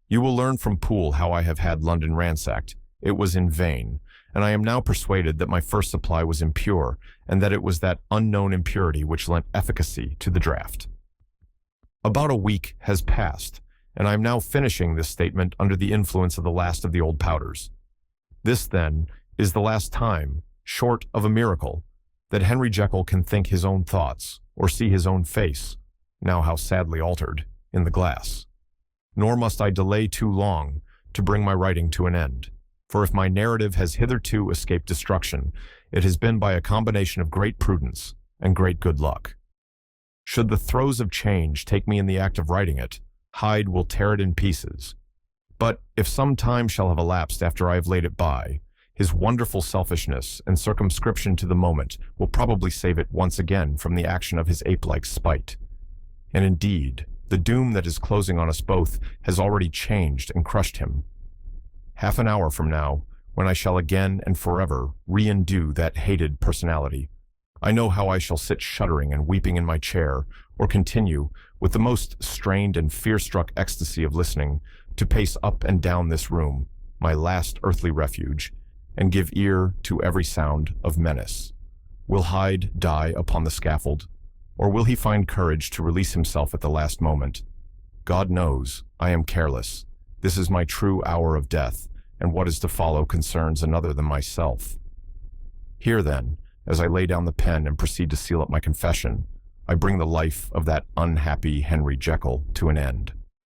You will learn from Poole how I have had London ransacked. It was in vain, and I am now persuaded that my first supply was impure, and that it was that unknown impurity which lent efficacy to the draught. About a week has passed, and I am now finishing this statement under the influence of the last of the old powders. This, then, is the last time, short of a miracle, that Henry Jekyll can think his own thoughts, or see his own face, now how sadly altered, in the glass. Nor must I delay too long to bring my writing to an end, for if my narrative has hitherto escaped destruction, it has been by a combination of great prudence and great good luck. Should the throes of change take me in the act of writing it, Hyde will tear it in pieces. But if some time shall have elapsed after I have laid it by, his wonderful selfishness and circumscription to the moment will probably save it once again from the action of his ape-like spite. And indeed, the doom that is closing on us both has already changed and crushed him. Half an hour from now, when I shall again and forever re-endue that hated personality, I know how I shall sit shuddering and weeping in my chair, or continue, with the most strained and fear-struck ecstasy of listening, to pace up and down this room, my last earthly refuge, and give ear to every sound of menace. Will Hyde die upon the scaffold, or will he find courage to release himself at the last moment? God knows, I am careless. This is my true hour of death, and what is to follow concerns another than myself. Here then, as I lay down the pen and proceed to seal up my confession, I bring the life of that unhappy Henry Jekyll to an end.